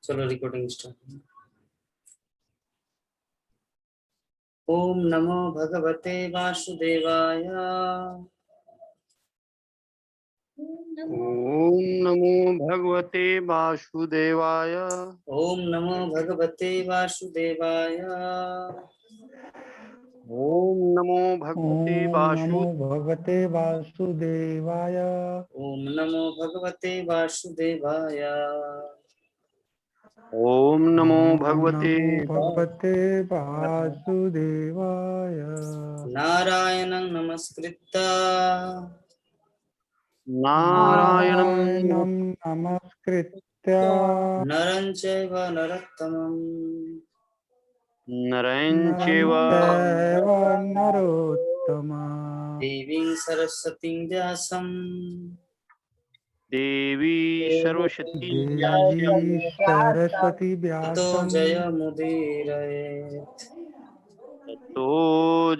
चलो recording start. ओम नमो भगवते वासुदेवाय। ओम नमो भगवते वासुदेवाय। ओम नमो भगवते वासुदेवाय। ओम नमो भगवते ओम नमो भगवते वासुदेवाय। ओम नमो भगवते वासुदेवाय। ओम नमो ओम भगवते नमो भगवते वासुदेवाय। नारायणं नमस्कृत्य नारायणं नारायणं नमस्कृत्य नरं चैव नरोत्तमं नरं नरं चैव चैव नरोत्तमः। देवीं सरस्वतीं व्यासं देवी सर्वशक्ति देवी सरस्वती ततो व्यासं जयमुदीरयेत्। ततो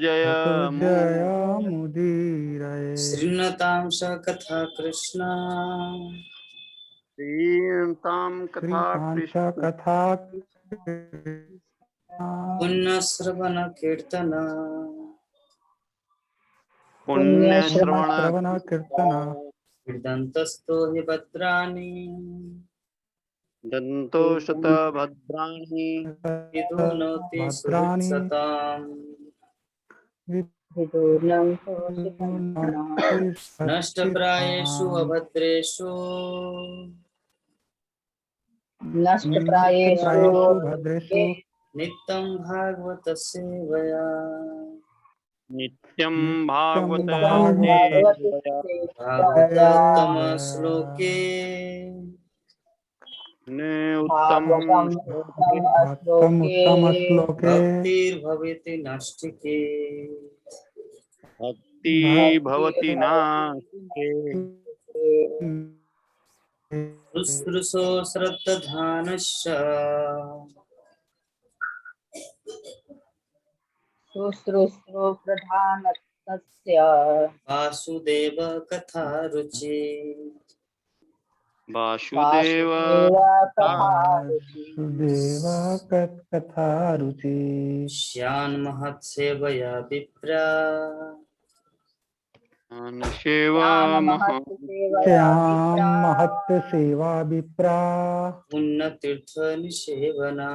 जय ततो जयमुदीरये। श्रीणतां स कथा कृष्णा श्रीतां कथा श्रीकांत कृष्ण कथा पुण्यश्रवण कीर्तन पुण्यश्रवण श्रवण कीर्तन कृदन्तस्तो हि भद्राणि दन्तो शतभद्राणि विदुनोति भद्राणि सुहृत्सताम् विदुनोति नष्टप्रायेषु सत्कृताम्। अभद्रेषु नष्टप्रायेषु भद्रेषु नित्यं भागवत सेवया नित्यं नित्यं भागवत भागवत सेवया भागवतोत्तम सेवया। श्लोके ने उत्तम श्लोके भागवतम् उत्तम श्लोके भक्तिर्भवति नष्टिके भक्ति भवति नास्ते। शुश्रूषो श्रद्धानश्च शुश्रूषो प्रधानस्य वासुदेव कथा रुचि वासुदेव वासुदेव कथारुचि वासुदेव कथा रुचि। श्यान्महत्सेवया विप्रा सेवा महा ज्ञानमहत्सेवया श्याम विप्रा महत् सेवा विप्रा पुण्यतीर्थनिसेवना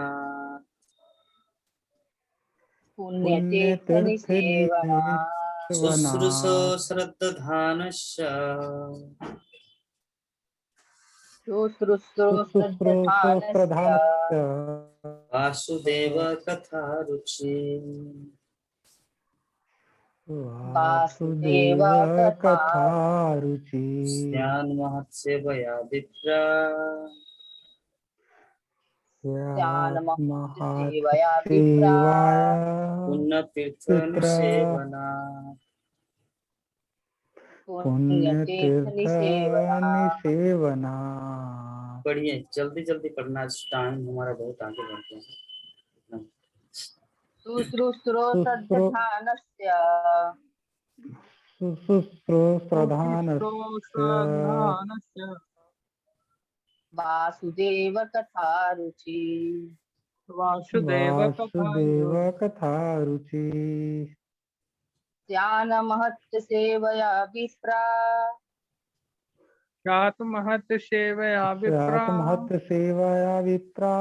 पुण्यतीर्थ पुण्यतीर्थनिसेवना निसेवना। शुश्रूषो श्रद्धानश्च शुश्रूषो शुश्रूषो श्रद्धानस्य प्रधानस्य वासुदेव कथा रुचि वासुदेव वासुदेव कथा रुचि। स्यान्महत्सेवया विप्रा महत् ज्ञानमहत्सेवया विप्रा सेवाय पित्र पुण्यतीर्थनिसेवना पुण्यतीर्थ पुण्यतीर्थनिसेवना निसेवना। पढ़िए जल्दी जल्दी पढ़ना, टाइम हमारा बहुत आगे बढ़ते हैं। शुश्रूषो शुश्रू श्रद्धानस्य शुश्रूषो प्रधानस्य वासुदेव कथारुचि वासुदेव कथा रुचि। ज्ञानमहत्सेवया विप्रा महत सेवया विप्रा महत् सेवया विप्रा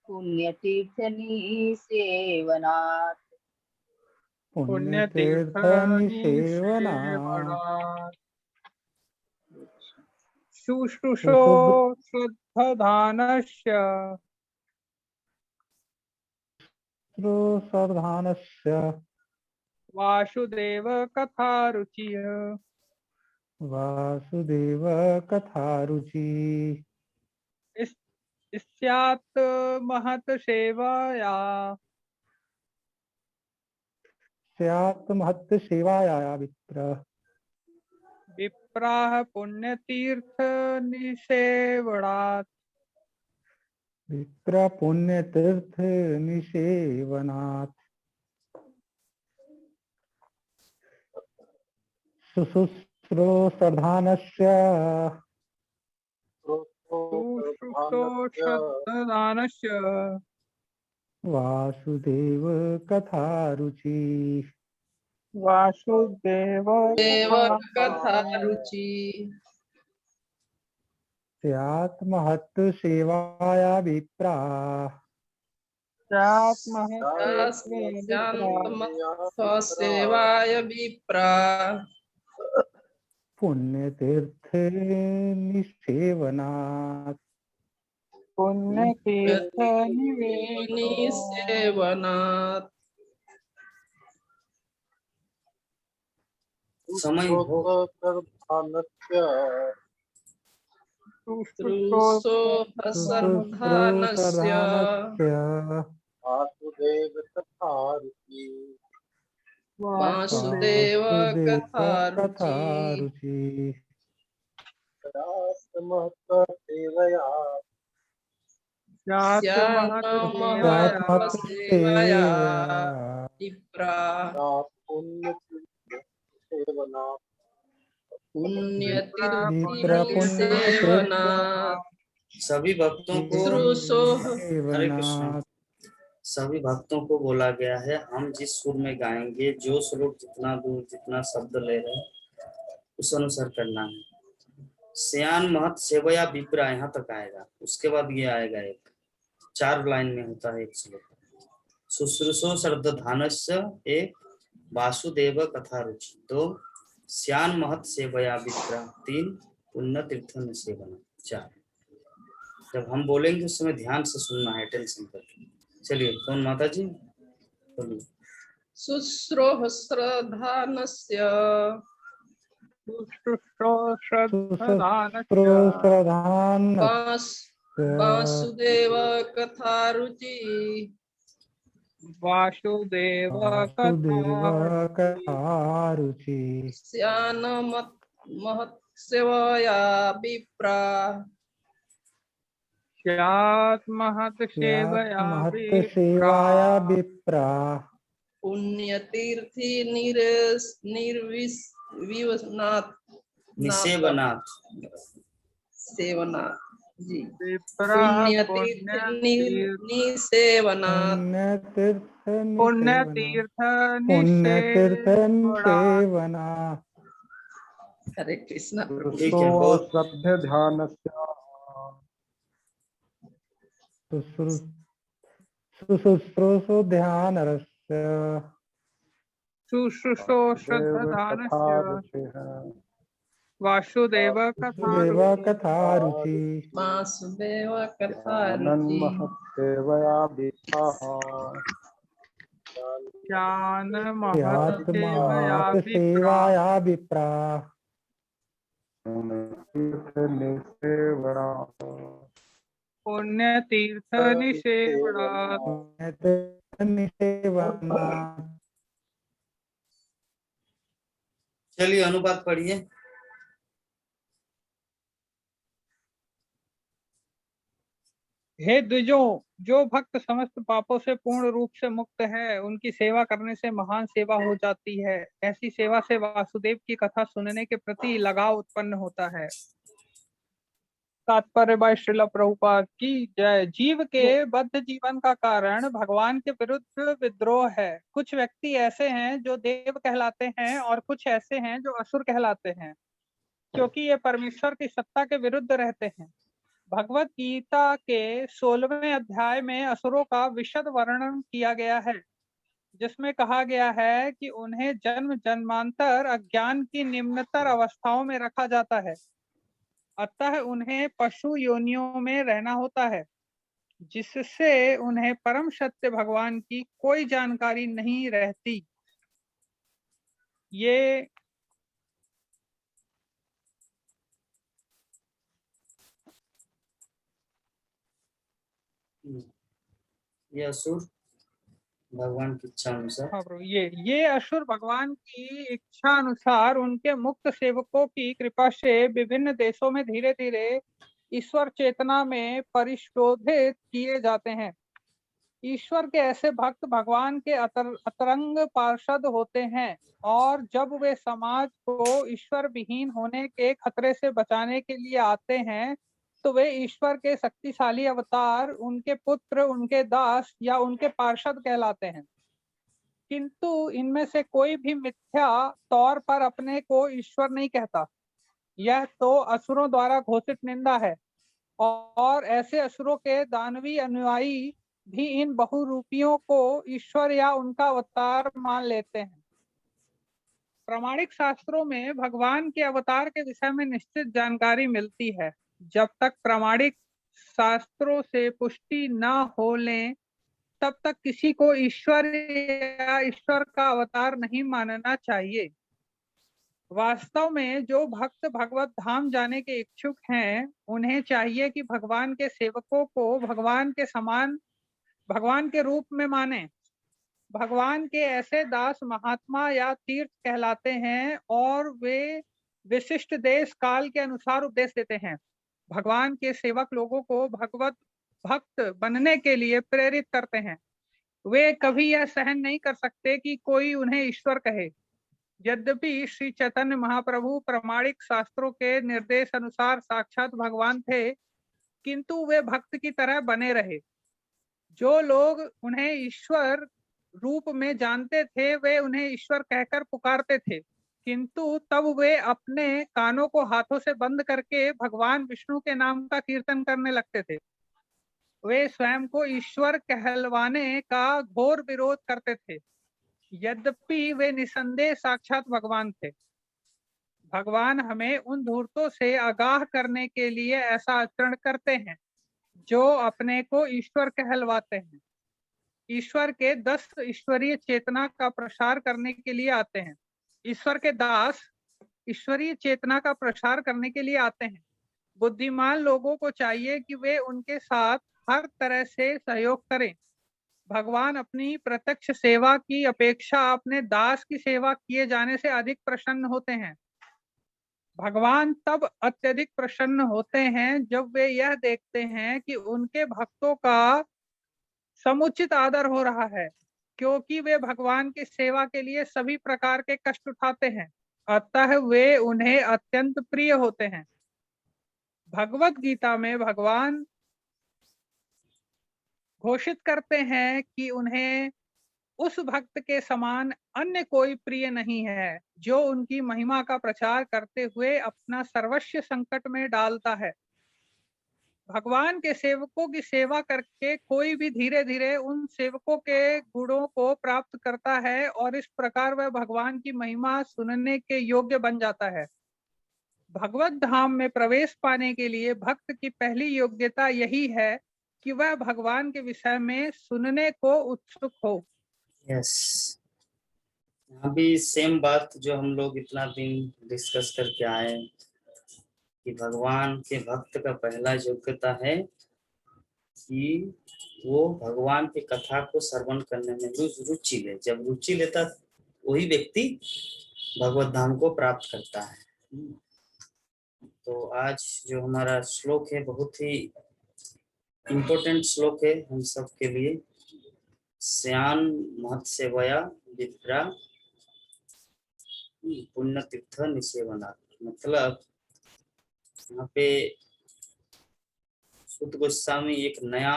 पुण्यतीर्थनिसेवनात् पुण्यतीर्थ निसेवना। शुश्रूषो श्रद्धानस्य श्रोत्रधानस्य वासुदेव कथारुचि वासुदेव कथा रुचि। स्यात् महत सेवया स्यात् महत् सेवाया विप्र विप्राः पुण्यतीर्थ निसेवनात् विप्र पुण्यतीर्थ निसेवनात्। शुश्रूषो प्रधानस्य शुश्रूषदानस्य वासुदेव कथा रुचि वासुदेव देव कथा कथा रुचि स्यात् महत् सेवाया विप्रा सेवाय विप्रा पुण्यतीर्थ निसेवनात् पुण्यतीर्थ निवेदो सेवनात् समय हो श्रुतोऽसर्वधानस्य वासुदेव कथा कथा रुचि रुचि स्यात् स्यात् महत् सेवया सेवया विप्रा विप्र पुण्य सेवनात् सभी भक्तों को हरे कृष्ण सेवनात् सभी भक्तों को बोला गया है हम जिस सुर में गाएंगे जो श्लोक जितना दूर जितना शब्द ले रहे हैं उस अनुसार करना है। श्यान महत सेवया विप्रा यहाँ तक आएगा, उसके बाद ये आएगा एक 4 लाइन में होता है एक श्लोक। शुश्रूषो श्रद्धानस्य एक, वासुदेव कथा रुचि 2, श्यान महत सेवया विप्रा 3, पुण्य तीर्थन सेवना 4। जब हम बोलेंगे उस समय ध्यान से सुनना है, टेंशन करके। चलिए कौन माता जी बोलिए। शुश्रूषश्रद्धानस्य शुश्रूषदानस्य वासुदेव कथा रुचि वासुदेव कथा रुचि श्यान महत् सेवया विप्रा स्यात् महत् सेवया महत् विप्रा सेवाया विप्रा पुण्यतीर्थि निर्विवनात् निसेवनाथ सेवनात् जी विप्रा पुण्यतीर्थ निसेवनात् पुण्यतीर्थ पुण्यतीर्थ निसेवना सेवना हरे कृष्णा प्रभु। ठीक है, बहुत श्रद्धे ध्यानस्य शुश्रूषो ध्यानरस्य शुश्रूषो श्रद्धानस्य वासुदेव कथा देव कथा रुचि वासुदेव कथा रुचि सेवया विप्राः ज्ञान महत् स्यात् सेवया महत् विप्रा सेवाया विप्रा पुण्य तीर्थ निसेवनात् पुण्यतीर्थ निसेवनात्। चलिए अनुपात पढ़िए। हे द्विजों, जो भक्त समस्त पापों से पूर्ण रूप से मुक्त है उनकी सेवा करने से महान सेवा हो जाती है। ऐसी सेवा से वासुदेव की कथा सुनने के प्रति लगाव उत्पन्न होता है। तात्पर्य बाय श्रील प्रभुपाद की जय। जीव के बद्ध जीवन का कारण भगवान के विरुद्ध विद्रोह है। कुछ व्यक्ति ऐसे हैं जो देव कहलाते हैं और कुछ ऐसे हैं जो असुर कहलाते हैं, क्योंकि ये परमेश्वर की सत्ता के विरुद्ध रहते हैं। भगवत गीता के 16वें अध्याय में असुरों का विशद वर्णन किया गया है, जिसमें कहा गया है कि उन्हें जन्म जन्मांतर अज्ञान की निम्नतर अवस्थाओं में रखा जाता है, अतः उन्हें पशु योनियों में रहना होता है, जिससे उन्हें परम सत्य भगवान की कोई जानकारी नहीं रहती। ये असुर भगवान की इच्छा अनुसार, हाँ प्रभु, ये असुर भगवान की इच्छा अनुसार उनके मुक्त सेवकों की कृपा से विभिन्न देशों में धीरे धीरे ईश्वर चेतना में परिशोधित किए जाते हैं। ईश्वर के ऐसे भक्त भगवान के अतरंग पार्षद होते हैं, और जब वे समाज को ईश्वर विहीन होने के खतरे से बचाने के लिए आते हैं तो वे ईश्वर के शक्तिशाली अवतार, उनके पुत्र, उनके दास या उनके पार्षद कहलाते हैं। किंतु इनमें से कोई भी मिथ्या तौर पर अपने को ईश्वर नहीं कहता। यह तो असुरों द्वारा घोषित निंदा है, और ऐसे असुरों के दानवी अनुयायी भी इन बहुरूपियों को ईश्वर या उनका अवतार मान लेते हैं। प्रामाणिक शास्त्रों में भगवान के अवतार के विषय में निश्चित जानकारी मिलती है। जब तक प्रामाणिक शास्त्रों से पुष्टि न हो लें, तब तक किसी को ईश्वर या ईश्वर का अवतार नहीं मानना चाहिए। वास्तव में जो भक्त भगवत धाम जाने के इच्छुक हैं, उन्हें चाहिए कि भगवान के सेवकों को भगवान के समान, भगवान के रूप में माने। भगवान के ऐसे दास महात्मा या तीर्थ कहलाते हैं, और वे विशिष्ट देश काल के अनुसार उपदेश देते हैं। भगवान के सेवक लोगों को भगवत भक्त बनने के लिए प्रेरित करते हैं। वे कभी यह सहन नहीं कर सकते कि कोई उन्हें ईश्वर कहे। यद्यपि श्री चैतन्य महाप्रभु प्रामाणिक शास्त्रों के निर्देश अनुसार साक्षात भगवान थे, किंतु वे भक्त की तरह बने रहे। जो लोग उन्हें ईश्वर रूप में जानते थे, वे उन्हें ईश्वर कहकर पुकारते थे, किंतु तब वे अपने कानों को हाथों से बंद करके भगवान विष्णु के नाम का कीर्तन करने लगते थे। वे स्वयं को ईश्वर कहलवाने का घोर विरोध करते थे, यद्यपि वे निसंदेह साक्षात भगवान थे। भगवान हमें उन धूर्तों से आगाह करने के लिए ऐसा आचरण करते हैं जो अपने को ईश्वर कहलवाते हैं। ईश्वर के 10 ईश्वरीय चेतना का प्रसार करने के लिए आते हैं। ईश्वर के दास ईश्वरीय चेतना का प्रसार करने के लिए आते हैं। बुद्धिमान लोगों को चाहिए कि वे उनके साथ हर तरह से सहयोग करें। भगवान अपनी प्रत्यक्ष सेवा की अपेक्षा अपने दास की सेवा किए जाने से अधिक प्रसन्न होते हैं। भगवान तब अत्यधिक प्रसन्न होते हैं जब वे यह देखते हैं कि उनके भक्तों का समुचित आदर हो रहा है, क्योंकि वे भगवान की सेवा के लिए सभी प्रकार के कष्ट उठाते हैं, अतः वे उन्हें अत्यंत प्रिय होते हैं। भगवत गीता में भगवान घोषित करते हैं कि उन्हें उस भक्त के समान अन्य कोई प्रिय नहीं है जो उनकी महिमा का प्रचार करते हुए अपना सर्वस्व संकट में डालता है। भगवान के सेवकों की सेवा करके कोई भी धीरे धीरे उन सेवकों के गुणों को प्राप्त करता है, और इस प्रकार वह भगवान की महिमा सुनने के योग्य बन जाता है। भगवत धाम में प्रवेश पाने के लिए भक्त की पहली योग्यता यही है कि वह भगवान के विषय में सुनने को उत्सुक हो। यस, यहाँ भी सेम बात जो हम लोग इतना दिन डिस्कस करके आए कि भगवान के भक्त का पहला योग्यता है कि वो भगवान की कथा को श्रवण करने में रुचि ले। जब रुचि लेता वही व्यक्ति भगवत धाम को प्राप्त करता है। तो आज जो हमारा श्लोक है बहुत ही इम्पोर्टेंट श्लोक है हम सब के लिए। श्यान महत सेवया विप्रा पुण्य तीर्थ निसेवना। मतलब यहाँ पे सुत गोस्वामी एक नया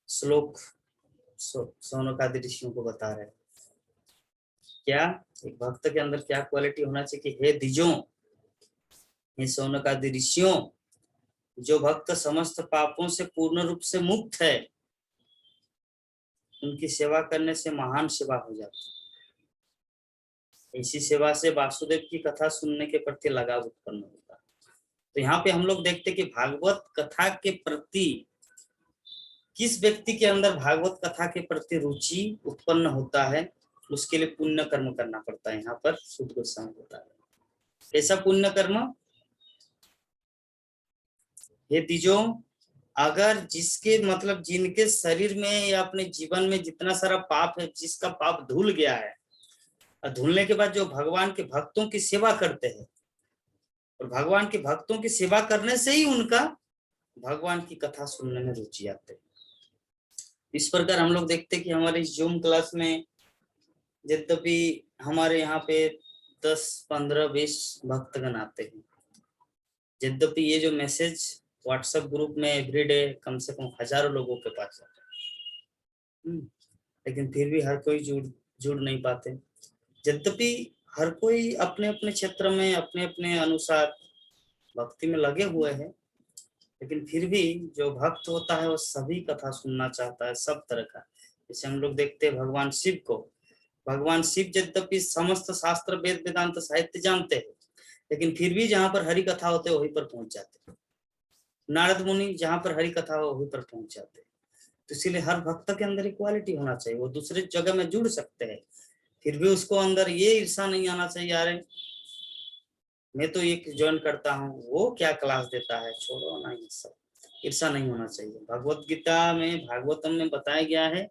श्लोक शौनकादि ऋषियों को बता रहे हैं। क्या एक भक्त के अंदर क्या क्वालिटी होना चाहिए कि हे द्विजों, हे शौनकादि ऋषियों, जो भक्त समस्त पापों से पूर्ण रूप से मुक्त है, उनकी सेवा करने से महान सेवा हो जाती है। इसी सेवा से वासुदेव की कथा सुनने के प्रति लगाव उत्पन्न होता है। तो यहाँ पे हम लोग देखते कि भागवत कथा के प्रति किस व्यक्ति के अंदर भागवत कथा के प्रति रुचि उत्पन्न होता है, उसके लिए पुण्य कर्म करना पड़ता है। यहाँ पर सुत गोस्वामी बता रहे हैं। ऐसा पुण्य कर्म, हे द्विजों, अगर जिसके मतलब जिनके शरीर में या अपने जीवन में जितना सारा पाप है, जिसका पाप धुल गया है, और धुलने के बाद जो भगवान के भक्तों की सेवा करते हैं, और भगवान के भक्तों की सेवा करने से ही उनका भगवान की कथा सुनने में रुचि आते है। इस प्रकार हम लोग देखते हैं कि हमारे इस जूम क्लास में यद्यपि हमारे यहाँ पे 10, 15, 20 भक्तगण आते हैं, यद्यपि ये जो मैसेज व्हाट्सएप ग्रुप में एवरीडे कम से कम हजारों लोगों के पास जाता है, लेकिन फिर भी हर कोई जुड़ नहीं पाते। यद्यपि हर कोई अपने अपने क्षेत्र में अपने अपने अनुसार भक्ति में लगे हुए हैं, लेकिन फिर भी जो भक्त होता है वो सभी कथा सुनना चाहता है, सब तरह का। जैसे हम लोग देखते हैं भगवान शिव को, भगवान शिव यद्यपि समस्त शास्त्र वेद वेदांत साहित्य जानते हैं, लेकिन फिर भी जहां पर हरि कथा होते वहीं पर पहुंच जाते हैं। नारद मुनि जहां पर हरि कथा हो वहीं पर पहुंच जाते हैं। तो इसीलिए हर भक्त के अंदर इक्वालिटी होना चाहिए, वो दूसरे जगह में जुड़ सकते हैं, फिर भी उसको अंदर ये ईर्षा नहीं आना चाहिए, यार मैं तो एक ज्वाइन करता हूँ, वो क्या क्लास देता है, छोड़ो ना, ये सब ईर्षा नहीं होना चाहिए। भगवत गीता में भागवतम में बताया गया है,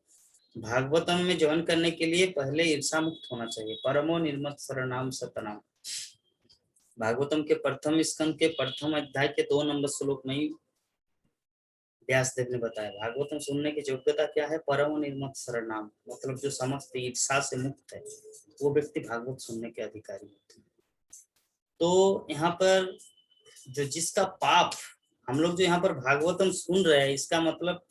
भागवतम में ज्वाइन करने के लिए पहले ईर्षा मुक्त होना चाहिए। परमो निर्मत शरणाम सतनाम, भागवतम के प्रथम स्कंद के प्रथम अध्याय के 2 नंबर श्लोक में ही व्यासदेव ने बताया भागवतम सुनने की योग्यता क्या है। परम निर्मत शरणाम, मतलब जो समस्त ईर्षा से मुक्त है वो व्यक्ति भागवत सुनने के अधिकारी होते हैं। तो यहाँ पर जो जिसका पाप, हम लोग जो यहाँ पर भागवतम सुन रहे हैं, इसका मतलब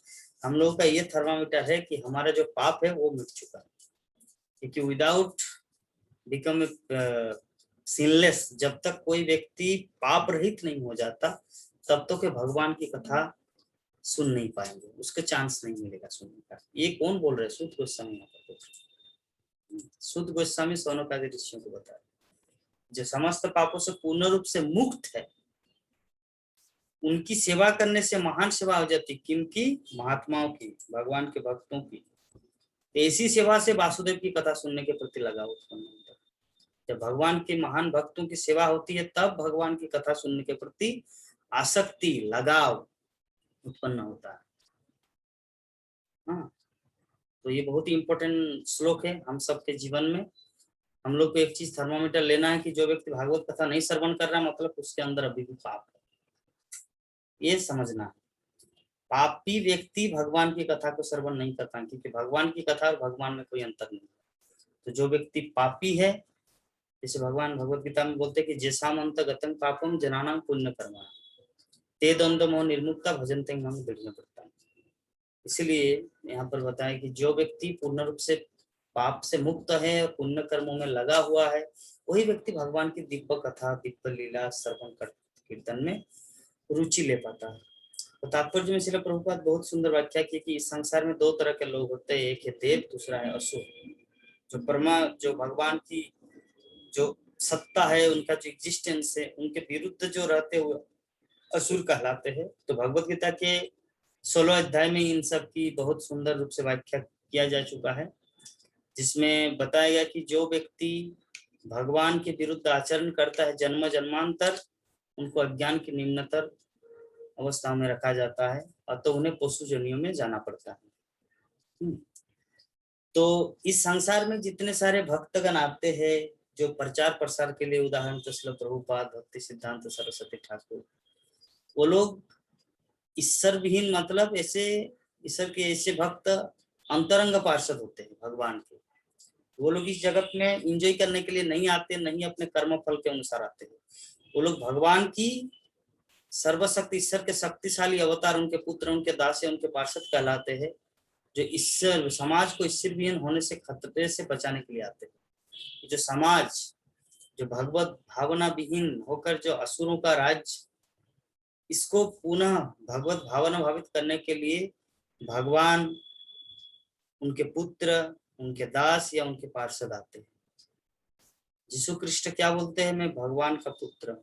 हम लोग का ये थर्मामीटर है कि हमारा जो पाप है वो मिट चुका है। क्योंकि विदाउट बिकम सिनलेस, जब तक कोई व्यक्ति पाप रहित नहीं हो जाता तब तक भगवान की कथा सुन नहीं पाएंगे, उसके चांस नहीं मिलेगा सुनने का। ये कौन बोल रहे हैं? सुध गोस्वामी। सुध गोस्वामी सौनकादि ऋषियों को बताया, जो समस्त पापों से पूर्ण रूप से मुक्त है, उनकी सेवा करने से महान सेवा हो जाती। किनकी? महात्माओं की, भगवान के भक्तों की। ऐसी सेवा से वासुदेव की कथा सुनने के प्रति लगाव उत्पन्न होता है। जब भगवान के महान भक्तों की सेवा होती है तब भगवान की कथा सुनने के प्रति आसक्ति, लगाव उत्पन्न होता है। हाँ, तो ये बहुत ही इंपॉर्टेंट श्लोक है हम सबके जीवन में। हम लोग को एक चीज थर्मोमीटर लेना है कि जो व्यक्ति भागवत कथा नहीं श्रवण कर रहा, मतलब उसके अंदर अभी भी पाप है, ये समझना है। पापी व्यक्ति भगवान की कथा को श्रवण नहीं करता, क्योंकि भगवान की कथा और भगवान में कोई अंतर नहीं है। तो जो व्यक्ति पापी है, जैसे भगवान भगवत गीता में बोलते हैं कि जैसाम अंत गतम पापम जनानाम पुण्य कर्मा ते द्वंद्व मोह निर्मुक्ता भजनते हम विघ्न पड़ता है। इसलिए यहाँ पर बताया कि जो व्यक्ति पूर्ण रूप से पाप से मुक्त है और पुण्य कर्मों में लगा हुआ है, वही व्यक्ति भगवान की दिव्य कथा, दिव्य लीला श्रवण कीर्तन में रुचि ले पाता है। तो तात्पर्य में श्रील प्रभुपाद बहुत सुंदर व्याख्या की कि इस संसार में 2 तरह के लोग होते हैं, एक है देव, दूसरा है असुर। जो भगवान की जो सत्ता है, उनका जो एग्जिस्टेंस है, उनके विरुद्ध जो रहते हुए असुर कहलाते हैं। तो भगवत गीता के 16 अध्याय में इन सब की बहुत सुंदर रूप से व्याख्या किया जा चुका है, जिसमें बताया गया कि जो व्यक्ति भगवान के विरुद्ध आचरण करता है, जन्म जन्मांतर उनको अज्ञान की निम्नतर अवस्था में रखा जाता है, अतः उन्हें पशु जनियों में जाना पड़ता है। तो इस संसार में जितने सारे भक्तगण आते हैं जो प्रचार प्रसार के लिए, उदाहरण तो श्रील प्रभुपाद, भक्ति सिद्धांत सरस्वती ठाकुर, वो लोग ईश्वर विहीन, मतलब ऐसे ईश्वर के ऐसे भक्त अंतरंग पार्षद होते हैं भगवान के। वो लोग इस जगत में एंजॉय करने के लिए नहीं आते, नहीं अपने कर्म फल के अनुसार आते हैं। वो लोग भगवान की सर्वशक्ति, ईश्वर के शक्तिशाली अवतार, उनके पुत्र, उनके दास, उनके पार्षद कहलाते हैं, जो ईश्वर समाज को ईश्वर विहीन होने से, खतरे से बचाने के लिए आते हैं। जो समाज जो भगवत भावना विहीन होकर जो असुरों का राज्य, इसको पुनः भगवत भावना भावित करने के लिए भगवान, उनके पुत्र, उनके दास या उनके पार्षद आते हैं। यीशु कृष्ण क्या बोलते हैं? मैं भगवान का पुत्र,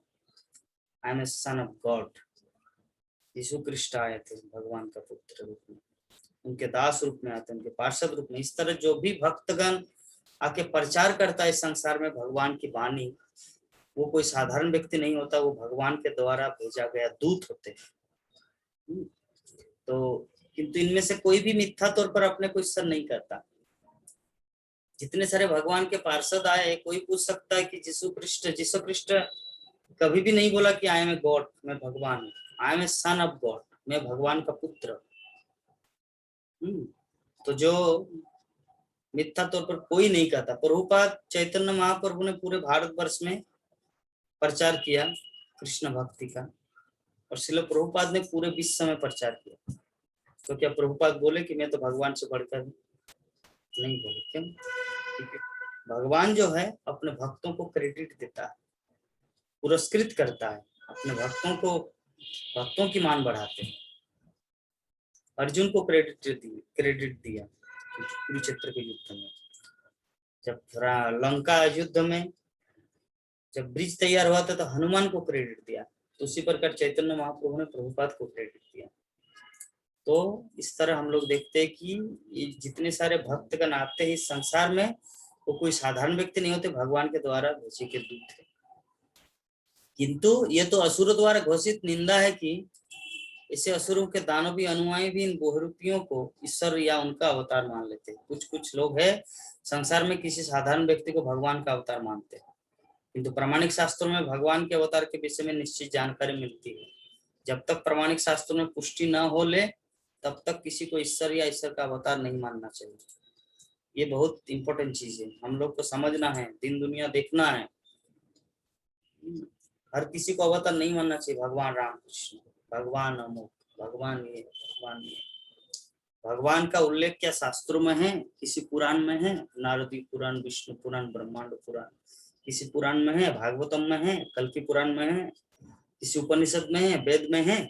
I am a son of God. Yeshu Krishna आए थे भगवान का पुत्र रूप में, उनके दास रूप में आते हैं, उनके पार्षद रूप में। इस तरह जो भी भक्तगण आके प्रचार करता है इस संसार में भगवान की वाणी, वो कोई साधारण व्यक्ति नहीं होता, वो भगवान के द्वारा भेजा गया दूत होते हैं। तो किंतु इनमें से कोई भी मिथ्या तौर पर अपने को ईश्वर नहीं करता। जितने सारे भगवान के पार्षद आए, कोई पूछ सकता है कि यीशु कृष्ण कभी भी नहीं बोला कि आई एम ए गॉड, मैं भगवान हूँ, I am a son of God, मैं भगवान का पुत्र। तो जो मिथ्या तौर पर कोई नहीं कहता। प्रभुपाद चैतन्य महाप्रभु ने पूरे भारतवर्ष में प्रचार किया कृष्ण भक्ति का, और श्रील प्रभुपाद ने पूरे विश्व में प्रचार किया। तो क्या प्रभुपाद बोले कि मैं तो भगवान से बढ़कर हूं? नहीं बोले। क्यों? क्योंकि भगवान जो है अपने भक्तों को क्रेडिट देता है, पुरस्कृत करता है, अपने भक्तों की मान बढ़ाते हैं। अर्जुन को क्रेडिट दिया कुरुक्षेत्र के युद्ध में, जब लंका युद्ध में जब ब्रिज तैयार हुआ था तो हनुमान को क्रेडिट दिया। तो उसी प्रकार चैतन्य महाप्रभु ने प्रभुपाद को क्रेडिट दिया। तो इस तरह हम लोग देखते हैं कि ये जितने सारे भक्त का नाते हैं इस संसार में, वो कोई साधारण व्यक्ति नहीं होते, भगवान के द्वारा घोषित के दूत है। किंतु ये तो असुरों द्वारा घोषित निंदा है कि इसे असुरों के दानवी अनुयायी भी इन बहुरूपियों को ईश्वर या उनका अवतार मान लेते हैं। कुछ लोग हैं संसार में किसी साधारण व्यक्ति को भगवान का अवतार मानते हैं, किंतु प्रामाणिक शास्त्रों में भगवान के अवतार के विषय में निश्चित जानकारी मिलती है। जब तक प्रामाणिक शास्त्रों में पुष्टि न हो ले तब तक किसी को ईश्वर या ईश्वर का अवतार नहीं मानना चाहिए। ये बहुत इंपॉर्टेंट चीज है, हम लोग को समझना है, दिन दुनिया देखना है। हर किसी को अवतार नहीं मानना चाहिए। भगवान राम कृष्ण, भगवान अमुक, भगवान ये, भगवान ये। भगवान का उल्लेख क्या शास्त्रों में है? किसी पुराण में है? नारदी पुराण, विष्णु पुराण, ब्रह्मांड पुराण, किसी पुराण में है? भागवतम में है? कल्कि पुराण में है? किसी उपनिषद में है? वेद में है?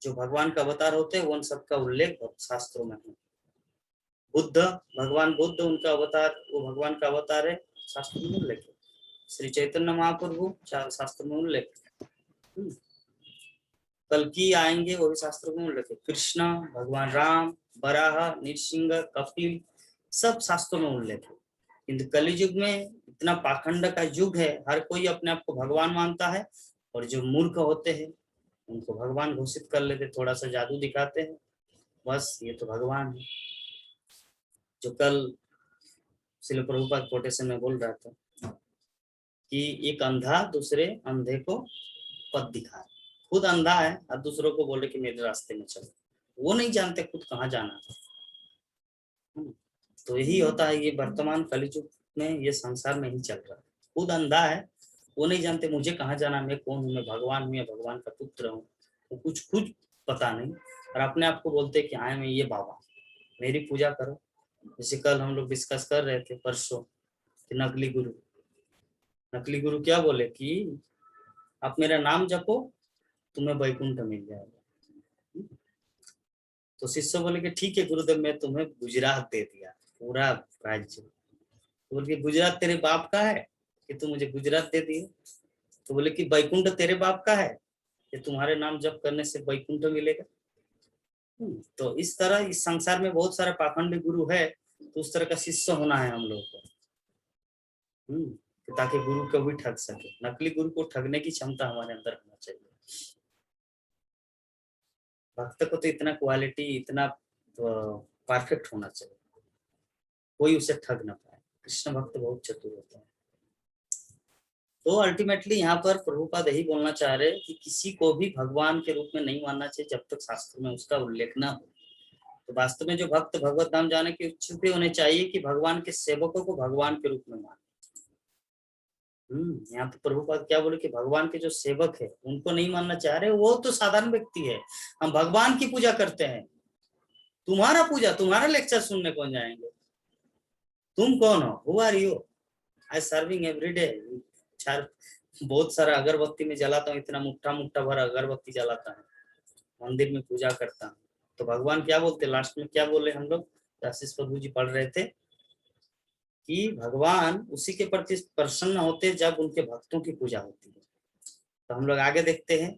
जो भगवान का अवतार होते हैं उन सबका उल्लेख शास्त्रों में है। बुद्ध, भगवान बुद्ध, उनका अवतार, वो भगवान का अवतार है, शास्त्र में उल्लेख है। श्री चैतन्य महाप्रभु शास्त्र में उल्लेख है। कल्कि आएंगे वो भी शास्त्रों में उल्लेख है। कृष्ण, भगवान राम, वराह, नृसिंह, कपिल, सब शास्त्रों में उल्लेख है। किंतु कलियुग में इतना पाखंड का युग है, हर कोई अपने आप को भगवान मानता है और जो मूर्ख होते हैं उनको भगवान घोषित कर लेते, थोड़ा सा जादू दिखाते हैं, बस ये तो भगवान है। जो कल श्रील प्रभुपाद कोटेशन में बोल रहा था कि एक अंधा दूसरे अंधे को पथ दिखाए, खुद अंधा है और दूसरों को बोले कि मेरे रास्ते में चलो, वो नहीं जानते खुद कहाँ जाना है। तो यही होता है, ये वर्तमान कलियुग में ये संसार में ही चल रहा है। खुद अंधा है, वो नहीं जानते मुझे कहाँ जाना, मैं कौन हूँ, मैं भगवान हूँ या भगवान का पुत्र हूँ, वो कुछ खुद पता नहीं और अपने आप को बोलते कि हाँ मैं ये बाबा, मेरी पूजा करो। जैसे कल हम लोग डिस्कस कर रहे थे परसों कि नकली गुरु क्या बोले कि आप मेरा नाम जपो तुम्हें वैकुंठ मिल जाएगा। तो शिष्य बोले कि ठीक है गुरुदेव, मैं तुम्हें गुजरात दे दिया, पूरा राज्य। तो बोले कि गुजरात तेरे बाप का है कि तू मुझे गुजरात दे दिए? तो बोले कि वैकुंठ तेरे बाप का है कि तुम्हारे नाम जप करने से वैकुंठ मिलेगा। तो इस तरह इस संसार में बहुत सारे पाखंडी गुरु है, तो उस तरह का शिष्य होना है हम लोग को, ताकि गुरु को भी ठग सके। नकली गुरु को ठगने की क्षमता हमारे अंदर होना चाहिए। भक्त को तो इतना क्वालिटी, इतना परफेक्ट होना चाहिए, कोई उसे ठग ना पाए। कृष्ण भक्त बहुत चतुर होता है। तो अल्टीमेटली यहाँ पर प्रभुपाद यही बोलना चाह रहे हैं कि किसी को भी भगवान के रूप में नहीं मानना चाहिए जब तक शास्त्र में उसका उल्लेख ना हो। तो वास्तव में जो भक्त भगवत धाम जाने के इच्छुक होने चाहिए कि भगवान के सेवकों को भगवान के रूप में माने। यहाँ पे प्रभुपाद क्या बोले कि भगवान के जो सेवक है उनको नहीं मानना चाह रहे, वो तो साधारण व्यक्ति है, हम भगवान की पूजा करते हैं, तुम्हारा लेक्चर सुनने कौन जाएंगे? तुम कौन हो? Who are you? I serving everyday, बहुत सारा अगरबत्ती में जलाता हूँ, इतना मुट्ठा भर अगरबत्ती जलाता है, मंदिर में पूजा करता हूँ। तो भगवान क्या बोलते, लास्ट में क्या बोले हम लोग, आशीष प्रभु जी पढ़ रहे थे कि भगवान उसी के प्रति प्रसन्न होते जब उनके भक्तों की पूजा होती है। तो हम लोग आगे देखते हैं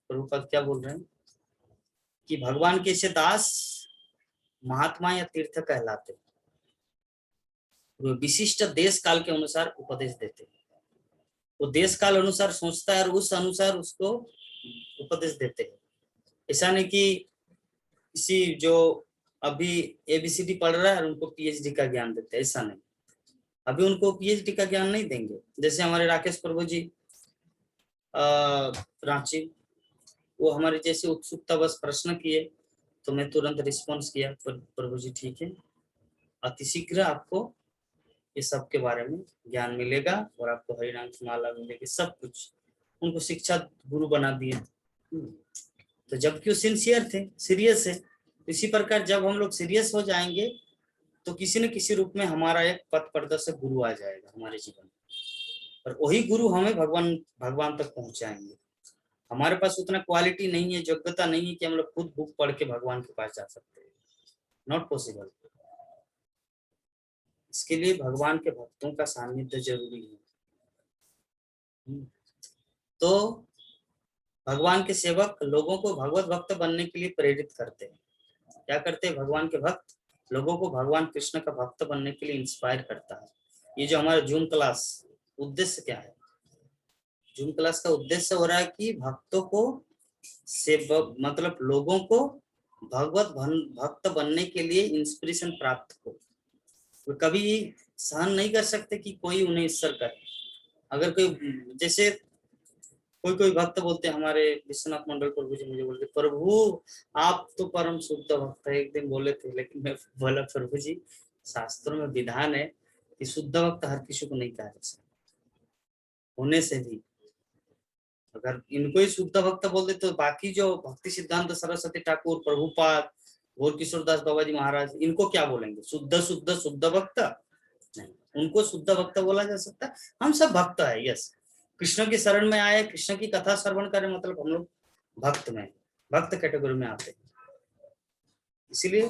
प्रभुपाद क्या बोल रहे हैं कि भगवान के ऐसे दास महात्मा या तीर्थ कहलाते हैं, वो विशिष्ट देश काल के अनुसार उपदेश देते हैं। वो देश काल अनुसार सोचता है और उस अनुसार उसको उपदेश देते हैं। ऐसा नहीं कि किसी जो अभी ABCD पढ़ रहा है और उनको PhD का ज्ञान देते हैं, ऐसा नहीं। अभी उनको PhD का ज्ञान नहीं देंगे। जैसे हमारे राकेश प्रभु जी रांची, वो हमारी जैसे उत्सुकता बस प्रश्न किए तो मैं तुरंत रिस्पॉन्स किया, प्रभु जी ठीक है, अतिशीघ्र आपको ये सब के बारे में ज्ञान मिलेगा और आपको हरिनाम की माला मिलेगी, सब कुछ उनको शिक्षा गुरु बना दिए। तो जबकि वो सिंसियर थे, सीरियस है। इसी प्रकार जब हम लोग सीरियस हो जाएंगे तो किसी न किसी रूप में हमारा एक पथ प्रदर्शक गुरु आ जाएगा हमारे जीवन में, और वही गुरु हमें भगवान तक पहुंचाएंगे। हमारे पास उतना क्वालिटी नहीं है, योग्यता नहीं है कि हम लोग खुद बुक पढ़ के भगवान के पास जा सकते हैं। Not possible. इसके लिए भगवान के भक्तों का सानिध्य जरूरी है। तो भगवान के सेवक लोगों को भगवत भक्त बनने के लिए प्रेरित करते हैं। क्या करते हैं? भगवान के भक्त लोगों को भगवान कृष्ण का भक्त बनने के लिए इंस्पायर करता है। ये जो हमारा जूम क्लास उद्देश्य क्या है? जूम क्लास का उद्देश्य हो रहा है कि भक्तों को मतलब लोगों को भगवत भक्त बनने के लिए इंस्पिरेशन प्राप्त हो। वो कभी सहन नहीं कर सकते कि कोई उन्हें ईश्वर करे। अगर कोई जैसे कोई भक्त बोलते हैं, हमारे विश्वनाथ मंडल प्रभु जी मुझे बोलते, प्रभु आप तो परम शुद्ध भक्त है, एक दिन बोले थे। लेकिन मैं बोला, प्रभु जी शास्त्रों में विधान है कि शुद्ध भक्त हर किसी को नहीं कहा जा सकता। होने से भी अगर इनको ही शुद्ध भक्त बोल दे तो बाकी जो भक्ति सिद्धांत सरस्वती ठाकुर, प्रभुपाद, गौर किशोरदास बाबा जी महाराज, इनको क्या बोलेंगे? शुद्ध भक्त नहीं, उनको शुद्ध भक्त बोला जा सकता। हम सब भक्त है। यस, कृष्ण की शरण में आए, कृष्ण की कथा श्रवण करें, मतलब हम लोग भक्त कैटेगरी में आते हैं। इसीलिए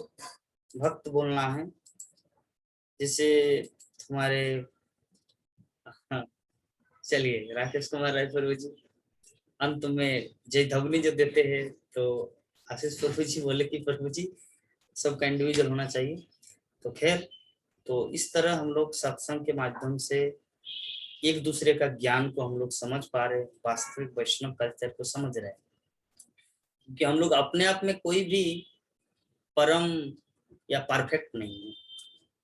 भक्त बोलना है। जैसे हमारे चलिए राकेश कुमार राय प्रभु जी अंत में जय धवनी जो देते हैं, तो आशीष प्रभु जी बोले कि प्रभु जी सबका इंडिविजुअल होना चाहिए। तो खैर, तो इस तरह हम लोग सत्संग के माध्यम से एक दूसरे का ज्ञान को हम लोग समझ पा रहे, वास्तविक वैष्णव कल्चर को समझ रहे हैं। क्योंकि हम लोग अपने आप में कोई भी परम या परफेक्ट नहीं है।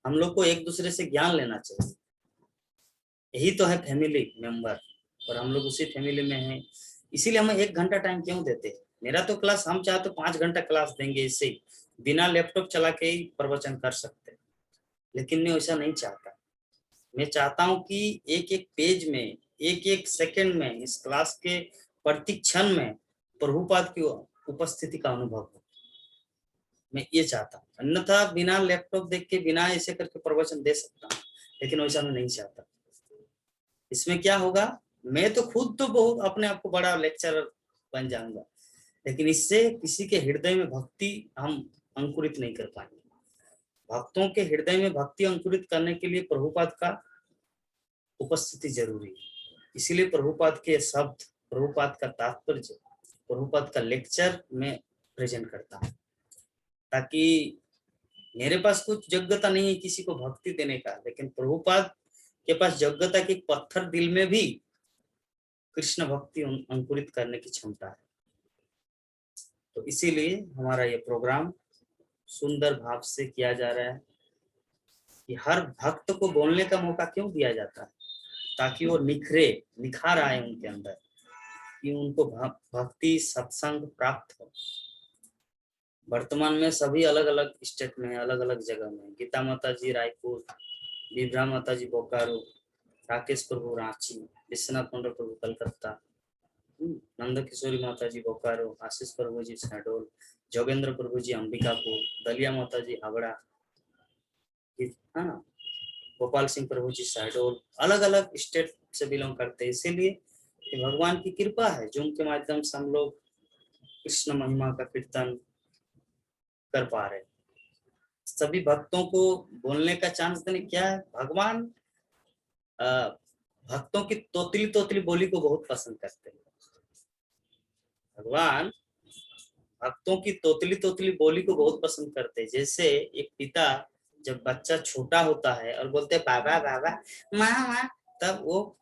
हम लोग को एक दूसरे से ज्ञान लेना चाहिए। यही तो है फैमिली मेंबर, और हम लोग उसी फैमिली में हैं। इसीलिए हमें 1 घंटा टाइम क्यों देते हैं? मेरा तो क्लास हम चाहे तो 5 घंटा क्लास देंगे, इससे बिना लैपटॉप चला के ही प्रवचन कर सकते हैं। लेकिन मैं वैसा नहीं चाहता। मैं चाहता हूं कि एक एक पेज में, एक एक सेकंड में, इस क्लास के प्रति क्षण में प्रभुपाद की उपस्थिति का अनुभव हो। मैं ये चाहता हूँ। अन्यथा बिना लैपटॉप देख के, बिना ऐसे करके प्रवचन दे सकता हूँ, लेकिन वैसा मैं नहीं चाहता। इसमें क्या होगा? मैं तो खुद तो बहुत अपने आप को बड़ा लेक्चरर बन जाऊंगा, लेकिन इससे किसी के हृदय में भक्ति हम अंकुरित नहीं कर पाएंगे। भक्तों के हृदय में भक्ति अंकुरित करने के लिए प्रभुपाद का उपस्थिति जरूरी है। इसीलिए प्रभुपाद के शब्द, प्रभुपाद का तात्पर्य, प्रभुपाद का लेक्चर में प्रेजेंट करता हूँ, ताकि मेरे पास कुछ योग्यता नहीं है किसी को भक्ति देने का, लेकिन प्रभुपाद के पास योग्यता की पत्थर दिल में भी कृष्ण भक्ति अंकुरित करने की क्षमता है। तो इसीलिए हमारा ये प्रोग्राम सुंदर भाव से किया जा रहा है कि हर भक्त को बोलने का मौका क्यों दिया जाता है? ताकि वो निखार आए उनके अंदर, कि उनको भक्ति सत्संग प्राप्त हो। वर्तमान में सभी अलग अलग स्टेट में, अलग अलग जगह में, गीता माता जी रायपुर, विभ्रा माता जी बोकारो, राकेश प्रभु रांची, विश्वनाथ मंडल प्रभु कलकत्ता, नंद किशोरी माता जी बोकारो, आशीष प्रभु जी शहडोल, जोगेंद्र प्रभु जी अंबिकापुर, दलिया माता जी हावड़ा, है ना, गोपाल सिंह प्रभु जी शहडोल, अलग अलग स्टेट से बिलोंग करते हैं। इसीलिए भगवान की कृपा है, जूम के माध्यम से हम लोग कृष्ण महिमा का कीर्तन कर पा रहे। सभी भक्तों को बोलने का चांस देने क्या है? भगवान भक्तों की तोतली बोली को बहुत पसंद करते हैं। भगवान भक्तों की तोतली बोली को बहुत पसंद करते हैं। जैसे एक पिता जब बच्चा छोटा होता है और बोलते हैं बाबा बाबा, माँ माँ, तब वो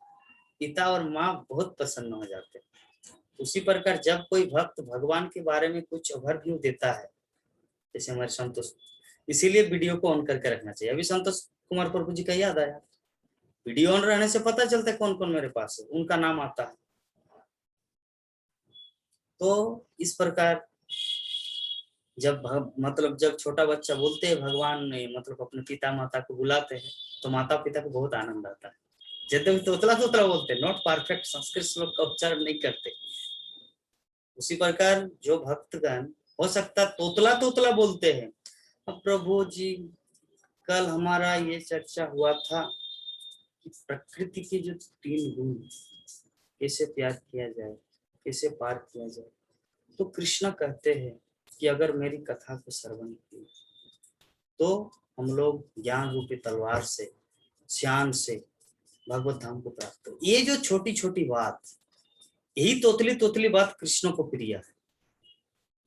पिता और माँ बहुत प्रसन्न हो जाते हैं। उसी प्रकार जब कोई भक्त भगवान के बारे में कुछ ओवरव्यू देता है, जैसे हमारे संतोष, इसीलिए वीडियो को ऑन करके रखना चाहिए। अभी संतोष कुमार प्रभु जी का याद आया, वीडियो ऑन रहने से पता चलता है कौन कौन मेरे पास है, उनका नाम आता है। तो इस प्रकार जब छोटा बच्चा बोलते हैं भगवान ने, मतलब अपने पिता माता को बुलाते हैं, तो माता पिता को बहुत आनंद आता है। यद्यपि तोतला तोतला बोलते, नॉट परफेक्ट संस्कृत श्लोक का उच्चारण नहीं करते। उसी प्रकार जो भक्तगण हो सकता तोतला तोतला बोलते हैं। अब प्रभु जी कल हमारा ये चर्चा हुआ था कि प्रकृति के जो 3 गुण कैसे त्याग किया जाए, कैसे पार किया जाए। तो कृष्ण कहते हैं कि अगर मेरी कथा को श्रवण किए तो हम लोग ज्ञान रूपी तलवार से, श्यान से भगवत धाम को प्राप्त हो। ये जो छोटी छोटी बात, यही तोतली तोतली बात कृष्ण को प्रिय है।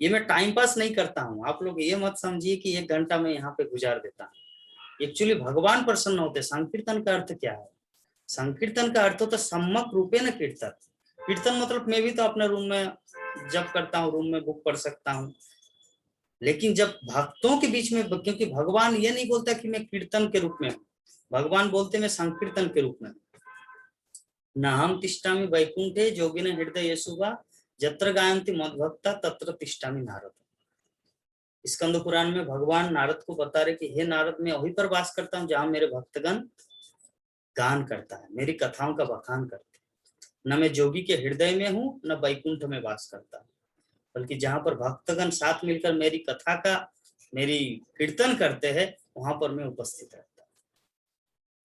ये मैं टाइम पास नहीं करता हूँ, आप लोग ये मत समझिए कि 1 घंटा मैं यहाँ पे गुजार देता हूँ। एक्चुअली भगवान प्रसन्न होते। संकीर्तन का अर्थ क्या है? संकीर्तन का अर्थ होता सम्यक रूपे न कीर्तन। कीर्तन मतलब मैं भी तो अपने रूम में जब करता हूँ, रूम में बुक पढ़ सकता हूँ, लेकिन जब भक्तों के बीच में, क्योंकि भगवान ये नहीं बोलता कि मैं कीर्तन के रूप में हूँ, भगवान बोलते मैं संकीर्तन के रूप में। न हम तिष्ठामि वैकुंठे जोगिन हृदय यशुवा जत्र गायन्ति मद्भक्ता तत्र तिष्ठामि नारद। स्कंद पुराण में भगवान नारद को बता रहे कि हे नारद, मैं वहीं पर वास करता हूँ जहां मेरे भक्तगण गान करता है, मेरी कथाओं का बखान करते हैं। न मैं जोगी के हृदय में हूँ, न वैकुंठ में वास करता हूँ, बल्कि जहां पर भक्तगण साथ मिलकर मेरी कथा का, मेरी कीर्तन करते हैं, वहां पर मैं उपस्थित रहता हूँ।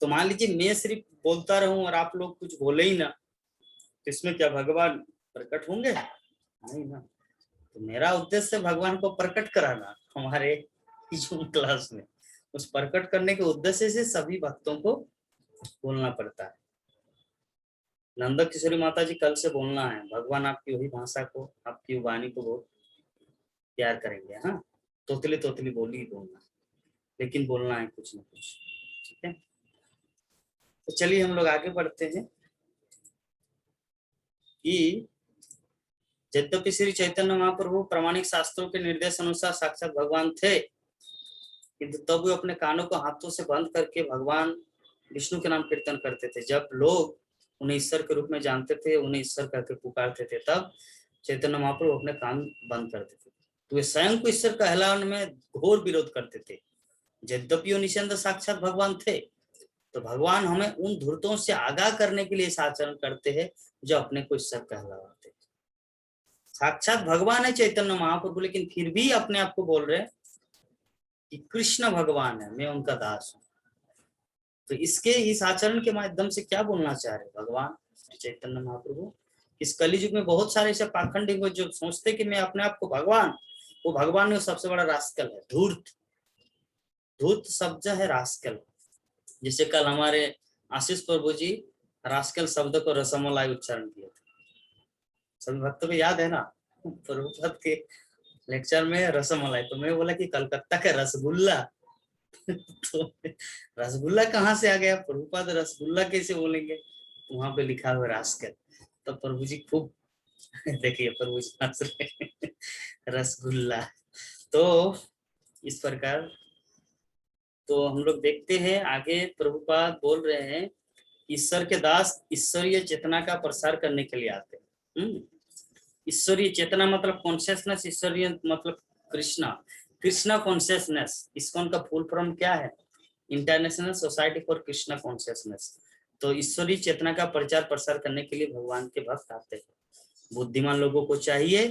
तो मान लीजिए मैं सिर्फ बोलता रहूं और आप लोग कुछ बोले ही ना, तो इसमें क्या भगवान प्रकट होंगे? नहीं ना। तो मेरा उद्देश्य भगवान को प्रकट कराना हमारे जूम क्लास में। उस प्रकट करने के उद्देश्य से सभी भक्तों को बोलना पड़ता है। नंद किशोरी माता जी कल से बोलना है, भगवान आपकी वही भाषा को, आपकी वाणी को बहुत प्यार करेंगे। हाँ, तोतली तोतली बोली बोलना, लेकिन बोलना है कुछ न कुछ। ठीक है, तो चलिए हम लोग आगे बढ़ते हैं कि यद्यपि श्री चैतन्य महाप्रभु प्रामाणिक शास्त्रों के निर्देश अनुसार साक्षात भगवान थे, किंतु तब वे अपने कानों को हाथों से बंद करके भगवान विष्णु के नाम कीर्तन करते थे। जब लोग उन्हें ईश्वर के रूप में जानते थे, उन्हें ईश्वर करके पुकारते थे, तब चैतन्य महाप्रभु अपने कान बंद करते थे। तो वे स्वयं को ईश्वर कहलाने में घोर विरोध करते थे। यद्यपि वो निस्संदेह साक्षात भगवान थे, तो भगवान हमें उन धूर्तों से आगाह करने के लिए इस आचरण करते हैं जो अपने को ईश्वर कहलाते। साक्षात भगवान है चैतन्य महाप्रभु, लेकिन फिर भी अपने आप को बोल रहे हैं कि कृष्ण भगवान है, मैं उनका दास हूं। तो इसके इस आचरण के माध्यम से क्या बोलना चाह रहे भगवान चैतन्य महाप्रभु? इस कलियुग में बहुत सारे ऐसे पाखंडी लोग जो सोचते कि मैं अपने आप को भगवान, वो भगवान में सबसे बड़ा रास्कल है, धूर्त। धूर्त शब्द है रास्कल। जैसे कल हमारे आशीष प्रभु जी रास्कल शब्द को रसमलाई उच्चारण किया था। सभी भक्तों को याद है ना, प्रभुपाद के लेक्चर में रसमलाई। तो मैं बोला कि कलकत्ता का रसगुल्ला तो रसगुल्ला कहाँ से आ गया? प्रभुपाद रसगुल्ला कैसे बोलेंगे? वहां पे लिखा हुआ रास्कल। तो प्रभु जी खूब देखिए, प्रभु जी हंस रहे रसगुल्ला। तो इस प्रकार तो हम लोग देखते हैं आगे प्रभुपाद बोल रहे हैं, ईश्वर के दास ईश्वरीय चेतना का प्रसार करने के लिए आते हैं। ईश्वरीय चेतना मतलब कॉन्शियसनेस, ईश्वरीय मतलब कृष्णा, कृष्णा कॉन्शियसनेस। इसको का फुल फॉर्म क्या है? International society for Krishna consciousness. तो ईश्वरीय चेतना का प्रचार प्रसार करने के लिए भगवान के भक्त आते हैं। बुद्धिमान लोगों को चाहिए,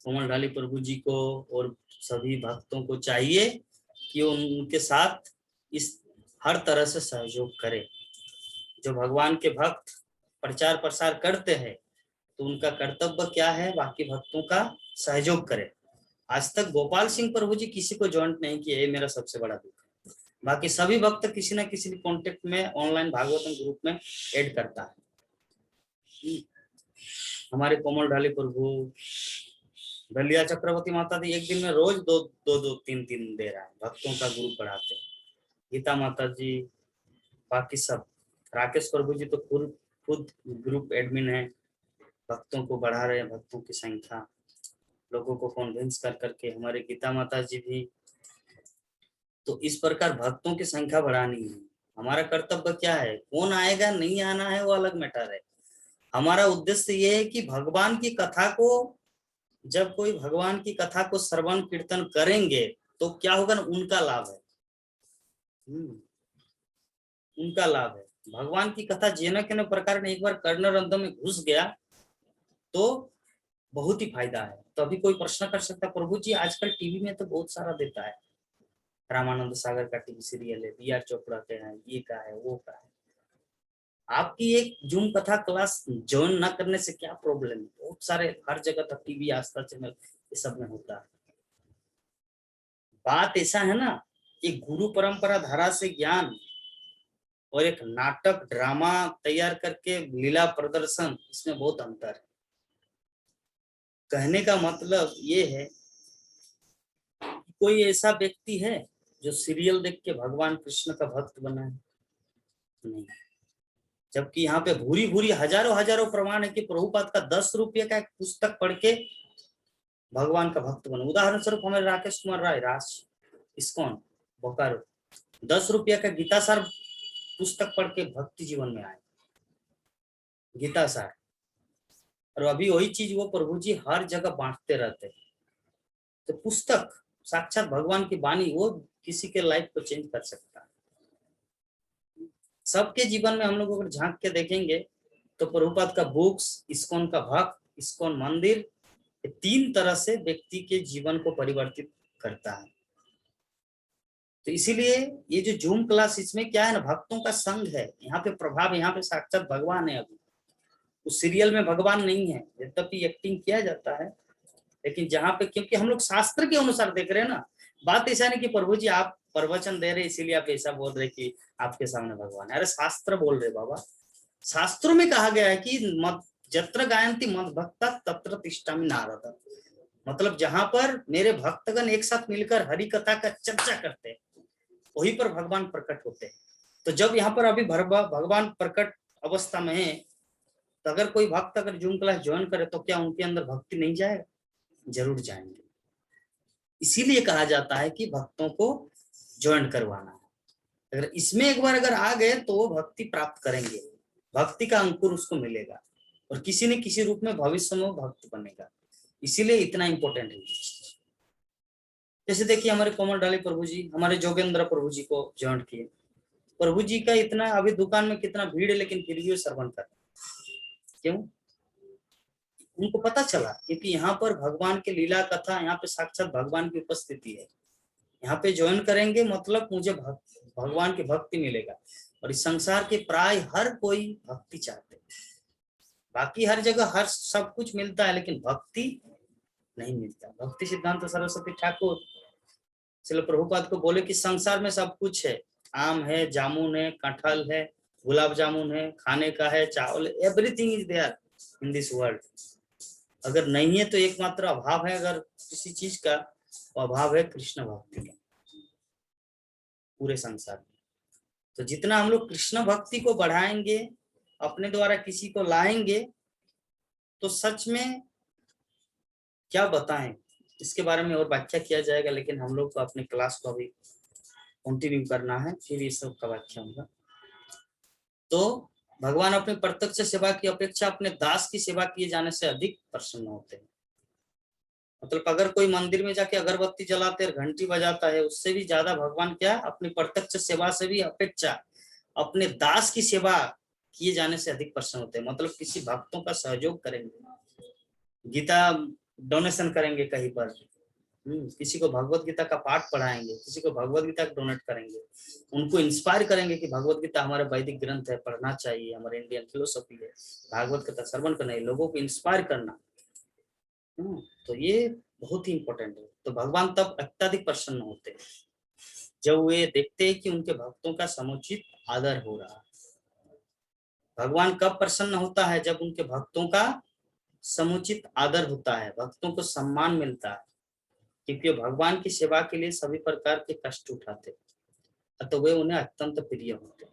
कोमल ढाली प्रभु जी को और सभी भक्तों को चाहिए कि उनके साथ इस हर तरह से सहयोग करें। जो भगवान के भक्त प्रचार प्रसार करते हैं, तो उनका कर्तव्य क्या है? बाकी भक्तों का सहयोग करें। आज तक गोपाल सिंह प्रभु जी किसी को ज्वाइंट नहीं किया, ये मेरा सबसे बड़ा दुख है। बाकी सभी भक्त किसी न किसी कॉन्टेक्ट में ऑनलाइन भागवतम ग्रुप में ऐड करता है। हमारे कोमल ढाली प्रभु, दलिया चक्रवर्ती माता दी एक दिन में रोज दो तीन दे रहा है, भक्तों का ग्रुप बढ़ाते हैं। गीता माता जी, बाकी सब, राकेश प्रभु जी तो खुद ग्रुप एडमिन है, भक्तों को बढ़ा रहे हैं, भक्तों की संख्या, लोगों को कन्विंस कर करके। हमारे गीता माता जी भी। तो इस प्रकार भक्तों की संख्या बढ़ानी है। हमारा कर्तव्य क्या है? कौन आएगा नहीं आना है वो अलग मैटर है। हमारा उद्देश्य ये है कि भगवान की कथा को, जब कोई भगवान की कथा को श्रवण कीर्तन करेंगे तो क्या होगा ना, उनका लाभ है। उनका लाभ है। भगवान की कथा जेन के प्रकार ने एक बार कर्णरंध्र में घुस गया तो बहुत ही फायदा है। तो अभी कोई प्रश्न कर सकता है, प्रभु जी आजकल टीवी में तो बहुत सारा देता है, रामानंद सागर का टीवी सीरियल है, बी आर चोपड़ा के हैं, ये का है वो का है। आपकी एक जूम कथा क्लास ज्वाइन ना करने से क्या प्रॉब्लम है? बहुत सारे हर जगह तक टीवी, आस्था चैनल, ये सब में होता है। बात ऐसा है ना, एक गुरु परंपरा धारा से ज्ञान और एक नाटक ड्रामा तैयार करके लीला प्रदर्शन, इसमें बहुत अंतर है। कहने का मतलब ये है कि कोई ऐसा व्यक्ति है जो सीरियल देख के भगवान कृष्ण का भक्त बना है? नहीं। जबकि यहाँ पे भूरी भूरी हजारों प्रमाण है कि प्रभुपाद का 10 रुपये का एक पुस्तक पढ़ के भगवान का भक्त बना। उदाहरण स्वरूप हमारे राकेश कुमार राय, राज इस्कॉन बोकारो, 10 रुपये का गीता सार पुस्तक पढ़ के भक्ति जीवन में आए, गीता सार। और अभी वही चीज वो प्रभु जी हर जगह बांटते रहते हैं। तो पुस्तक साक्षात भगवान की वाणी, वो किसी के लाइफ को चेंज कर सकता है। सबके जीवन में हम लोग अगर झांक के देखेंगे तो प्रभुपाद का बुक्स, इस्कॉन का भक्त, इस्कॉन मंदिर, ये 3 तरह से व्यक्ति के जीवन को परिवर्तित करता है। तो इसीलिए ये जो जूम क्लास, इसमें क्या है ना, भक्तों का संग है। यहाँ पे प्रभाव, यहाँ पे साक्षात भगवान है। अभी उस सीरियल में भगवान नहीं है, यद्यपि एक्टिंग किया जाता है, लेकिन जहाँ पे, क्योंकि हम लोग शास्त्र के अनुसार देख रहे हैं ना। बात ऐसा नहीं कि प्रभु जी आप प्रवचन दे रहे इसीलिए आप ऐसा बोल रहे कि आपके सामने भगवान है। अरे शास्त्र बोल रहे बाबा, शास्त्रों में कहा गया है कि जत्र गायन्ति मद भक्ता तत्र तिष्ठामि नारद। मतलब जहां पर मेरे भक्तगण एक साथ मिलकर हरि कथा का चर्चा करते हैं, वहीं पर भगवान प्रकट होते हैं। तो जब यहाँ पर अभी भगवान प्रकट अवस्था में है, तो अगर कोई भक्त अगर जूम क्लास ज्वाइन करे तो क्या उनके अंदर भक्ति नहीं जाएगा? जरूर जाएंगे। इसीलिए कहा जाता है कि भक्तों को ज्वाइन करवाना है। अगर इसमें एक बार अगर आ गए तो वो भक्ति प्राप्त करेंगे, भक्ति का अंकुर उसको मिलेगा और किसी न किसी रूप में भविष्य में भक्त बनेगा। इसीलिए इतना इंपॉर्टेंट है। जैसे देखिए हमारे कोमल डाली प्रभु जी, हमारे जोगेंद्र प्रभु जी को ज्वाइन किए। प्रभु जी का इतना अभी दुकान में कितना भीड़ है, लेकिन फिर भी वो श्रवण कर। क्यों? उनको पता चला क्योंकि यहाँ पर भगवान की लीला कथा, यहाँ पे साक्षात भगवान की उपस्थिति है। यहाँ पे ज्वाइन करेंगे मतलब मुझे भगवान की भक्ति मिलेगा। और इस संसार के प्राय हर कोई भक्ति चाहते हैं। बाकी हर जगह हर सब कुछ मिलता है, लेकिन भक्ति नहीं मिलता। भक्ति सिद्धांत सरस्वती ठाकुर चलो प्रभुपाद को बोले कि संसार में सब कुछ है, आम है, जामुन है, कटहल है, गुलाब जामुन है, खाने का है, चावल, everything is there in this world. अगर नहीं है तो एकमात्र अभाव है अगर किसी चीज का, तो अभाव है कृष्ण भक्ति का पूरे संसार में। तो जितना हम लोग कृष्ण भक्ति को बढ़ाएंगे, अपने द्वारा किसी को लाएंगे, तो सच में क्या बताएं, इसके बारे में और व्याख्या किया जाएगा। लेकिन हम लोग को अपनी क्लास को अभी कंटिन्यू करना है, फिर ये सब का व्याख्या होगा। तो भगवान अपने प्रत्यक्ष सेवा की अपेक्षा अपने दास की सेवा किए जाने से अधिक प्रसन्न होते हैं। मतलब अगर कोई मंदिर में जाके अगरबत्ती जलाते और घंटी बजाता है, उससे भी ज्यादा भगवान क्या अपनी प्रत्यक्ष सेवा से भी अपेक्षा अपने दास की सेवा किए जाने से अधिक प्रसन्न होते हैं। मतलब किसी भक्तों का सहयोग करेंगे, गीता डोनेशन करेंगे कहीं पर, किसी को भगवत गीता का पाठ पढ़ाएंगे, किसी को भगवत गीता डोनेट करेंगे, उनको इंस्पायर करेंगे कि भगवत गीता हमारा वैदिक ग्रंथ है, पढ़ना चाहिए, हमारे इंडियन फिलोसफी है, भागवत गीता श्रवण करना है, लोगों को इंस्पायर करना। तो ये बहुत ही इंपॉर्टेंट है। तो भगवान तब अत्यधिक प्रसन्न होते हैं जब वे देखते हैं कि उनके भक्तों का समुचित आदर हो रहा है। भगवान कब प्रसन्न होता है? जब उनके भक्तों का समुचित आदर होता है, भक्तों को सम्मान मिलता है, क्योंकि भगवान की सेवा के लिए सभी प्रकार के कष्ट उठाते, तो वे उन्हें अत्यंत प्रिय होते हैं।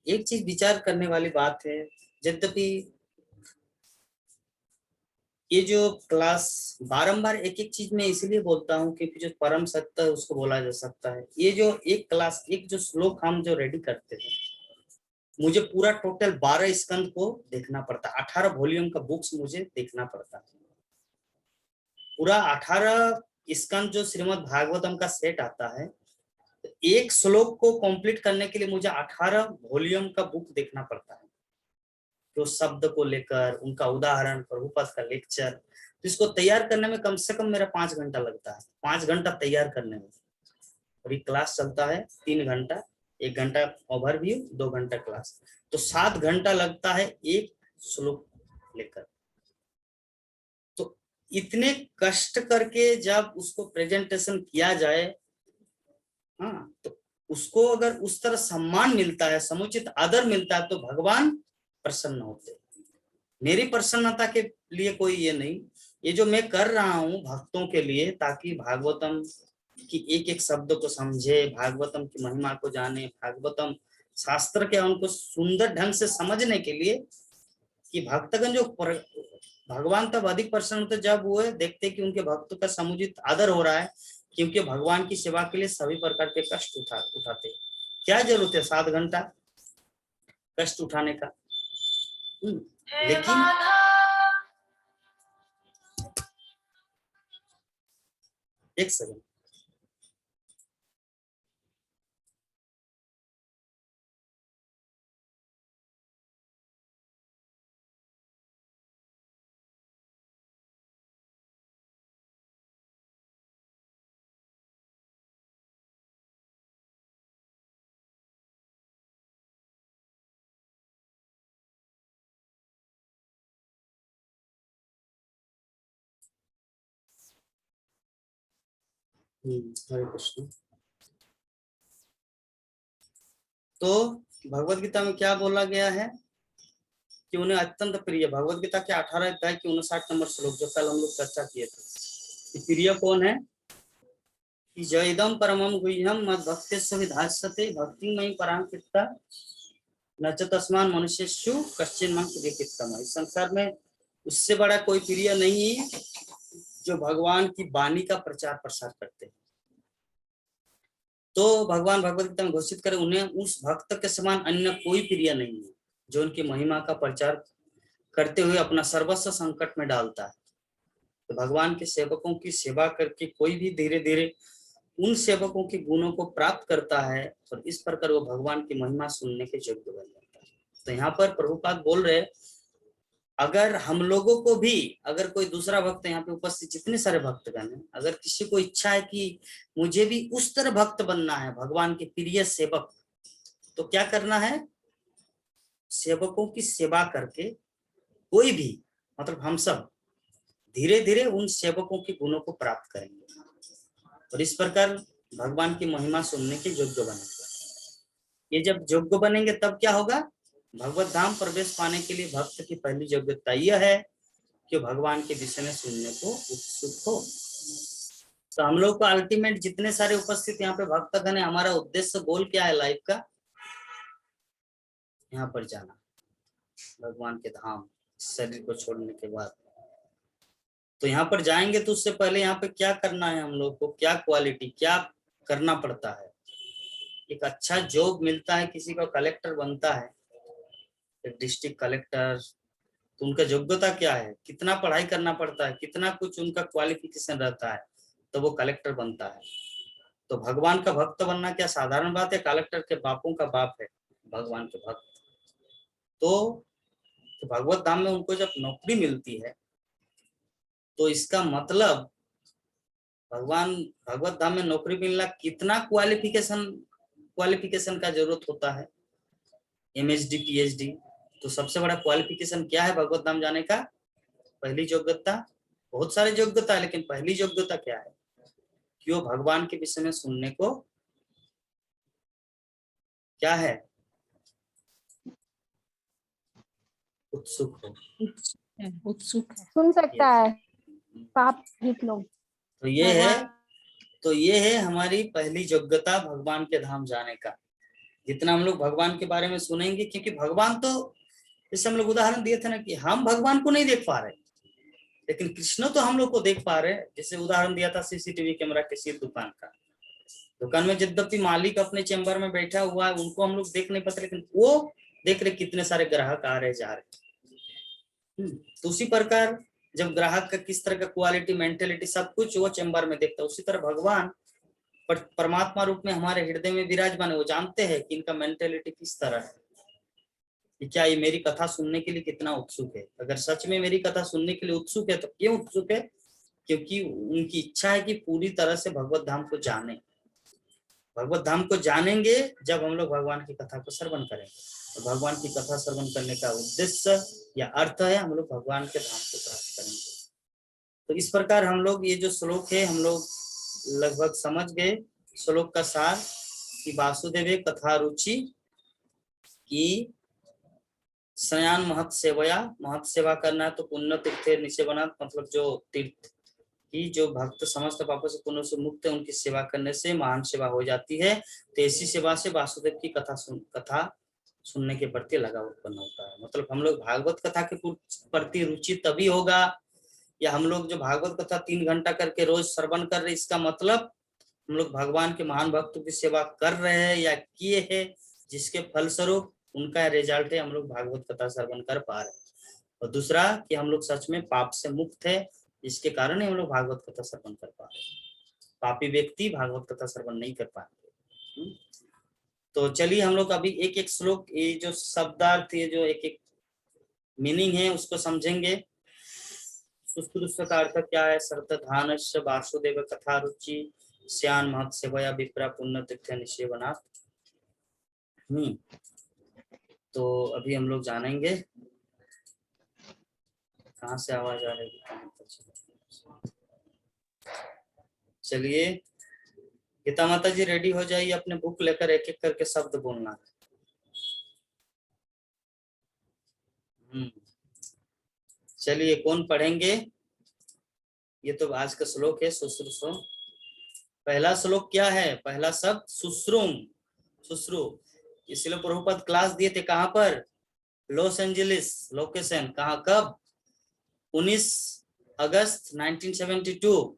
एक चीज विचार करने वाली बात है, यद्यपि ये जो क्लास बारंबार एक एक चीज में इसलिए बोलता हूँ क्योंकि जो परम सत्य है उसको बोला जा सकता है। ये जो एक क्लास, एक जो श्लोक हम जो रेडी करते हैं, मुझे पूरा टोटल 12 स्कंद को देखना पड़ता है, 18 वॉल्यूम का बुक्स मुझे देखना पड़ता है। पूरा 18 स्कंद जो श्रीमद् भागवतम का सेट आता है, एक श्लोक को कंप्लीट करने के लिए मुझे 18 वॉल्यूम का बुक देखना पड़ता है, तो शब्द को लेकर उनका उदाहरण, प्रभुपाद का लेक्चर, तो इसको तैयार करने में कम से कम मेरा 5 घंटा लगता है, 5 घंटा तैयार करने में। और ये क्लास चलता है 3 घंटा, 1 घंटा ओवरव्यू, 2 घंटा क्लास, तो 7 घंटा लगता है एक श्लोक लेकर। तो इतने कष्ट करके जब उसको प्रेजेंटेशन किया जाए, हाँ, तो उसको अगर उस तरह सम्मान मिलता है, समुचित आदर मिलता है, तो भगवान प्रसन्न होते। मेरी प्रसन्नता के लिए कोई ये नहीं, ये जो मैं कर रहा हूँ भक्तों के लिए, ताकि भागवतम की एक एक शब्द को समझे, भागवतम की महिमा को जाने, भागवतम शास्त्र के उनको सुंदर ढंग से समझने के लिए, कि भक्तगण जो भगवान तब अधिक प्रसन्न होते जब वो देखते कि उनके भक्तों का समुचित आदर हो रहा है, क्योंकि भगवान की सेवा के लिए सभी प्रकार के कष्ट उठाते। क्या जरूरत है 7 घंटा कष्ट उठाने का? लेकिन एक सेकंड, हरे कृष्ण। तो भगवत गीता में क्या बोला गया है कि उन्हें अत्यंत प्रिय, भगवत गीता के 18 अध्याय के 59 नंबर श्लोक, जो कल हम लोग चर्चा किए थे, प्रिय कौन है? कि जयदम परमम गुह्यम मद भक्तेषु विधास्यते भक्तिमयी परांकिता न च तस्मान् मनुष्येषु कश्चिन् मां प्रियकृतम्। इस संसार में उससे बड़ा कोई प्रिय नहीं है जो भगवान की वाणी का प्रचार प्रसार करते हैं। तो भगवान भगवत गीता में घोषित करें, उन्हें उस भक्त के समान अन्य कोई प्रिय नहीं है जो उनकी महिमा का प्रचार करते हुए अपना सर्वस्व संकट में डालता है। तो भगवान के सेवकों की सेवा करके कोई भी धीरे धीरे उन सेवकों के गुणों को प्राप्त करता है, और इस प्रकार वो भगवान की महिमा सुनने के योग्य बन जाता है। तो यहाँ पर प्रभुपाद बोल रहे, अगर हम लोगों को भी, अगर कोई दूसरा भक्त यहाँ पे उपस्थित जितने सारे भक्तगण हैं, अगर किसी को इच्छा है कि मुझे भी उस तरह भक्त बनना है, भगवान के प्रिय सेवक, तो क्या करना है? सेवकों की सेवा करके कोई भी, मतलब हम सब धीरे धीरे उन सेवकों के गुणों को प्राप्त करेंगे, और इस प्रकार भगवान की महिमा सुनने के योग्य बनेंगे। ये जब योग्य बनेंगे तब क्या होगा? भगवत धाम प्रवेश पाने के लिए भक्त की पहली योग्यता यह है कि भगवान के विषय में सुनने को उत्सुक हो। तो हम लोग का अल्टीमेट जितने सारे उपस्थित यहाँ पे भक्तगण है, हमारा उद्देश्य गोल क्या है लाइफ का? यहाँ पर जाना, भगवान के धाम, शरीर को छोड़ने के बाद। तो यहाँ पर जाएंगे तो उससे पहले यहाँ पे क्या करना है हम लोग को, क्या क्वालिटी, क्या करना पड़ता है? एक अच्छा जॉब मिलता है, किसी का कलेक्टर बनता है, डिस्ट्रिक्ट कलेक्टर, तो उनका योग्यता क्या है, कितना पढ़ाई करना पड़ता है, कितना कुछ उनका क्वालिफिकेशन रहता है, तो वो कलेक्टर बनता है। तो भगवान का भक्त बनना क्या साधारण बात है? कलेक्टर के बापों का बाप है भगवान के भक्त। तो भगवत धाम में उनको जब नौकरी मिलती है, तो इसका मतलब भगवान भगवत धाम में नौकरी मिलना कितना क्वालिफिकेशन का जरूरत होता है? MHD PhD। तो सबसे बड़ा क्वालिफिकेशन क्या है भगवत धाम जाने का? पहली योग्यता, बहुत सारे योग्यता है, लेकिन पहली योग्यता क्या है? कि वो भगवान के विषय में सुनने को क्या है? उत्सुक हो, उत्सुक है। सुन सकता है पाप हित लोग। तो ये है हमारी पहली योग्यता भगवान के धाम जाने का। जितना हम लोग भगवान के बारे में सुनेंगे, क्योंकि भगवान तो, जैसे हम लोग उदाहरण दिए थे ना कि हम भगवान को नहीं देख पा रहे, लेकिन कृष्ण तो हम लोग को देख पा रहे। जैसे उदाहरण दिया था CCTV कैमरा किसी दुकान का, दुकान में यद्यपि मालिक अपने चेम्बर में बैठा हुआ है, उनको हम लोग देख नहीं पाते, लेकिन वो देख रहे कितने सारे ग्राहक आ रहे जा रहे। तो उसी प्रकार जब ग्राहक का किस तरह का क्वालिटी, मेंटेलिटी, सब कुछ वो चेम्बर में देखता है, उसी तरह भगवान परमात्मा रूप में हमारे हृदय में विराजमान है, वो जानते हैं कि इनका मेंटेलिटी किस तरह है, कि क्या ये मेरी कथा सुनने के लिए कितना उत्सुक है। अगर सच में मेरी कथा सुनने के लिए उत्सुक है तो क्यों उत्सुक है? क्योंकि उनकी इच्छा है कि पूरी तरह से भगवत धाम को जाने। भगवत धाम को जानेंगे जब हम लोग भगवान की कथा को श्रवण करेंगे। तो भगवान की कथा श्रवण करने का उद्देश्य या अर्थ है हम लोग भगवान के धाम को प्राप्त करेंगे। तो इस प्रकार हम लोग ये जो श्लोक है हम लोग लगभग समझ गए श्लोक का सार कि वासुदेव कथा रुचि की शयान महत सेवया, महत सेवा करना तो पुण्य तीर्थे निसेवना, मतलब जो तीर्थ की जो भक्त समस्त पापों से पुण्य से मुक्त है उनकी सेवा करने से महान सेवा हो जाती है। तो ऐसी सेवा से वासुदेव की कथा सुनने के प्रति लगाव उत्पन्न होता है। मतलब हम लोग भागवत कथा के प्रति रुचि तभी होगा, या हम लोग जो भागवत कथा 3 घंटा करके रोज श्रवण कर रहे, इसका मतलब हम लोग भगवान के महान भक्तों की सेवा कर रहे हैं या किए हैं, जिसके फलस्वरूप उनका रिजल्ट है हम लोग भागवत कथा श्रवण कर पा रहे हैं। और दूसरा कि हम लोग सच में पाप से मुक्त है, इसके कारण ही हम लोग भागवत कथा श्रवण कर पा रहे हैं। पापी व्यक्ति भागवत कथा श्रवण नहीं कर पाएंगे। तो चलिए हम लोग अभी एक एक श्लोक, ये जो शब्दार्थ, ये जो एक एक मीनिंग है उसको समझेंगे। सुश्रुत का अर्थ क्या है? सर्वधानस्य वासुदेव कथा रुचि श्यान महत सेवया विप्रा पुण्य तीर्थ निसेवनात्। तो अभी हम लोग जानेंगे। कहाँ से आवाज आ रही है? चलिए गीता माता जी रेडी हो जाइए, अपने बुक लेकर एक एक करके शब्द बोलना है। चलिए कौन पढ़ेंगे? ये तो आज का श्लोक है शुश्रूषो। पहला श्लोक क्या है? पहला शब्द शुश्रूम, शुश्रु। इसलिए प्रभुपद क्लास दिए थे कहाँ पर? Los Angeles location. कहाँ? कब? 19 अगस्त 1972।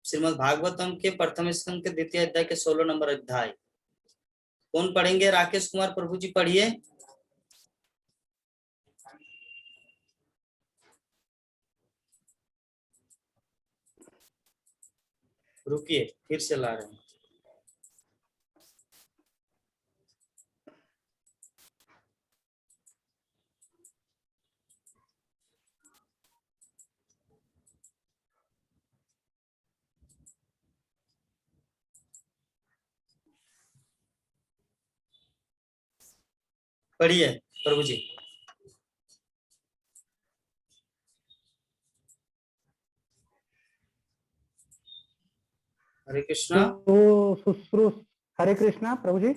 श्रीमद् भागवतम के प्रथम स्कंद के द्वितीय अध्याय के 16 नंबर अध्याय। कौन पढ़ेंगे? राकेश कुमार प्रभु जी पढ़िए। रुकिए फिर से ला रहे हैं। पढ़िए प्रभु जी। हरे कृष्णा। तो शुश्रूष, हरे कृष्णा प्रभु जी।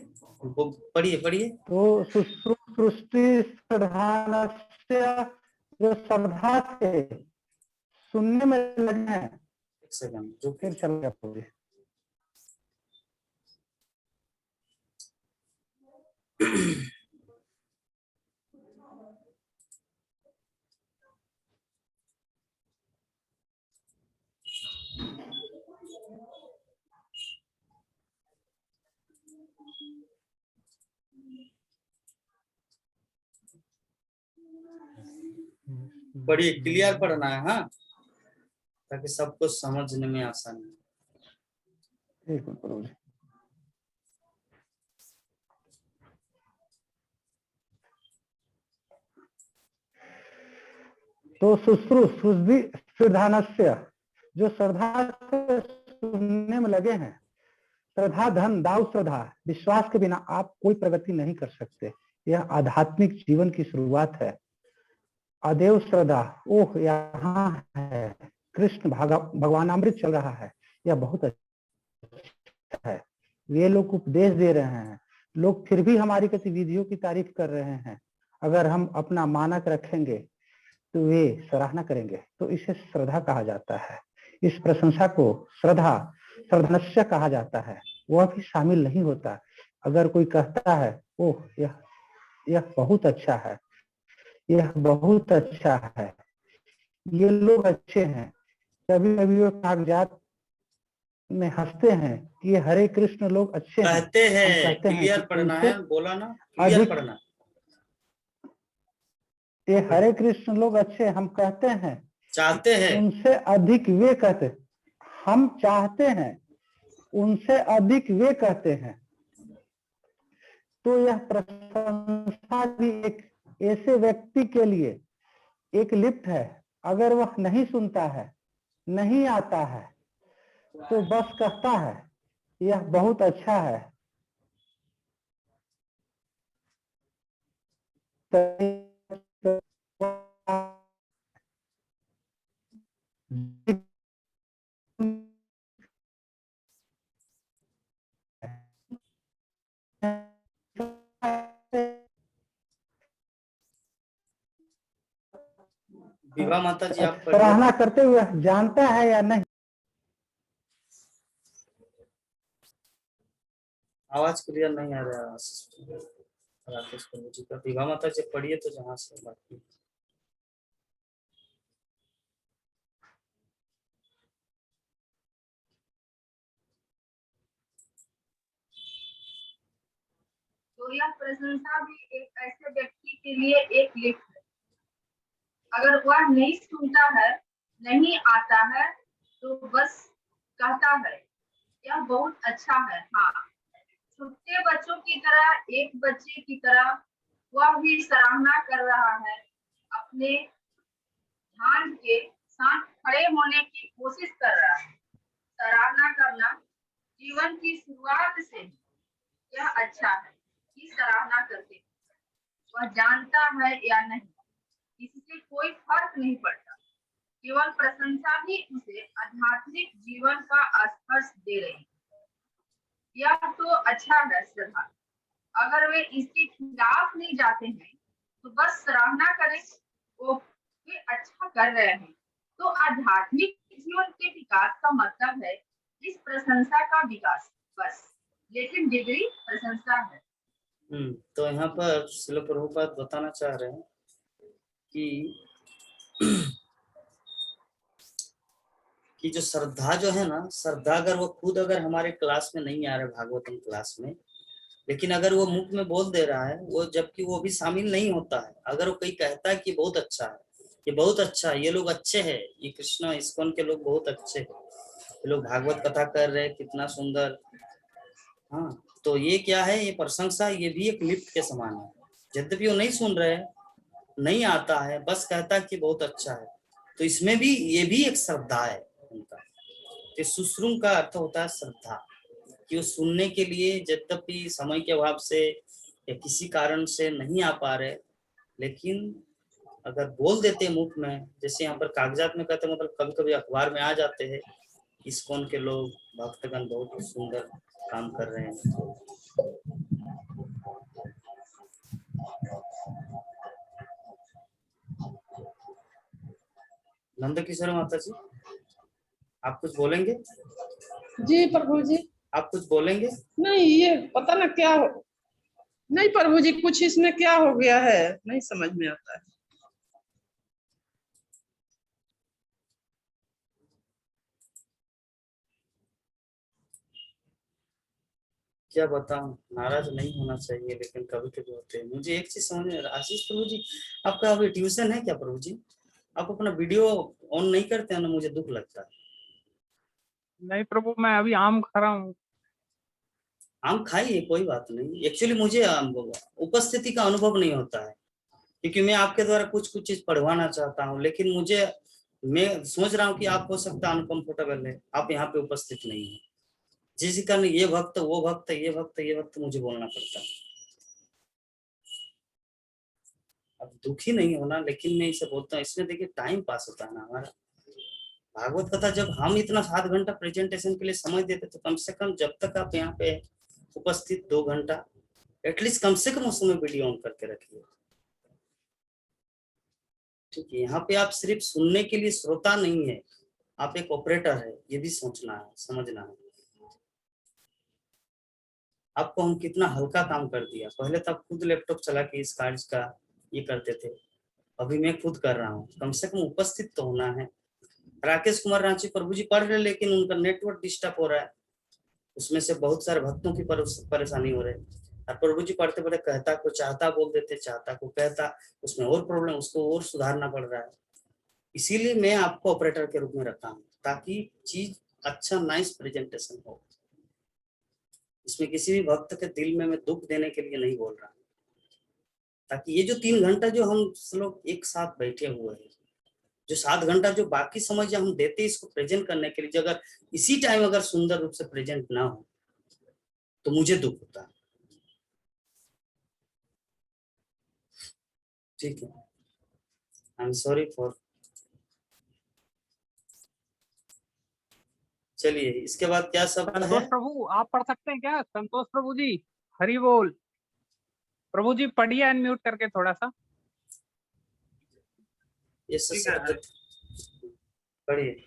पढ़िए पढ़िए। तो शुश्रूषति प्रधानस्य जो श्रद्धा थे सुनने में लगे हैं। एक सेकंड जो फिर चल गया प्रभु जी। पढ़िए, क्लियर पढ़ना है हाँ, ताकि सबको समझने में आसानी। ठीक है प्रभु जी। तो शुश्रूषुद्धि श्रद्धानस्य जो श्रद्धा से सुनने में लगे हैं। श्रद्धा धन दाऊ श्रद्धा, विश्वास के बिना आप कोई प्रगति नहीं कर सकते। यह आध्यात्मिक जीवन की शुरुआत है। अदेव श्रद्धा, ओह यहाँ है कृष्ण भगवानामृत चल रहा है, यह बहुत अच्छा है। वे लोग उपदेश दे रहे हैं, लोग फिर भी हमारी गतिविधियों की तारीफ कर रहे हैं। अगर हम अपना मानक रखेंगे तो वे सराहना करेंगे। तो इसे श्रद्धा कहा जाता है। इस प्रशंसा को श्रद्धा श्रद्धनस्य कहा जाता है। वह भी शामिल नहीं होता। अगर कोई कहता है ओह यह बहुत अच्छा है, यह बहुत अच्छा है, ये लोग अच्छे हैं, कभी कभी वो कागजात में हंसते हैं कि ये हरे कृष्ण लोग अच्छे हैं। कहते हैं, कहते हैं क्लियर पढ़ना है, बोला ना क्लियर पढ़ना। ये हरे कृष्ण लोग अच्छे हम कहते हैं, चाहते हैं, उनसे अधिक वे कहते। हम चाहते हैं उनसे अधिक वे कहते हैं, तो यह प्रशंसा भी एक ऐसे व्यक्ति के लिए एक लिफ्ट है। अगर वह नहीं सुनता है, नहीं आता है, तो बस कहता है यह बहुत अच्छा है। विभा माता जी आप पढ़िए। सराहना करते हुए जानता है या नहीं। आवाज क्लियर नहीं आ रहा राकेश प्रभु जी का। विभा माता जी पढ़िए तो जहाँ से बाकी। तो यह प्रशंसा भी एक ऐसे व्यक्ति के लिए एक लिफ्ट है। अगर वह नहीं सुनता है, नहीं आता है, तो बस कहता है यह बहुत अच्छा है। हाँ, छुट्टे बच्चों की तरह, एक बच्चे की तरह वह भी सराहना कर रहा है। अपने ध्यान के साथ खड़े होने की कोशिश कर रहा है। सराहना करना जीवन की शुरुआत से ही यह अच्छा है कि सराहना करके वह जानता है या नहीं, इससे कोई फर्क नहीं पड़ता। केवल प्रशंसा भी उसे आध्यात्मिक जीवन का स्पर्श दे रही है। यह तो अच्छा है श्रद्धा। अगर वे इसके खिलाफ नहीं जाते हैं तो बस सराहना करें, वो वे अच्छा कर रहे हैं। तो आध्यात्मिक जीवन के विकास का मतलब है इस प्रशंसा का विकास, बस। लेकिन डिग्री प्रशंसा है। तो यहाँ पर श्रील प्रभुपाद बताना चाह रहे हैं कि जो श्रद्धा जो है ना, श्रद्धा अगर वो खुद अगर हमारे क्लास में नहीं आ रहा है, भागवतम क्लास में, लेकिन अगर वो मुख में बोल दे रहा है, वो जबकि वो भी शामिल नहीं होता है, अगर वो कोई कहता है कि बहुत अच्छा है, ये बहुत अच्छा है, ये लोग अच्छे हैं, ये कृष्ण इस्कॉन के लोग बहुत अच्छे हैं, ये लोग भागवत कथा कर रहे हैं, कितना सुंदर। हाँ, तो ये क्या है, ये प्रशंसा, ये भी एक लिफ्ट के समान है। यद्यपि वो नहीं सुन रहे, नहीं आता है, बस कहता है कि बहुत अच्छा है, तो इसमें भी ये भी एक श्रद्धा है उनका। तो सुश्रुम का अर्थ होता है श्रद्धा, कि वो सुनने के लिए यद्यपि समय के अभाव से या किसी कारण से नहीं आ पा रहे, लेकिन अगर बोल देते मुख में, जैसे यहाँ पर कागजात में कहते, मतलब कभी कभी अखबार में आ जाते हैं, इस्कॉन के लोग भक्तगण बहुत सुंदर काम कर रहे हैं। नंद किशोर माता जी, आप कुछ बोलेंगे? जी प्रभु जी। आप कुछ बोलेंगे? नहीं, ये पता ना क्या हो, नहीं प्रभु जी, कुछ इसमें क्या हो गया है नहीं समझ में आता है। क्या बताऊं, नाराज नहीं होना चाहिए, लेकिन कभी कभी होते हैं। मुझे एक चीज समझ में, आशीष प्रभु जी, आपका अभी ट्यूशन है क्या प्रभु जी? आप अपना वीडियो ऑन नहीं करते हैं ना, मुझे दुख लगता है। नहीं प्रभु, मैं अभी आम खा रहा हूँ। आम खाइए, कोई बात नहीं। एक्चुअली मुझे उपस्थिति का अनुभव नहीं होता है, क्योंकि मैं आपके द्वारा कुछ कुछ चीज पढ़वाना चाहता हूँ, लेकिन मैं सोच रहा हूँ कि आप हो सकता है अनकंफर्टेबल है, आप यहाँ पे उपस्थित नहीं है, जिस कारण ये भक्त, वो भक्त, ये भक्त, ये भक्त मुझे बोलना पड़ता है। अब दुखी नहीं होना, लेकिन मैं इसे बोलता हूँ, इसमें देखिए टाइम पास होता है ना हमारा। भागवत कथा जब हम इतना 7 घंटा प्रेजेंटेशन के लिए समय देते, तो कम से कम जब तक आप यहाँ पे उपस्थित 2 घंटा एटलीस्ट कम से कम उस समय वीडियो ऑन करके रखिए। ठीक है, यहाँ पे आप सिर्फ सुनने के लिए श्रोता नहीं है, आप एक ऑपरेटर है, ये भी सोचना है, समझना है। आपको हम कितना हल्का काम कर दिया। पहले तो आप खुद लैपटॉप चला के इस कार्य का ये करते थे, अभी मैं खुद कर रहा हूँ। कम से कम उपस्थित तो होना है। राकेश कुमार रांची प्रभु जी पढ़ रहे, लेकिन उनका नेटवर्क डिस्टर्ब हो रहा है, उसमें से बहुत सारे भक्तों की परेशानी हो रही है। और प्रभु जी पढ़ते पढ़ते कहता को चाहता बोल देते, चाहता को कहता, उसमें और प्रॉब्लम, उसको और सुधारना पड़ रहा है। इसीलिए मैं आपको ऑपरेटर के रूप में रखा हूँ, ताकि चीज अच्छा नाइस प्रेजेंटेशन हो। इसमें किसी भी भक्त के दिल में मैं दुख देने के लिए नहीं बोल रहा, ताकि ये जो 3 घंटा जो हम लोग एक साथ बैठे हुए हैं, जो 7 घंटा जो बाकी समय जो हम देते हैं इसको प्रेजेंट करने के लिए, अगर इसी टाइम अगर सुंदर रूप से प्रेजेंट ना हो तो मुझे दुख होता है। ठीक है, आई एम सॉरी फॉर। चलिए इसके बाद क्या शब्द है? संतोष प्रभु आप पढ़ सकते हैं क्या? संतोष प्रभु जी हरि बोल। प्रभु जी पढ़िए अनम्यूट करके थोड़ा सा। ये शब्द पढ़िए।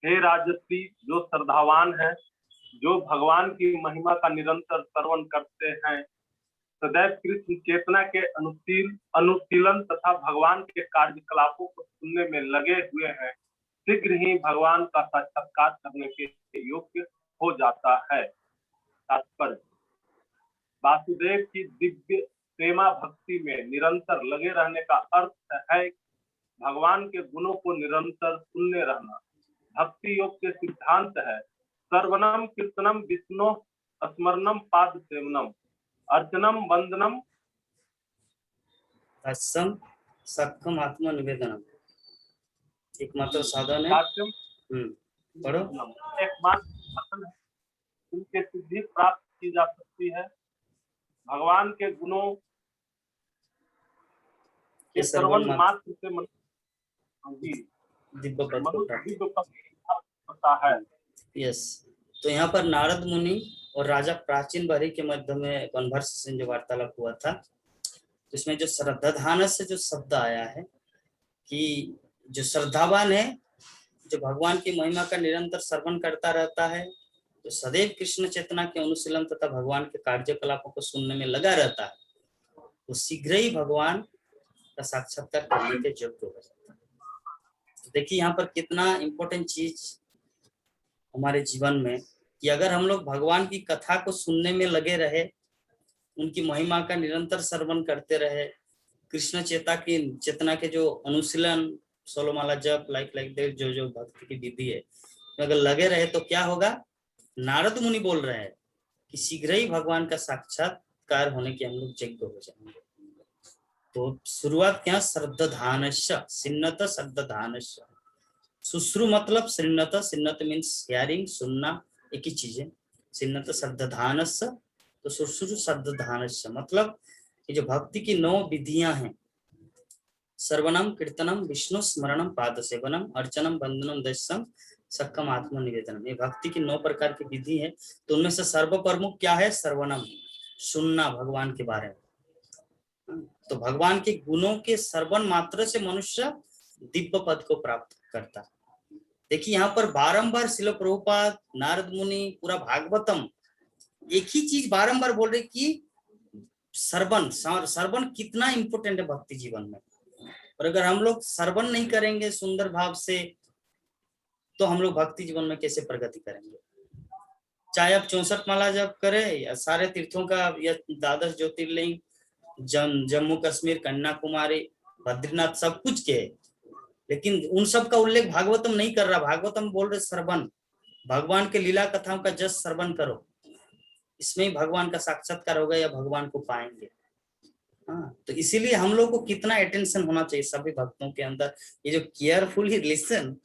हे राजर्षि, जो श्रद्धावान है, जो भगवान की महिमा का निरंतर श्रवण करते हैं, सदैव कृष्ण चेतना के अनुशीलन तथा भगवान के कार्यकलापों को सुनने में लगे हुए हैं, शीघ्र ही भगवान का साक्षात्कार करने के योग्य हो जाता है। तात्पर्य: वासुदेव की दिव्य प्रेमा भक्ति में निरंतर लगे रहने का अर्थ है भगवान के गुणों को निरंतर सुनने रहना। भक्ति योग के सिद्धांत है सर्वनम कीर्तनम विष्णु स्मरणम पाद सेवनम अर्चनम वंदनम तत्सम सक्कम आत्म निवेदनम। एकमात्र साधन है। पढ़ो। एकमात्र उनके सिद्धि प्राप्त की जा सकती है। भगवान के गुणों के श्रवण मात्र से दिव्य पद होता है। यस, तो यहाँ पर नारद मुनि और राजा प्राचीन बरी के मध्य में कन्वर्सेशन जो वार्तालाप हुआ था, तो इसमें जो श्रद्धाधान से जो शब्द आया है कि जो श्रद्धावान है, जो भगवान की महिमा का निरंतर श्रवण करता रहता है, जो सदैव कृष्ण चेतना के अनुशीलन तथा भगवान के कार्यकलापों को सुनने में लगा रहता है, तो शीघ्र ही भगवान का साक्षात्कार करने के योग्य हो जाता है। तो देखिए यहाँ पर कितना इम्पोर्टेंट चीज हमारे जीवन में, कि अगर हम लोग भगवान की कथा को सुनने में लगे रहे, उनकी महिमा का निरंतर श्रवण करते रहे, कृष्ण चेतना के जो अनुशीलन 16 माला जप लाइक जो भक्ति की विधि है, अगर लगे रहे तो क्या होगा? नारद मुनि बोल रहे हैं कि शीघ्र ही भगवान का साक्षात्कार होने के हम लोग यज्ञ हो जाएंगे। तो शुरुआत क्या? श्रद्धाधानस्य, सिन्नत श्रद्धाधानस्य। सुश्रु मतलब सिन्नत, सिन्नत मीन्स हियरिंग, सुनना, एक ही चीज है। सिन्नत श्रद्धाधानस्य, तो सुश्रु श्रद्धाधानस्य मतलब ये जो भक्ति की 9 विधियां हैं, सर्वनम कीर्तनम विष्णु स्मरणम पाद सेवनम अर्चनम वंदनम दशम सक्कम आत्म निवेदनम, ये भक्ति की 9 प्रकार की विधि है। तो उनमें से सर्व प्रमुख क्या है? सर्वनम, सुनना भगवान के बारे में। तो भगवान के गुणों के श्रवण मात्र से मनुष्य दिव्य पद को प्राप्त करता है। देखिए यहाँ पर बारंबार श्रील प्रभुपाद, नारद मुनि, पूरा भागवतम एक ही चीज बारंबार बोल रहे कि श्रवण कितना इंपॉर्टेंट है भक्ति जीवन में। और अगर हम लोग श्रवण नहीं करेंगे सुंदर भाव से, तो हम लोग भक्ति जीवन में कैसे प्रगति करेंगे? चाहे आप 64 माला जप करें या सारे तीर्थों का, या द्वादश ज्योतिर्लिंग, जम्मू कश्मीर, कन्याकुमारी, बद्रीनाथ, सब कुछ के, लेकिन उन सब का उल्लेख भागवतम नहीं कर रहा। भागवतम बोल रहे श्रवण, भगवान के लीला कथाओं का जस्ट श्रवण करो, इसमें ही भगवान का साक्षात्कार होगा या भगवान को पाएंगे। हाँ, तो इसीलिए हम लोग को कितना अटेंशन होना चाहिए सभी भक्तों के अंदर, ये जो केयरफुली लिसन।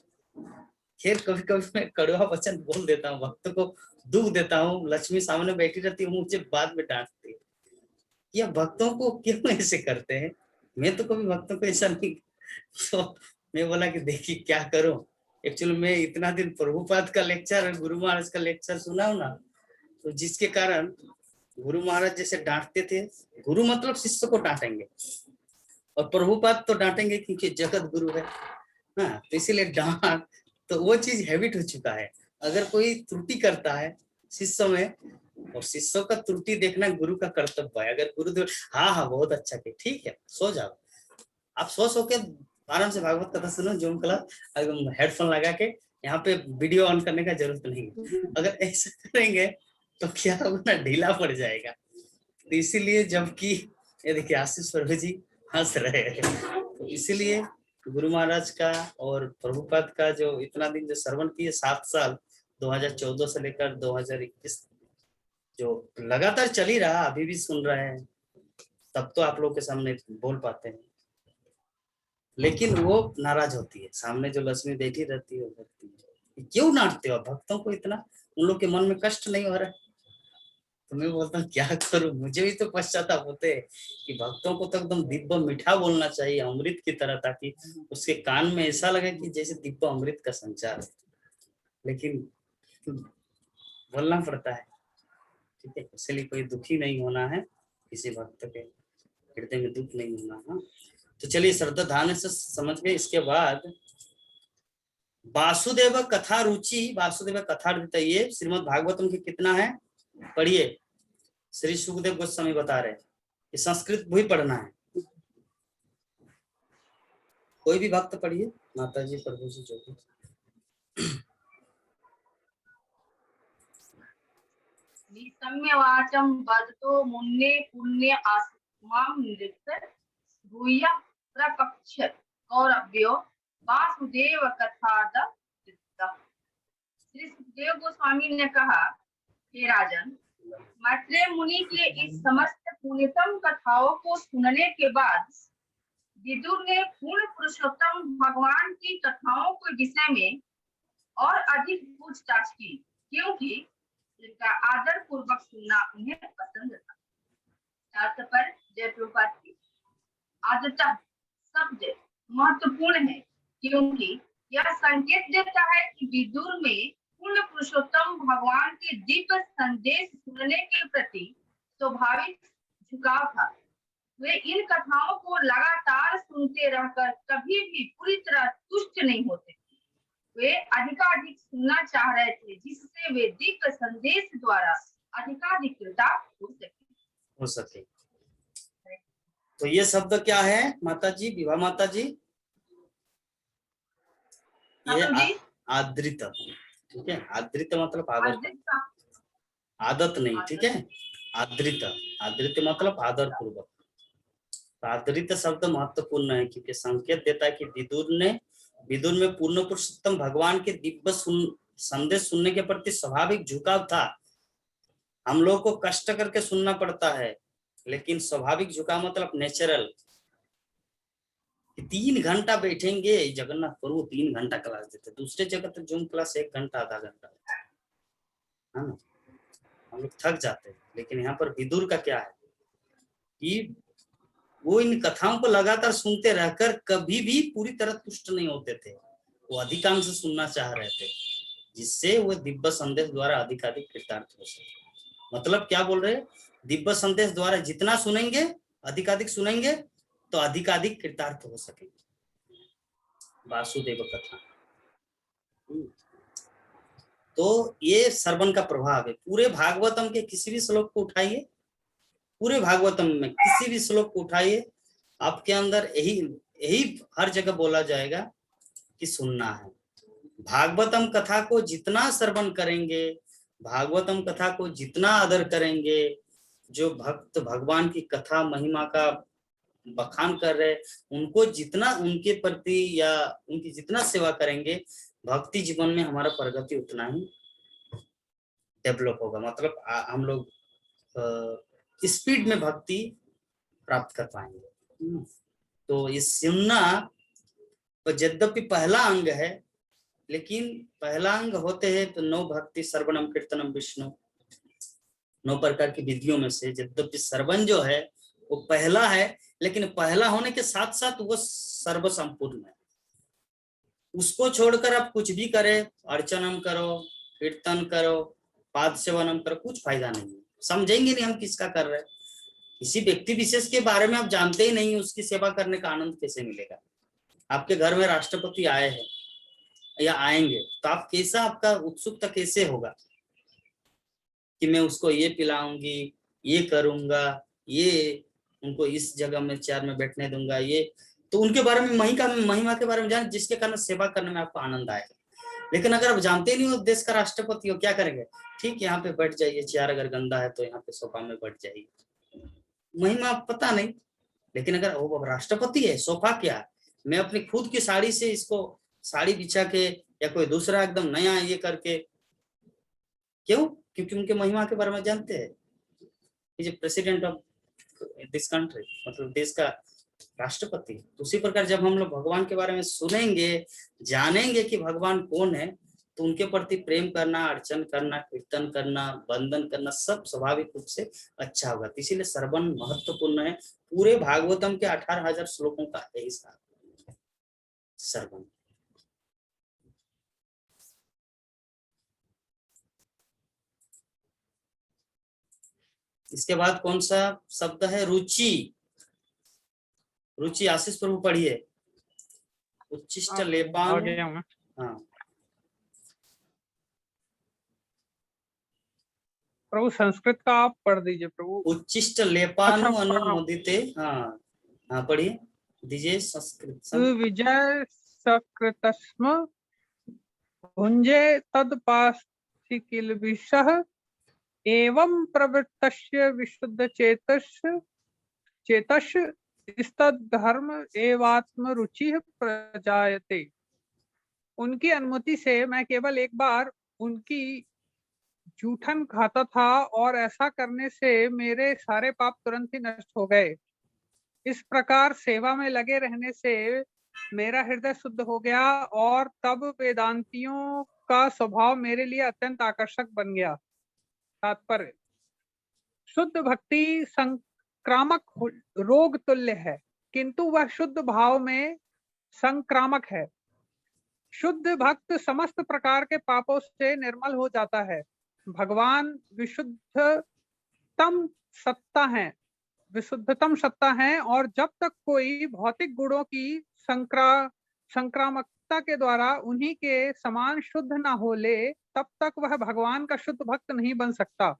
खैर कभी कभी मैं कड़वा वचन बोल देता हूँ, भक्त को दुख देता हूँ, लक्ष्मी सामने बैठी रहती है, मुझे बाद में डांटती है, या भक्तों को क्यों ऐसे करते हैं। मैं तो कभी भक्तों को ऐसा नहीं, तो मैं बोला कि देखिए क्या करूं। एक्चुअली मैं इतना दिन प्रभुपाद का लेक्चर और गुरु महाराज का लेक्चर सुना हूं ना, तो जिसके कारण गुरु महाराज जैसे डांटते थे, गुरु मतलब शिष्य को डांटेंगे, और प्रभुपाद तो डांटेंगे क्योंकि जगत गुरु है। हाँ, तो इसीलिए डांट, तो वो चीज हैबिट हो चुका है। अगर कोई त्रुटि करता है शिष्य में, और शिष्यों का त्रुटि देखना गुरु का कर्तव्य है। अगर गुरुदेव हाँ बहुत अच्छा के, ठीक है सो जाओ, आप सो के आराम से भागवत कथा सुनो, जूम क्लास, हेडफोन लगा के, यहाँ पे वीडियो ऑन करने का जरूरत नहीं। अगर ऐसा करेंगे तो क्या होगा, ढीला पड़ जाएगा। तो इसीलिए जबकि ये देखिए आशीष प्रभु जी हंस रहे हैं, तो इसीलिए गुरु महाराज का और प्रभुपाद का जो इतना दिन जो श्रवण किए 7 साल 2014 से लेकर 2021 जो लगातार चल ही रहा, अभी भी सुन रहे हैं, तब तो आप लोग के सामने बोल पाते हैं। लेकिन वो नाराज होती है, सामने जो लक्ष्मी बैठी रहती है वो भक्ति है, क्यों डांटते हो भक्तों को इतना, उन लोग के मन में कष्ट नहीं हो रहा है? तो मैं बोलता हूँ क्या करूं, मुझे भी तो पश्चाताप होते हैं कि भक्तों को तो एकदम दिव्य मीठा बोलना चाहिए अमृत की तरह, ताकि उसके कान में ऐसा लगे कि जैसे दिव्य अमृत का संचार है, लेकिन बोलना पड़ता है। ठीक है, इसलिए कोई दुखी नहीं होना है, किसी भक्त के हृदय में दुख नहीं होना। हाँ, तो चलिए श्रद्धा ध्यान से समझ गए। इसके बाद वासुदेव कथा रुचि, वासुदेव कथा, ये श्रीमद् भागवतम के कितना है पढ़िए, श्री सुखदेव गोस्वामी बता रहे हैं कि संस्कृत भी पढ़ना है। कोई भी भक्त पढ़िए, माता जी प्रभु जी जो भी। निसम्यवाचम वदतो मुन्ने पुण्य आत्मां नृत्य भूय प्रपक्ष कौरव्यो वासुदेव कथाद। श्री सुखदेव गोस्वामी ने कहा, हे राजन, मैत्रेय मुनि के इस समस्त पुण्यतम कथाओं को सुनने के बाद विदुर ने पूर्ण पुरुषोत्तम भगवान की कथाओं के विषय में और अधिक पूछताछ की, क्योंकि इनका आदर पूर्वक सुनना उन्हें पसंद था। अर्थ पर जय प्रभुपाद की। आदतः शब्द महत्वपूर्ण है, क्योंकि यह संकेत देता है कि विदुर में पूर्ण पुरुषोत्तम भगवान के दिव्य संदेश सुनने के प्रति स्वाभाविक झुकाव था। वे इन कथाओं को लगातार सुनते रहकर कभी भी पूरी तरह तुष्ट नहीं होते थे। वे अधिकाधिक सुनना चाह रहे थे, जिससे वे दिव्य संदेश द्वारा अधिकाधिक कृतार्थ हो सके। तो ये शब्द क्या है माता जी, विभा माता जी? ये आदृत, ठीक है। आदृत मतलब आदर, आदत नहीं, ठीक है। आदृत, आदृत मतलब आदर पूर्वक। आदृत शब्द महत्वपूर्ण है, क्योंकि संकेत देता है कि विदुर में पूर्ण पुरुषोत्तम भगवान के दिव्य संदेश सुनने के प्रति स्वाभाविक झुकाव था। हम लोग को कष्ट करके सुनना पड़ता है, लेकिन स्वाभाविक झुकाव मतलब नेचुरल। 3 घंटा बैठेंगे, जगन्नाथ प्रभु 3 घंटा क्लास देते, दूसरे जगह तो जूम क्लास 1 घंटा आधा घंटा है ना, हम लोग थक जाते हैं। लेकिन यहाँ पर विदुर का क्या है कि वो इन कथाओं को लगातार सुनते रहकर कभी भी पूरी तरह तुष्ट नहीं होते थे, वो अधिकांश सुनना चाह रहे थे, जिससे वो दिव्य संदेश द्वारा अधिकाधिक कृतार्थ हो सके। मतलब क्या बोल रहे हैं, दिव्य संदेश द्वारा जितना सुनेंगे, अधिकाधिक सुनेंगे, तो अधिकाधिक कृतार्थ हो सकेंगे। वासुदेव कथा, तो ये श्रवण का प्रभाव है। पूरे भागवतम के किसी भी श्लोक को उठाइए, पूरे भागवतम में किसी भी श्लोक को उठाइए, आपके अंदर यही हर जगह बोला जाएगा कि सुनना है। भागवतम कथा को जितना श्रवण करेंगे, भागवतम कथा को जितना आदर करेंगे, जो भक्त भगवान की कथा महिमा का बखान कर रहे, उनको जितना उनके प्रति या उनकी जितना सेवा करेंगे, भक्ति जीवन में हमारा प्रगति उतना ही डेवलप होगा। मतलब हम लोग स्पीड में भक्ति प्राप्त कर पाएंगे। तो ये सुनना यद्यपि पहला अंग है, लेकिन पहला अंग होते हैं तो 9 भक्ति श्रवणम कीर्तनम विष्णु, 9 प्रकार की विधियों में से यद्यपि श्रवण जो है वो पहला है, लेकिन पहला होने के साथ साथ वो सर्व संपूर्ण है। उसको छोड़कर आप कुछ भी करें, अर्चनम करो, कीर्तन करो, पाद सेवनम करो, कुछ फायदा नहीं है। समझेंगे नहीं हम किसका कर रहे हैं। किसी व्यक्ति विशेष के बारे में आप जानते ही नहीं, उसकी सेवा करने का आनंद कैसे मिलेगा? आपके घर में राष्ट्रपति आए हैं या आएंगे, तो आप कैसा, आपका उत्सुकता कैसे होगा कि मैं उसको ये पिलाऊंगी, ये करूंगा, ये उनको इस जगह में चेयर में बैठने दूंगा, ये तो उनके बारे में महिमा के बारे में जान, जिसके कारण सेवा करने में आपको आनंद आएगा। लेकिन अगर आप जानते नहीं हो देश का राष्ट्रपति हो, क्या करेंगे? ठीक, यहाँ पे बैठ जाइए, चेयर अगर गंदा है तो यहाँ पे सोफा में बैठ जाइए, महिमा पता नहीं। लेकिन अगर वो राष्ट्रपति है, सोफा क्या है, मैं अपनी खुद की साड़ी से इसको साड़ी बिछा के या कोई दूसरा एकदम नया ये करके, क्यों? क्योंकि उनके महिमा के बारे में जानते हैं। ये प्रेसिडेंट ऑफ दिस कंट्री, मतलब देश का राष्ट्रपति। तो उसी प्रकार जब हम लोग भगवान के बारे में सुनेंगे, जानेंगे कि भगवान कौन है, तो उनके प्रति प्रेम करना, अर्चन करना, कीर्तन करना, वंदन करना सब स्वाभाविक रूप से अच्छा होगा। तो इसीलिए श्रवण महत्वपूर्ण है। पूरे भागवतम के 18,000 श्लोकों का यही सार श्रवण। इसके बाद कौन सा शब्द है? रुचि। रुचि आशीष प्रभु पढ़िए। उच्चिष्ट लेपान। हाँ प्रभु संस्कृत का आप पढ़ दीजिए प्रभु। उच्चिष्ट लेपानु अनुमोदिते। हाँ हाँ पढ़िए दीजिए संस्कृत। विजय सकृतस्म भुंजे तदपासि किल विषः एवं प्रवृत्तस्य विशुद्ध चेतस स्तद्धर्म एवात्म रुचि प्रजायते। उनकी अनुमति से मैं केवल एक बार उनकी जूठन खाता था और ऐसा करने से मेरे सारे पाप तुरंत ही नष्ट हो गए। इस प्रकार सेवा में लगे रहने से मेरा हृदय शुद्ध हो गया और तब वेदांतियों का स्वभाव मेरे लिए अत्यंत आकर्षक बन गया। तात्पर्य, शुद्ध भक्ति संक्रामक रोग तुल्य है, किंतु वह शुद्ध भाव में संक्रामक है। शुद्ध भक्त समस्त प्रकार के पापों से निर्मल हो जाता है। भगवान विशुद्धतम सत्ता है और जब तक कोई भौतिक गुणों की संक्रामकता के द्वारा उन्हीं के समान शुद्ध न हो ले, तब तक वह भगवान का शुद्ध भक्त नहीं बन सकता।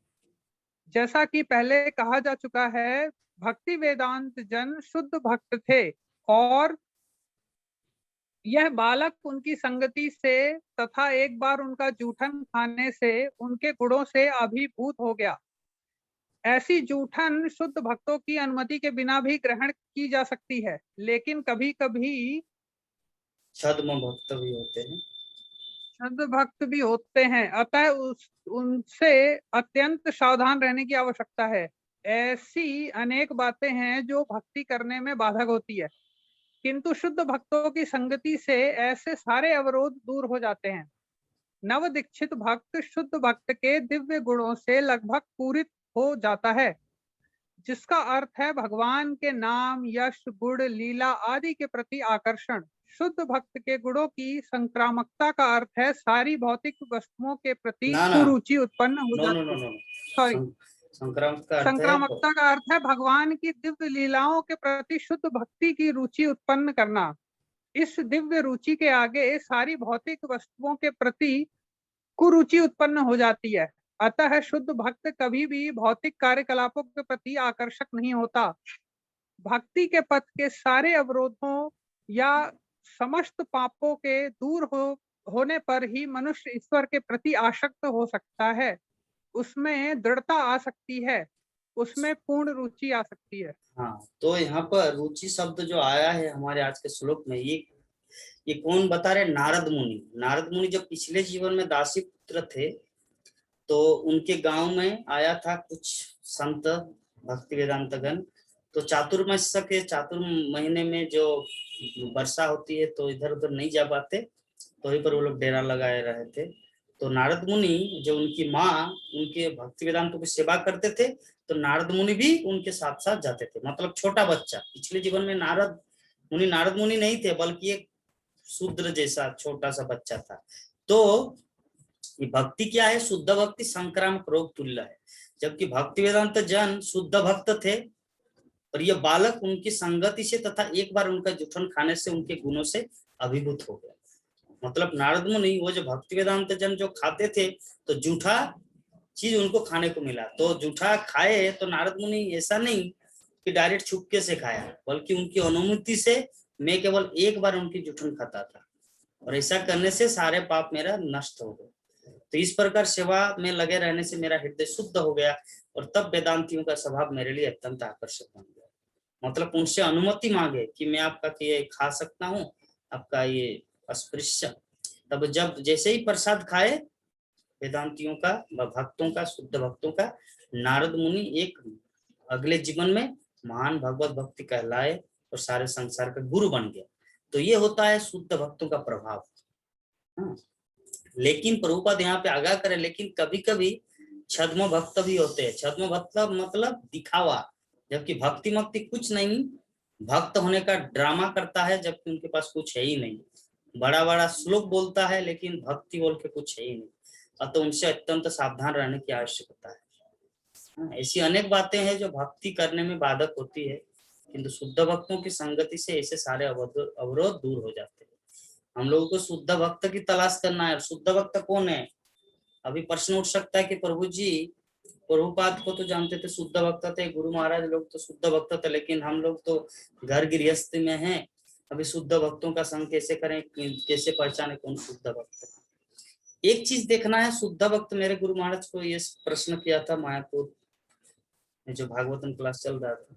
जैसा कि पहले कहा जा चुका है, भक्ति वेदांत जन शुद्ध भक्त थे और यह बालक उनकी संगति से तथा एक बार उनका जूठन खाने से उनके गुणों से अभिभूत हो गया। ऐसी जूठन शुद्ध भक्तों की अनुमति के बिना भी ग्रहण की जा सकती है, लेकिन कभी कभी छद्म भक्त भी होते हैं। शुद्ध भक्त भी होते हैं, अतः उनसे अत्यंत सावधान रहने की आवश्यकता है। ऐसी अनेक बातें हैं जो भक्ति करने में बाधक होती है, किंतु शुद्ध भक्तों की संगति से ऐसे सारे अवरोध दूर हो जाते हैं। नव दीक्षित भक्त शुद्ध भक्त के दिव्य गुणों से लगभग पूरित हो जाता है, जिसका अर्थ है भगवान के नाम, यश, गुण, लीला आदि के प्रति आकर्षण। शुद्ध भक्त के गुणों की संक्रामकता का अर्थ है सारी भौतिक वस्तुओं के प्रति कुरुचि उत्पन्न हो जाती है। सॉरी, संक्रामकता का अर्थ है भगवान की दिव्य लीलाओं के प्रति शुद्ध भक्ति की रुचि उत्पन्न करना। इस दिव्य रुचि के आगे सारी भौतिक वस्तुओं के प्रति कुरुचि उत्पन्न हो जाती है। अतः शुद्ध भक्त कभी भी भौतिक कार्यकलापों के प्रति आकर्षक नहीं होता। भक्ति के पथ के सारे अवरोधों या समस्त पापों के दूर होने पर ही मनुष्य ईश्वर के प्रति आसक्त हो सकता है, उसमें दृढ़ता आ सकती है, उसमें पूर्ण रुचि आ सकती है। हाँ, तो यहाँ पर रुचि शब्द जो आया है हमारे आज के श्लोक में, ये कौन बता रहे? नारद मुनि। नारद मुनि जब पिछले जीवन में दासी पुत्र थे तो उनके गांव में आया था कुछ संत भक्ति वेदांतगण। तो चातुर्मास के महीने में जो वर्षा होती है तो इधर उधर नहीं जा पाते, तो वहीं पर वो लोग डेरा लगाए रहे थे। तो नारद मुनि, जो उनकी माँ उनके भक्ति वेदांतों की सेवा करते थे, तो नारद मुनि भी उनके साथ साथ जाते थे। मतलब छोटा बच्चा, पिछले जीवन में नारद मुनि नहीं थे, बल्कि एक शूद्र जैसा छोटा सा बच्चा था। तो ये भक्ति क्या है? शुद्ध भक्ति संक्रामक रोग तुल्य है। जबकि भक्ति वेदांत जन शुद्ध भक्त थे और ये बालक उनकी संगति से तथा एक बार उनका जूठन खाने से उनके गुणों से अभिभूत हो गया। मतलब नारद मुनि, वो जो भक्ति वेदांत जन जो खाते थे तो जूठा चीज उनको खाने को मिला, तो जूठा खाए। तो नारद मुनि ऐसा नहीं कि डायरेक्ट छुपके से खाया, बल्कि उनकी अनुमति से मैं केवल एक बार उनकी जूठन खाता था और ऐसा करने से सारे पाप मेरा नष्ट हो गए। तो इस प्रकार सेवा में लगे रहने से मेरा हृदय शुद्ध हो गया और तब वेदांतियों का स्वभाव मेरे लिए अत्यंत आकर्षक बन गया। मतलब उनसे अनुमति मांगे कि मैं आपका ये खा सकता हूँ, आपका ये अस्पृश्य। तब जब जैसे ही प्रसाद खाए वेदांतियों का, भक्तों का, शुद्ध भक्तों का, नारद मुनि एक अगले जीवन में महान भगवत भक्ति कहलाए और सारे संसार का गुरु बन गया। तो ये होता है शुद्ध भक्तों का प्रभाव। लेकिन प्रभुपाद यहाँ पे आगाह करे, लेकिन कभी कभी छद्म भक्त भी होते हैं। छद्म भक्त मतलब दिखावा, जबकि भक्ति मक्ति कुछ नहीं, भक्त होने का ड्रामा करता है, जबकि उनके पास कुछ है ही नहीं। बड़ा बड़ा श्लोक बोलता है लेकिन भक्ति बोल के कुछ है ही नहीं। अतः उनसे अत्यंत सावधान रहने की आवश्यकता है। ऐसी अनेक बातें हैं जो भक्ति करने में बाधक होती है, किंतु शुद्ध भक्तों की संगति से ऐसे सारे अवरोध दूर हो जाते हैं। हम लोगों को शुद्ध भक्त की तलाश करना है। शुद्ध भक्त कौन है? अभी प्रश्न उठ सकता है कि प्रभु जी प्रभुपाद को तो जानते थे शुद्ध भक्त थे, गुरु महाराज लोग तो शुद्ध भक्त थे, लेकिन हम लोग तो घर गृहस्थी में हैं, अभी शुद्ध भक्तों का संग कैसे करें, कैसे पहचाने कौन शुद्ध भक्त है? एक चीज देखना है, शुद्ध भक्त, मेरे गुरु महाराज को ये प्रश्न किया था मायापुर में जो भागवतम क्लास चल रहा था,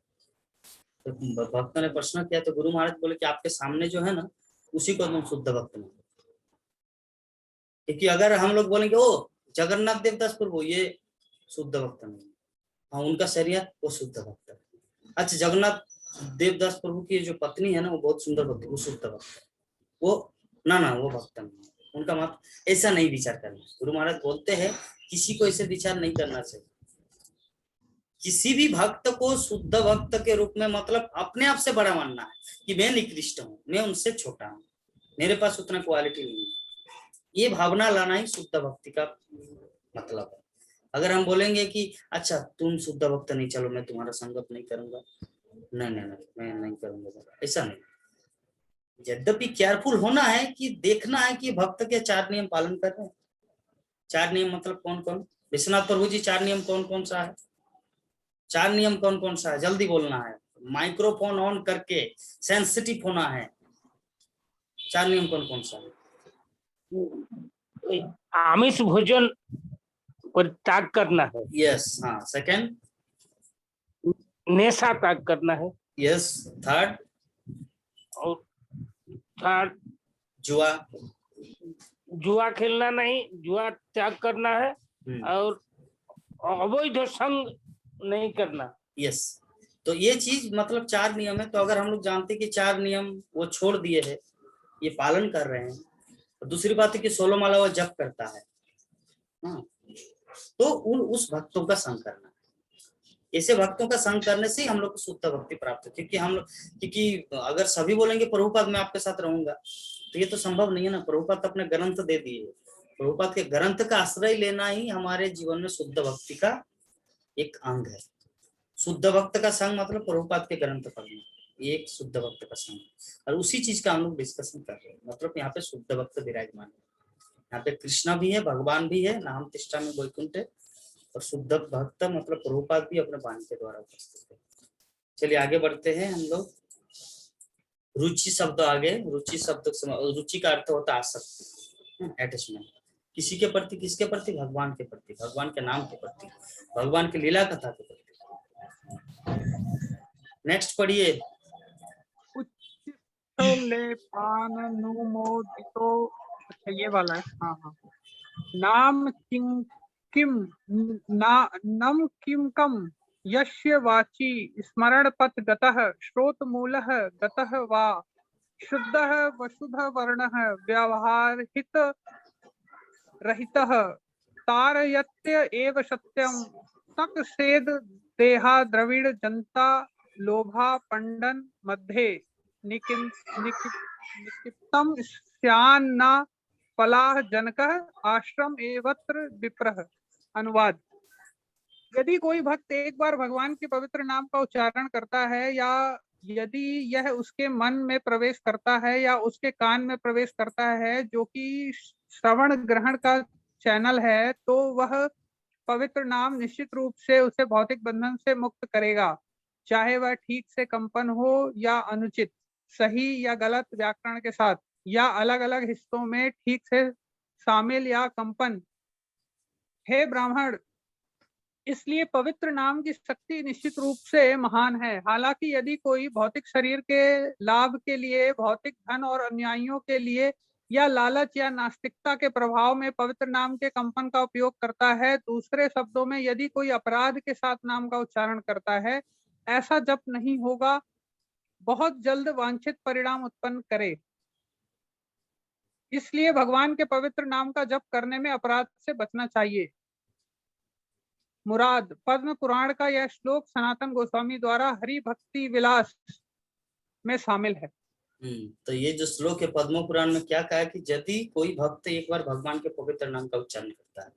तो भक्त ने प्रश्न किया तो गुरु महाराज बोले कि आपके सामने जो है ना उसी को तुम शुद्ध भक्त मानो। क्योंकि अगर हम लोग बोलेंगे ओ जगन्नाथ देवदास प्रभु ये शुद्ध भक्त नहीं, हाँ उनका शरीयत वो शुद्ध भक्त है। अच्छा जगन्नाथ देवदास प्रभु की जो पत्नी है ना वो बहुत सुंदर भक्त, वो शुद्ध भक्त है, वो ना वो भक्त नहीं, उनका मत ऐसा नहीं विचार करना। गुरु महाराज बोलते हैं किसी को ऐसे विचार नहीं करना चाहिए। किसी भी भक्त को शुद्ध भक्त के रूप में मतलब अपने आप से बड़ा मानना है कि मैं निकृष्ट हूँ, मैं उनसे छोटा हूँ, मेरे पास उतना क्वालिटी नहीं है, ये भावना लाना ही शुद्ध भक्ति का मतलब है। अगर हम बोलेंगे कि अच्छा तुम शुद्ध भक्त नहीं, चलो मैं तुम्हारा संगत नहीं करूंगा, नहीं मैं नहीं करूंगा, ऐसा नहीं। यद्यपि केयरफुल होना है कि देखना है कि भक्त के 4 नियम पालन कर रहे हैं। 4 नियम मतलब कौन कौन? विश्वनाथ प्रभु जी 4 नियम कौन कौन सा है? 4 नियम कौन कौन सा है? जल्दी बोलना है, माइक्रोफोन ऑन करके सेंसिटिव होना है। 4 नियम कौन कौन सा है? आमिष भोजन पर त्याग करना है। यस, हाँ। सेकंड, नेशा त्याग करना है। यस। थर्ड, और थर्ड जुआ खेलना नहीं, जुआ त्याग करना है। और अवैध संग नहीं करना। यस। तो ये चीज मतलब 4 नियम है। तो अगर हम लोग जानते कि 4 नियम वो छोड़ दिए है, ये पालन कर रहे हैं, तो दूसरी बात है कि 16 माला वो जप करता है, हाँ, तो उस भक्तों का संग करना है। ऐसे भक्तों का संग करने से हम लोग को शुद्ध भक्ति प्राप्त है। क्योंकि अगर सभी बोलेंगे प्रभुपाद मैं आपके साथ रहूंगा, तो ये तो संभव नहीं है ना। प्रभुपाद अपने ग्रंथ दे दिए, प्रभुपाद के ग्रंथ का आश्रय लेना ही हमारे जीवन में शुद्ध भक्ति का एक अंग है। शुद्ध भक्त का संग मतलब प्रभुपाद के ग्रंथ पढ़ना, ये एक शुद्ध भक्त का संग। और उसी चीज का हम लोग डिस्कशन कर रहे हैं। मतलब यहाँ पे शुद्ध भक्त विराजमान है, यहाँ पे कृष्णा भी है, भगवान भी है, नाम तिष्ठा में वैकुंठ है, और शुद्ध भक्त मतलब प्रभुपाद भी अपने वाणी के द्वारा उपस्थित है। चलिए आगे बढ़ते हैं हम लोग। रुचि शब्द आगे, रुचि शब्द, रुचि का अर्थ होता है आसक्ति, अटैचमेंट। किसी के प्रति, किसके प्रति? भगवान के प्रति, भगवान के नाम के प्रति, भगवान की लीला कथा के प्रति। नेक्स्ट पढ़िए। ये वाला है, हाँ। नाम किम नम किम कम यस्य वाची स्मरण पथ गतः श्रोत मूलः गतः वा शुद्धः वसुध वर्णः व्यवहारहित रहितः तारयत्य एव सत्यम तक सेद देहा द्रविड़ जनता लोभा पंडन मध्ये निकितम स्यान्न फलाह जनकः आश्रम एवत्र विप्रः। अनुवाद: यदि कोई भक्त एक बार भगवान के पवित्र नाम का उच्चारण करता है, या यदि यह उसके मन में प्रवेश करता है या उसके कान में प्रवेश करता है, जो कि श्रवण ग्रहण का चैनल है, तो वह पवित्र नाम निश्चित रूप से उसे भौतिक बंधन से मुक्त करेगा, चाहे वह ठीक से कंपन हो या अनुचित, सही या गलत व्याकरण के साथ, या अलग अलग हिस्सों में ठीक से शामिल या कंपन। हे ब्राह्मण, इसलिए पवित्र नाम की शक्ति निश्चित रूप से महान है। हालांकि यदि कोई भौतिक शरीर के लाभ के लिए, भौतिक धन और अन्यायियों के लिए या लालच या नास्तिकता के प्रभाव में पवित्र नाम के कंपन का उपयोग करता है, दूसरे शब्दों में यदि कोई अपराध के साथ नाम का उच्चारण करता है, ऐसा जप नहीं होगा, बहुत जल्द वांछित परिणाम उत्पन्न करे। इसलिए भगवान के पवित्र नाम का जप करने में अपराध से बचना चाहिए। मुराद, पद्म पुराण का यह श्लोक सनातन गोस्वामी द्वारा हरि भक्ति विलास में शामिल है। तो ये जो श्लोक है पद्म पुराण में क्या कहा है कि यदि कोई भक्त एक बार भगवान के पवित्र नाम का उच्चारण करता है,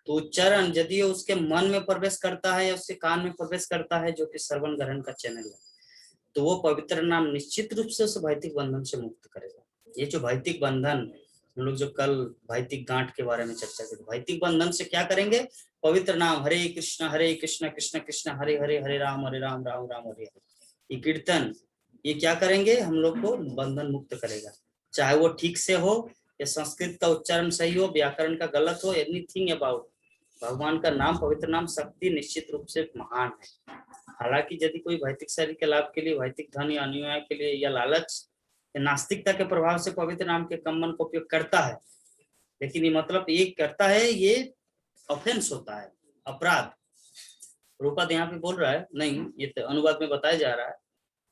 तो उच्चारण यदि उसके मन में प्रवेश करता है या उसके कान में प्रवेश करता है, जो कि श्रवण ग्रहण का चैनल है, तो वो पवित्र नाम निश्चित रूप से उस भौतिक बंधन से मुक्त करेगा। ये जो भौतिक बंधन, हम लोग जो कल भौतिक गांठ के बारे में चर्चा की, भौतिक बंधन से क्या करेंगे? पवित्र नाम हरे कृष्ण कृष्ण कृष्ण हरे हरे, हरे राम राम राम हरे हरे, ये कीर्तन, ये क्या करेंगे? हम लोग को बंधन मुक्त करेगा। चाहे वो ठीक से हो या संस्कृत का उच्चारण सही हो, व्याकरण का गलत हो, एनीथिंग अबाउट, भगवान का नाम, पवित्र नाम शक्ति निश्चित रूप से महान है। हालांकि यदि कोई भौतिक शरीर के लाभ के लिए, भौतिक धन या अनुयाय के लिए या लालच या नास्तिकता के प्रभाव से पवित्र नाम के कंबन का उपयोग करता है, लेकिन ये मतलब ये करता है, ये ऑफेंस होता है, अपराध। रूपद यहाँ पे बोल रहा है, नहीं, ये तो अनुवाद में बताया जा रहा है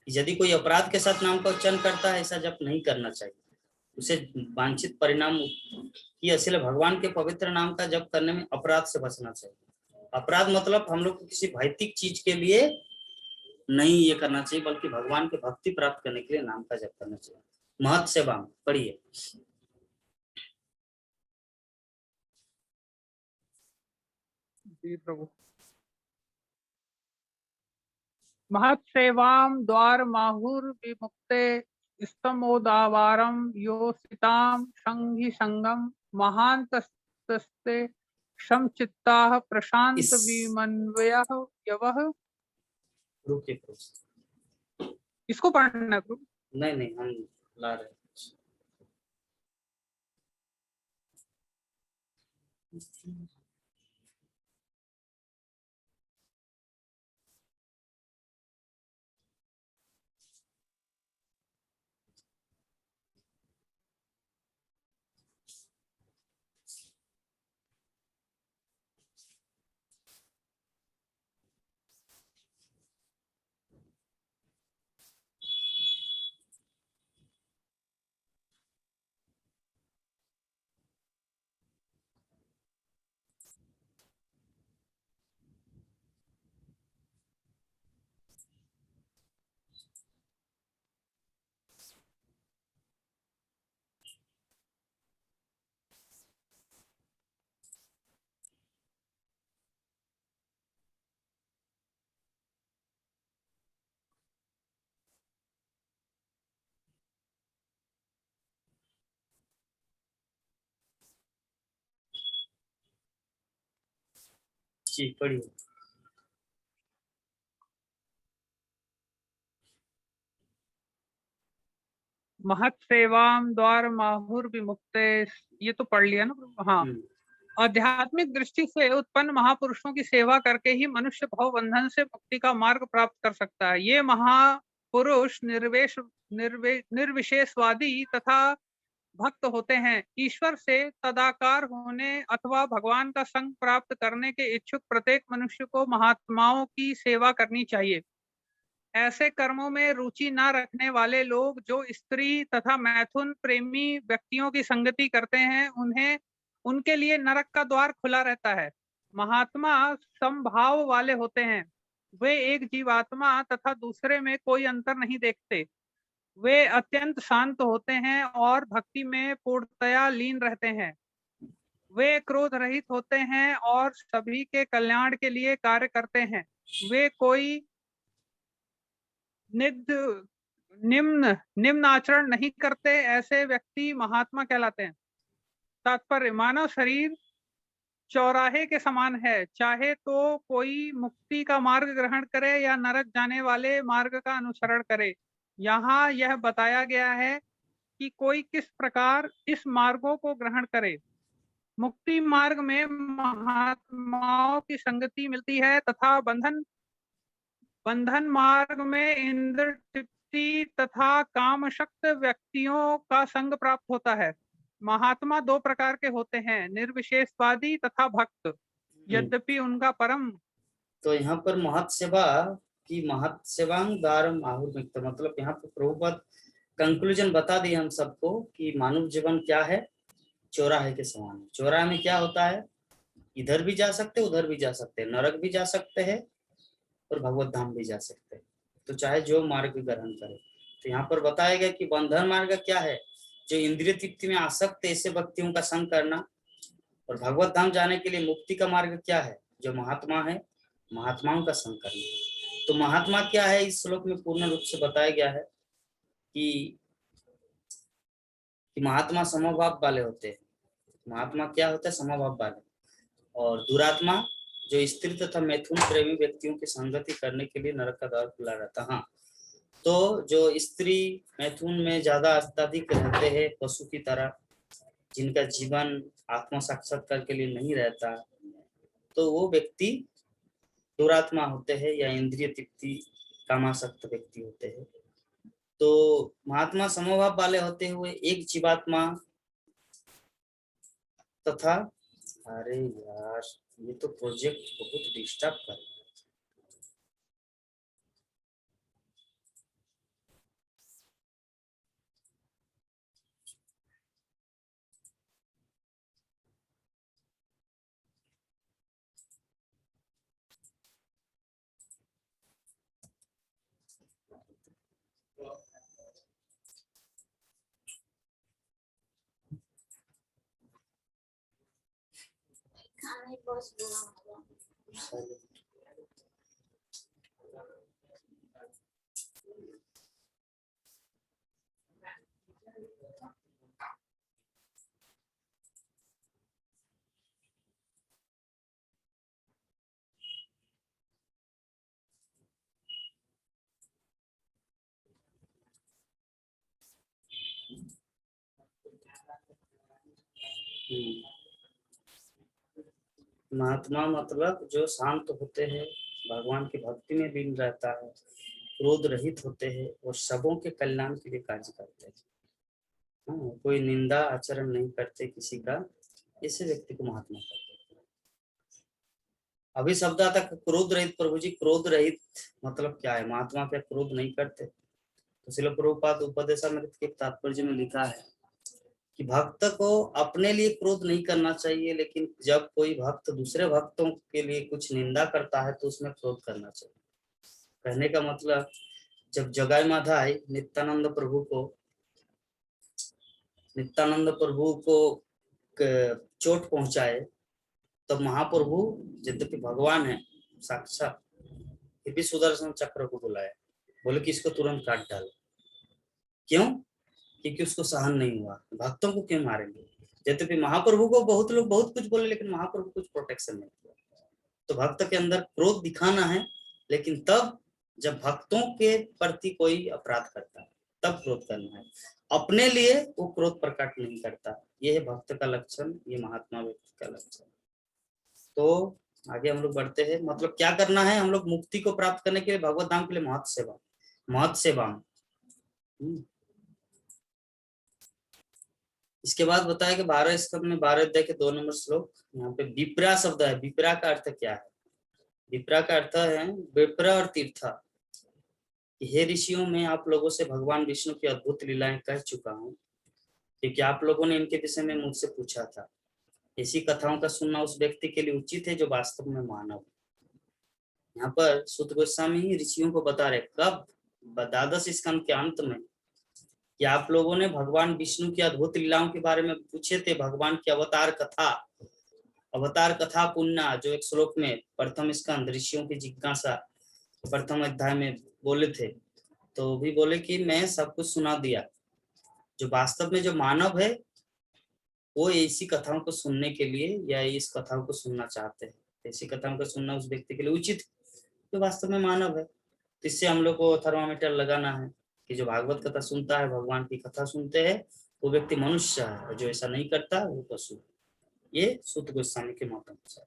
कि यदि कोई अपराध के साथ नाम का उच्चारण करता है, ऐसा जप नहीं करना चाहिए, उसे वांछित परिणाम की। इसलिए भगवान के पवित्र नाम का जप करने में अपराध से बचना चाहिए। अपराध मतलब हम लोग को किसी भौतिक चीज के लिए नहीं ये करना चाहिए, बल्कि भगवान की भक्ति प्राप्त करने के लिए नाम का जप करना चाहिए। महत् सेवा पढ़िए। जी प्रभु। महत् सेवाम द्वार माहुर विमुक्ते स्तमोदावारम योसिताम संघि संगम महान्तस्ते समचित्ताः प्रशांत विमन्वयः यवः। रुकिए, इसको पढ़ना है प्रभु? नहीं हम ला रहे हैं। जी पढ़िए। महत् सेवाम द्वार माहुर विमुक्ते, ये तो पढ़ लिया ना प्रभु? हाँ। आध्यात्मिक दृष्टि से उत्पन्न महापुरुषों की सेवा करके ही मनुष्य भव बंधन से मुक्ति का मार्ग प्राप्त कर सकता है। ये महापुरुष निर्विशेषवादी तथा भक्त होते हैं। ईश्वर से तदाकार होने अथवा भगवान का संग प्राप्त करने के इच्छुक प्रत्येक मनुष्य को महात्माओं की सेवा करनी चाहिए। ऐसे कर्मों में रुचि न रखने वाले लोग जो स्त्री तथा मैथुन प्रेमी व्यक्तियों की संगति करते हैं, उनके लिए नरक का द्वार खुला रहता है। महात्मा समभाव वाले होते हैं। वे एक जीवात्मा तथा दूसरे में कोई अंतर नहीं देखते। वे अत्यंत शांत होते हैं और भक्ति में पूर्णतया लीन रहते हैं। वे क्रोध रहित होते हैं और सभी के कल्याण के लिए कार्य करते हैं। वे कोई निम्न आचरण नहीं करते। ऐसे व्यक्ति महात्मा कहलाते हैं। तात्पर्य, मानव शरीर चौराहे के समान है। चाहे तो कोई मुक्ति का मार्ग ग्रहण करे या नरक जाने वाले मार्ग का अनुसरण करे। यहाँ यह बताया गया है कि कोई किस प्रकार इस मार्गों को ग्रहण करे। मुक्ति मार्ग में महात्माओं की संगति मिलती है तथा बंधन मार्ग में इंद्र तृप्ति तथा कामशक्त व्यक्तियों का संग प्राप्त होता है। महात्मा दो प्रकार के होते हैं, निर्विशेषवादी तथा भक्त। यद्यपि उनका परम, तो यहाँ पर महत सेवा की महत सेवांग दारम आहुर्मिक्त, मतलब यहाँ पर प्रभुपद कंक्लूजन बता दिए हम सबको कि मानव जीवन क्या है, चौराहे के समान है। चौराहे में क्या होता है, इधर भी जा सकते उधर भी जा सकते हैं, नरक भी जा सकते हैं और भगवत धाम भी जा सकते हैं, तो चाहे जो मार्ग ग्रहण करे। तो यहाँ पर बताया गया कि बंधन मार्ग क्या है, जो इंद्रिय तृप्ति में आसक्त ऐसे व्यक्तियों का संग करना, और भगवत धाम जाने के लिए मुक्ति का मार्ग क्या है, जो महात्मा है महात्माओं का संग करना। तो महात्मा क्या है इस श्लोक में पूर्ण रूप से बताया गया है कि महात्मा समभाव वाले होते हैं। महात्मा क्या होता है, समभाव वाले। और दुरात्मा जो स्त्री तथा मैथुन प्रेमी व्यक्तियों की संगति करने के लिए नरक का द्वार खुला रहता। हाँ, तो जो स्त्री मैथुन में ज्यादा अत्यधिक रहते हैं, पशु की तरह, जिनका जीवन आत्मा साक्षात्कार के लिए नहीं रहता, तो वो व्यक्ति दुरात्मा होते हैं या इंद्रिय तृप्ति कामासक्त व्यक्ति होते हैं। तो महात्मा समभाव वाले होते हुए एक जीवात्मा तथा, अरे यार ये तो प्रोजेक्ट बहुत डिस्टर्ब कर रहा है। महात्मा मतलब जो शांत होते हैं, भगवान की भक्ति में लीन रहता है, क्रोध रहित होते हैं और सबों के कल्याण के लिए कार्य करते हैं। कोई निंदा आचरण नहीं करते किसी का, ऐसे व्यक्ति को महात्मा कहते हैं। अभी शब्द आता क्रोध रहित। प्रभु जी क्रोध रहित मतलब क्या है, महात्मा क्या क्रोध नहीं करते? तो श्रील प्रभुपाद उपदेशामृत के तात्पर्य में लिखा है कि भक्त को अपने लिए क्रोध नहीं करना चाहिए, लेकिन जब कोई भक्त दूसरे भक्तों के लिए कुछ निंदा करता है तो उसमें क्रोध करना चाहिए। कहने का मतलब, जब जगाई माधाई नित्यानंद प्रभु को चोट पहुंचाए, तब महाप्रभु यद्यपि भगवान है साक्षात, फिर भी सुदर्शन चक्र को बुलाया, बोले कि इसको तुरंत काट डालो। क्यों? क्योंकि उसको सहन नहीं हुआ। भक्तों को क्यों मारेंगे? यद्यपि महाप्रभु को बहुत लोग बहुत कुछ बोले, लेकिन महाप्रभु कुछ प्रोटेक्शन नहीं किया। तो भक्त के अंदर क्रोध दिखाना है, लेकिन तब जब भक्तों के प्रति कोई अपराध करता है तब क्रोध करना है। अपने लिए वो क्रोध प्रकट नहीं करता। ये है भक्त का लक्षण, ये महात्मा व्यक्ति का लक्षण। तो आगे हम लोग बढ़ते हैं। मतलब क्या करना है हम लोग मुक्ति को प्राप्त करने के लिए, भगवत धाम के लिए महत सेवा। इसके बाद बताया कि 12 स्कंद में 12 अध्याय के 2 नंबर श्लोक, यहाँ पे विप्रा शब्द है। विप्रा का अर्थ क्या है? विप्रा का अर्थ है विप्र और तीर्थ। हे ऋषियों, मैं आप लोगों से भगवान विष्णु की अद्भुत लीलाएं कह चुका हूँ, क्योंकि आप लोगों ने इनके विषय में मुझसे पूछा था। ऐसी कथाओं का सुनना उस व्यक्ति के लिए उचित है जो वास्तव में मानव है। यहाँ पर सुत गोस्वामी ऋषियों को बता रहे कब, 12 स्कंद के अंत में, कि आप लोगों ने भगवान विष्णु की अद्भुत लीलाओं के बारे में पूछे थे। भगवान की अवतार कथा पुण्य, जो एक श्लोक में प्रथम स्कंद ऋषियों की जिज्ञासा प्रथम अध्याय में बोले थे, तो भी बोले कि मैं सब कुछ सुना दिया। जो वास्तव में जो मानव है वो ऐसी कथाओं को सुनने के लिए या इस कथाओं को सुनना चाहते हैं। ऐसी कथाओं को सुनना उस व्यक्ति के लिए उचित जो वास्तव में मानव है। तो इससे हम लोग को थर्मामीटर लगाना है कि जो भागवत कथा सुनता है, भगवान की कथा सुनते हैं, वो व्यक्ति मनुष्य है, और जो ऐसा नहीं करता वो पशु। ये सूत्र गोस्वामी के मत अनुसार।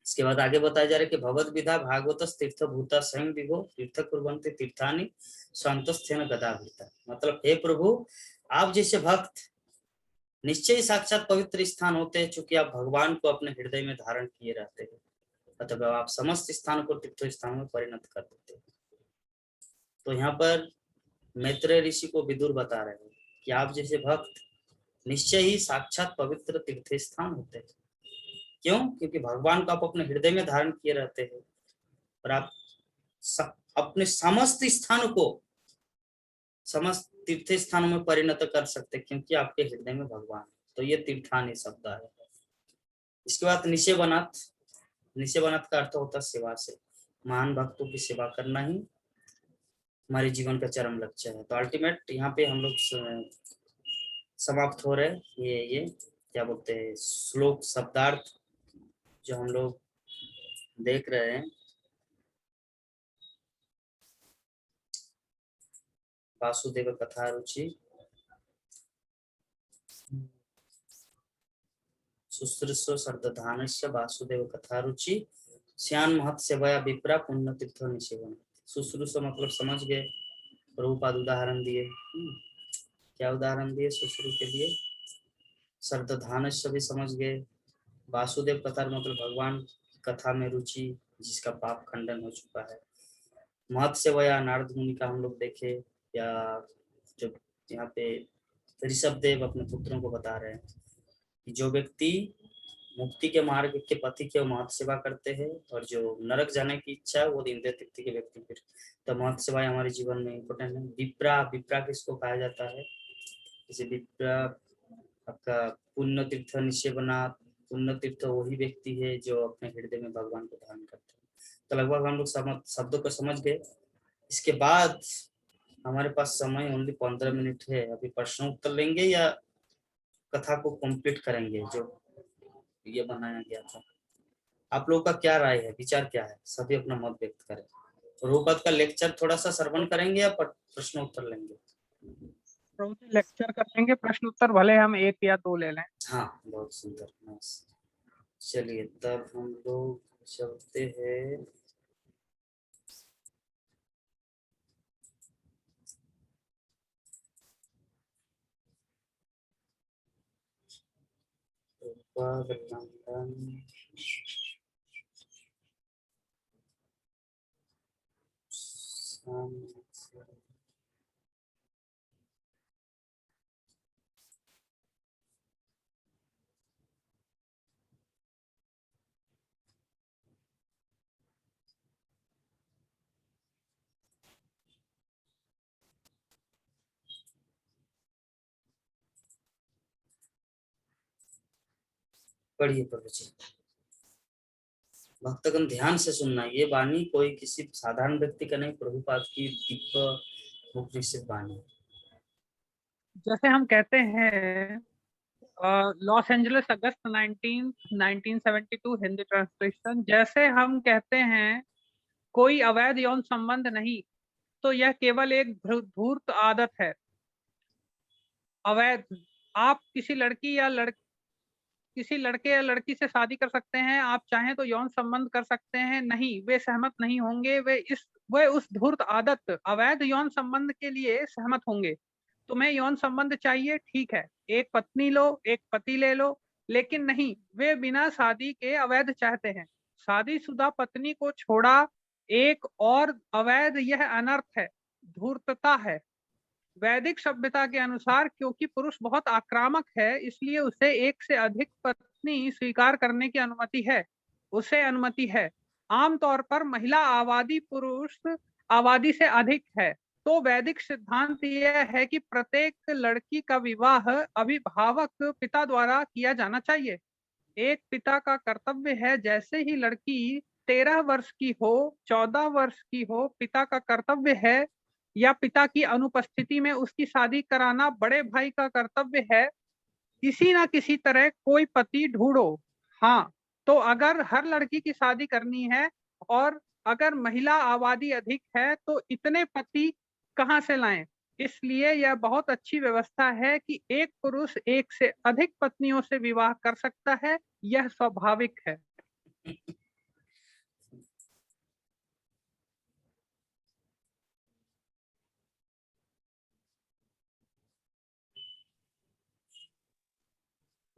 इसके बाद आगे बताया जा रहा है कि भगवद विधा भागवत तीर्थ भूता स्वयं विभो तीर्थ कुर्वन्ति तीर्थानि स्वांतस्थेन गदाभृता। मतलब हे प्रभु, आप जैसे भक्त निश्चय ही साक्षात पवित्र स्थान होते हैं, चूंकि आप भगवान को अपने हृदय में धारण किए रहते हैं, अतः आप समस्त स्थानों को तीर्थ स्थान में परिणत कर देते हैं। तो यहाँ पर मैत्रेय ऋषि को विदुर बता रहे हैं कि आप जैसे भक्त निश्चय ही साक्षात पवित्र तीर्थ स्थान होते हैं। क्यों? क्योंकि भगवान को आप अपने हृदय में धारण किए रहते हैं और आप अपने समस्त स्थानों को समस्त तीर्थ स्थानों में परिणत कर सकते हैं, क्योंकि आपके हृदय में भगवान है। तो ये तीर्थानि शब्द है। इसके बाद निषेवनाथ, निषेवनाथ का अर्थ होता है सेवा से। महान भक्तों की सेवा करना ही हमारे जीवन का चरम लक्ष्य है। तो अल्टीमेट यहाँ पे हम लोग समाप्त हो रहे हैं। ये क्या बोलते हैं, श्लोक शब्दार्थ जो हम लोग देख रहे हैं। वासुदेव कथा रुचि शुश्रूषो सर्दधानस्य वासुदेव कथा रुचि श्यान महत सेवया विप्रा पुण्य तीर्थ निषेवन। शुश्रूषो मतलब समझ गए, प्रभुपाद उदाहरण दिए। क्या उदाहरण दिए शुश्रू के लिए? सर्दधानस्य भी समझ गए। वासुदेव कथा मतलब भगवान कथा में रुचि, जिसका पाप खंडन हो चुका है। महत सेवया नारद मुनि का हम लोग देखे, या जो यहाँ पे ऋषभ देव अपने पुत्रों को बता रहे हैं कि जो व्यक्ति मुक्ति के मार्ग के पति के महत सेवा करते हैं और जो नरक जाने की इच्छा है वो इंद्रिय तृप्ति के व्यक्ति फिर तो महत सेवा हमारे जीवन में इम्पोर्टेंट है। विप्रा, विप्रा किसको कहा जाता है? जैसे विप्रा आपका पुण्य तीर्थ निषेवना, पुण्य तीर्थ वही व्यक्ति है जो अपने हृदय में भगवान को धारण करते हैं। तो लगभग हम लोग शब्दों को समझ गए। इसके बाद हमारे पास समय ओनली 15 मिनट है। अभी प्रश्न उत्तर लेंगे या कथा को कंप्लीट करेंगे जो ये बनाया गया था? आप लोगों का क्या राय है, विचार क्या है? सभी अपना मत व्यक्त करें। प्रभुपाद का लेक्चर थोड़ा सा श्रवण करेंगे या प्रश्न उत्तर लेंगे? लेक्चर कर लेंगे, प्रश्न उत्तर भले हम 1 या 2 ले लें। हाँ, बहुत सुंदर। चलिए तब हम लोग चलते हैं। पढ़िए प्रभु जी। भक्तगण ध्यान से सुनना, ये वाणी कोई किसी साधारण व्यक्ति का नहीं, प्रभुपाद की दिव्य उपनिषद वाणी। जैसे हम कहते हैं लॉस एंजलिस अगस्त 1972 हिंदी ट्रांसलेशन, जैसे हम कहते हैं कोई अवैध यौन संबंध नहीं, तो यह केवल एक धूर्त आदत है। अवैध, आप किसी लड़की या किसी लड़के या लड़की से शादी कर सकते हैं, आप चाहें तो यौन संबंध कर सकते हैं, नहीं, वे सहमत नहीं होंगे। वे उस धूर्त आदत अवैध यौन संबंध के लिए सहमत होंगे। तुम्हें यौन संबंध चाहिए, ठीक है, एक पत्नी लो, एक पति ले लो, लेकिन नहीं, वे बिना शादी के अवैध चाहते हैं। शादीशुदा पत्नी को छोड़ा एक और अवैध, यह अनर्थ है, धूर्तता है। वैदिक सभ्यता के अनुसार क्योंकि पुरुष बहुत आक्रामक है, इसलिए उसे एक से अधिक पत्नी स्वीकार करने की अनुमति है, उसे अनुमति है। आमतौर पर महिला आबादी पुरुष आबादी से अधिक है। तो वैदिक सिद्धांत यह है कि प्रत्येक लड़की का विवाह अभिभावक पिता द्वारा किया जाना चाहिए। एक पिता का कर्तव्य है, जैसे ही लड़की 13 वर्ष की हो, 14 वर्ष की हो, पिता का कर्तव्य है या पिता की अनुपस्थिति में उसकी शादी कराना बड़े भाई का कर्तव्य है। किसी ना किसी तरह कोई पति ढूंढो। हाँ, तो अगर हर लड़की की शादी करनी है और अगर महिला आबादी अधिक है तो इतने पति कहाँ से लाएं? इसलिए यह बहुत अच्छी व्यवस्था है कि एक पुरुष एक से अधिक पत्नियों से विवाह कर सकता है, यह स्वाभाविक है।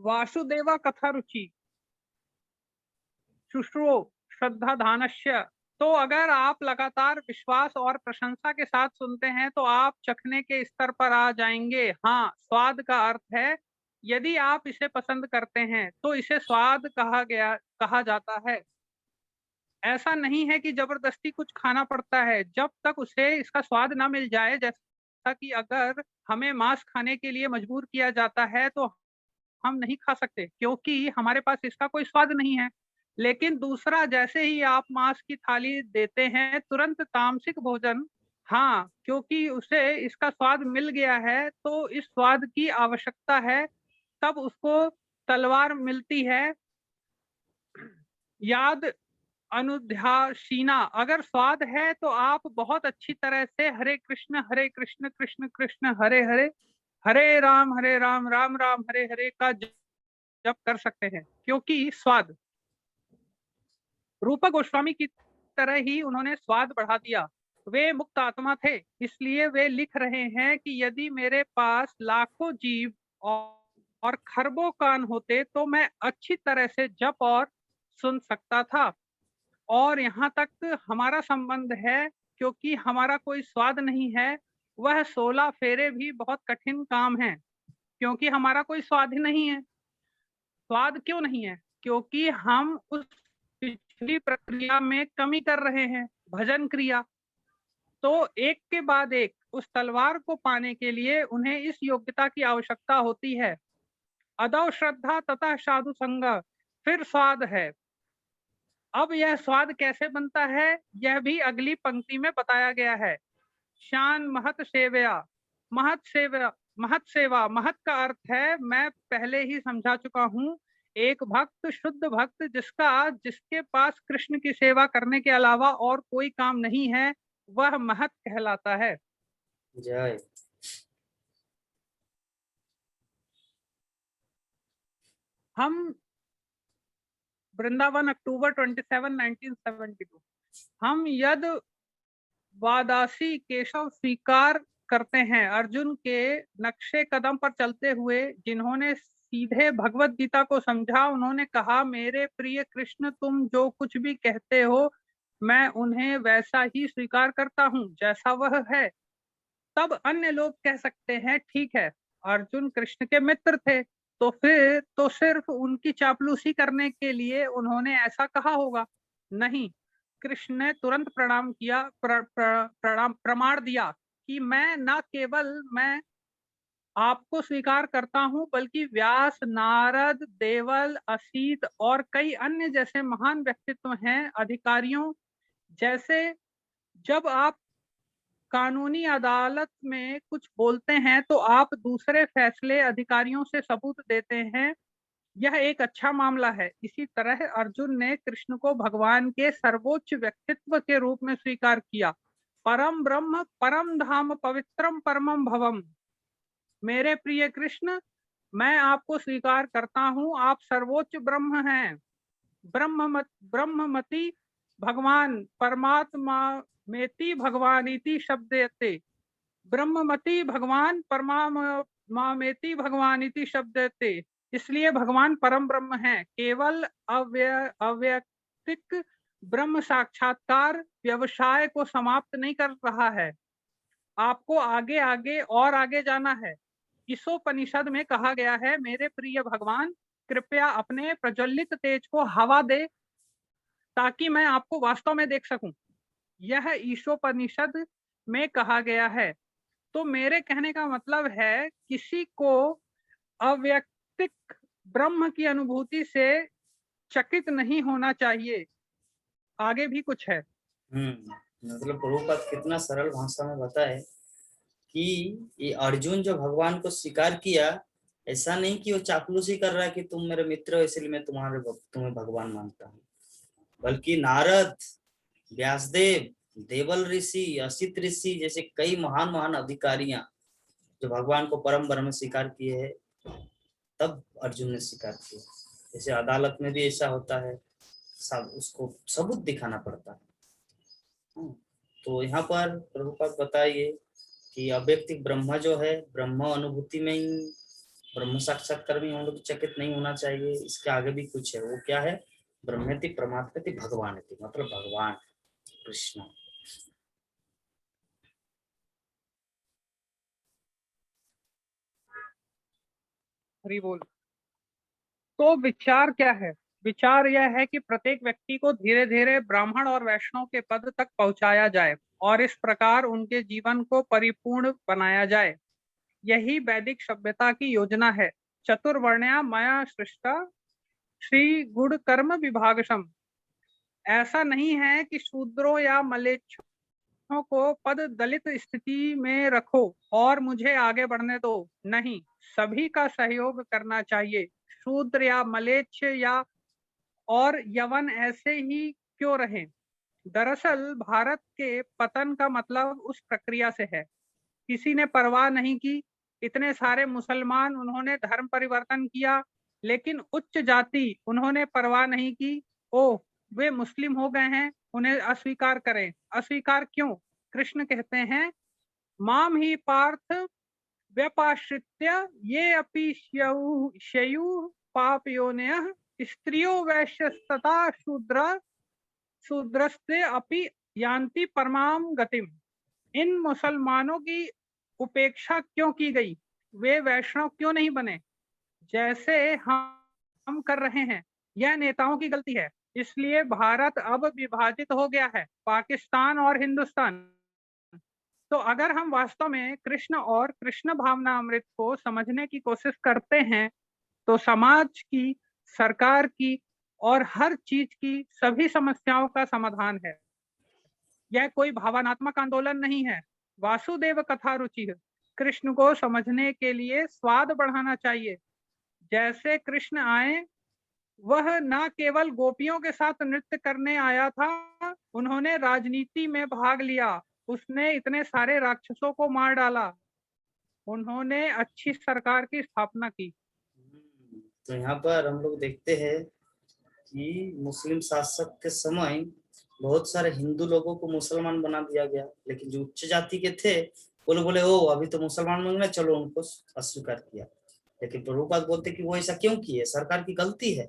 वासुदेवा कथा रुचि शुश्रो श्रद्धा धानस्य। तो अगर आप लगातार विश्वास और प्रशंसा के साथ सुनते हैं तो आप चखने के स्तर पर आ जाएंगे। हाँ, स्वाद का अर्थ है यदि आप इसे पसंद करते हैं तो इसे स्वाद कहा जाता है। ऐसा नहीं है कि जबरदस्ती कुछ खाना पड़ता है जब तक उसे इसका स्वाद ना मिल जाए। जैसा कि अगर हमें मांस खाने के लिए मजबूर किया जाता है तो हम नहीं खा सकते क्योंकि हमारे पास इसका कोई स्वाद नहीं है। लेकिन दूसरा, जैसे ही आप मांस की थाली देते हैं तुरंत तामसिक भोजन, हाँ, क्योंकि उसे इसका स्वाद मिल गया है तो इस स्वाद की आवश्यकता है, तब उसको तलवार मिलती है। याद अनुध्यासीना, अगर स्वाद है तो आप बहुत अच्छी तरह से हरे कृष्ण कृष्ण कृष्ण हरे हरे, हरे राम राम राम हरे हरे का जप कर सकते हैं क्योंकि स्वाद। रूपा गोस्वामी की तरह ही उन्होंने स्वाद बढ़ा दिया। वे मुक्त आत्मा थे, इसलिए वे लिख रहे हैं कि यदि मेरे पास लाखों जीव और खरबों कान होते तो मैं अच्छी तरह से जप और सुन सकता था। और यहाँ तक हमारा संबंध है क्योंकि हमारा कोई स्वाद नहीं है, वह 16 फेरे भी बहुत कठिन काम है क्योंकि हमारा कोई स्वाद ही नहीं है। स्वाद क्यों नहीं है? क्योंकि हम उस पिछली प्रक्रिया में कमी कर रहे हैं, भजन क्रिया। तो एक के बाद एक उस तलवार को पाने के लिए उन्हें इस योग्यता की आवश्यकता होती है। अदौ श्रद्धा तथा साधु संग, फिर स्वाद है। अब यह स्वाद कैसे बनता है यह भी अगली पंक्ति में बताया गया है। शान महत सेवया, महत सेवा, महत का अर्थ है, मैं पहले ही समझा चुका हूँ, एक भक्त, शुद्ध भक्त जिसके पास कृष्ण की सेवा करने के अलावा और कोई काम नहीं है, वह महत कहलाता है। जय। हम वृंदावन अक्टूबर 27, 1972। हम यद वादासी केशव स्वीकार करते हैं, अर्जुन के नक्शे कदम पर चलते हुए जिन्होंने सीधे भगवत गीता को समझा। उन्होंने कहा, मेरे प्रिय कृष्ण, तुम जो कुछ भी कहते हो मैं उन्हें वैसा ही स्वीकार करता हूँ जैसा वह है। तब अन्य लोग कह सकते हैं, ठीक है, अर्जुन कृष्ण के मित्र थे तो फिर तो सिर्फ उनकी चापलूसी करने के लिए उन्होंने ऐसा कहा होगा। नहीं, कृष्ण ने तुरंत प्रणाम किया, प्रमाण दिया कि मैं न केवल मैं आपको स्वीकार करता हूं बल्कि व्यास, नारद, देवल, असीत और कई अन्य जैसे महान व्यक्तित्व हैं, अधिकारियों जैसे। जब आप कानूनी अदालत में कुछ बोलते हैं तो आप दूसरे फैसले अधिकारियों से सबूत देते हैं, यह एक अच्छा मामला है। इसी तरह अर्जुन ने कृष्ण को भगवान के सर्वोच्च व्यक्तित्व के रूप में स्वीकार किया। परम ब्रह्म, परम धाम, पवित्रम परमम भवम। मेरे प्रिय कृष्ण, मैं आपको स्वीकार करता हूँ, आप सर्वोच्च ब्रह्म हैं। ब्रह्ममति भगवान, परमात्मा मेति भगवानीति शब्दते। ब्रह्ममति भगवान, परमात्मेति भगवानीति शब्दते। इसलिए भगवान परम ब्रह्म है। केवल अव्यक्तिक ब्रह्म साक्षात्कार व्यवसाय को समाप्त नहीं कर रहा है, आपको आगे आगे और आगे जाना है। ईशोपनिषद में कहा गया है, मेरे प्रिय भगवान, कृपया अपने प्रज्वलित तेज को हवा दे ताकि मैं आपको वास्तव में देख सकूं। यह ईशोपनिषद में कहा गया है। तो मेरे कहने का मतलब है, किसी को अव्यक्तिक ब्रह्म की अनुभूति से चकित नहीं होना चाहिए। आगे भी कुछ है। मतलब प्रभुपाद कितना सरल भाषा में बताए कि ये अर्जुन जो भगवान को स्वीकार किया, ऐसा नहीं कि वो चापलूसी कर रहा है कि तुम मेरे मित्र हो इसलिए मैं तुम्हें भगवान मानता हूँ, बल्कि नारद, व्यासदेव, देवल ऋषि, असित ऋषि जैसे कई महान महान अधिकारियां जो भगवान को परम ब्रह्म स्वीकार किए हैं तब अर्जुन ने स्वीकार किया। जैसे अदालत में भी ऐसा होता है, सब उसको सबूत दिखाना पड़ता है। तो यहाँ पर प्रभुपाद बताइए कि अव्यक्तिक ब्रह्म जो है, ब्रह्म अनुभूति में ही, ब्रह्म साक्षात्कार में हम लोग चकित नहीं होना चाहिए। इसके आगे भी कुछ है, वो क्या है? ब्रह्मेति परमात्मेति भगवानेति, मतलब भगवान कृष्ण। हरि बोल। तो विचार क्या है? विचार यह है कि प्रत्येक व्यक्ति को धीरे धीरे ब्राह्मण और वैष्णव के पद तक पहुंचाया जाए और इस प्रकार उनके जीवन को परिपूर्ण बनाया जाए। यही वैदिक सभ्यता की योजना है। चतुर्वर्ण्या मया सृष्टा श्री गुण कर्म विभागसम। ऐसा नहीं है कि शूद्रों या मलेच्छों को पद दलित स्थिति में रखो और मुझे आगे बढ़ने दो। नहीं, सभी का सहयोग करना चाहिए। शूद्र या मलेच्छ या और यवन ऐसे ही क्यों रहे? दरअसल भारत के पतन का मतलब उस प्रक्रिया से है। किसी ने परवाह नहीं की। इतने सारे मुसलमान, उन्होंने धर्म परिवर्तन किया, लेकिन उच्च जाति उन्होंने परवाह नहीं की। ओह, वे मुस्लिम हो गए हैं, उन्हें अस्वीकार करें। अस्वीकार क्यों? कृष्ण कहते हैं, माम ही पार्थ व्यपाश्रित्य ये अपि शयु पापयोनयः स्त्रियो वैश्यस्तथा शूद्रस्ते अपि यान्ति परमाम गतिम। इन मुसलमानों की उपेक्षा क्यों की गई? वे वैष्णव क्यों नहीं बने जैसे हम कर रहे हैं? यह नेताओं की गलती है। इसलिए भारत अब विभाजित हो गया है, पाकिस्तान और हिंदुस्तान। तो अगर हम वास्तव में कृष्ण और कृष्ण भावना अमृत को समझने की कोशिश करते हैं तो समाज की, सरकार की और हर चीज की सभी समस्याओं का समाधान है। यह कोई भावनात्मक आंदोलन नहीं है। वासुदेव कथा रुचि है। कृष्ण को समझने के लिए स्वाद बढ़ाना चाहिए। जैसे कृष्ण आए, वह न केवल गोपियों के साथ नृत्य करने आया था, उन्होंने राजनीति में भाग लिया। उसने इतने सारे राक्षसों को मार डाला। उन्होंने अच्छी सरकार की स्थापना की। तो यहाँ पर हम लोग देखते हैं कि मुस्लिम शासक के समय बहुत सारे हिंदू लोगों को मुसलमान बना दिया गया, लेकिन जो उच्च जाति के थे वो लोग बोले, ओ अभी तो मुसलमान बन गए, चलो उनको अस्वीकार किया। लेकिन प्रभुपाद बोलते कि वो ऐसा क्यों किए? सरकार की गलती है।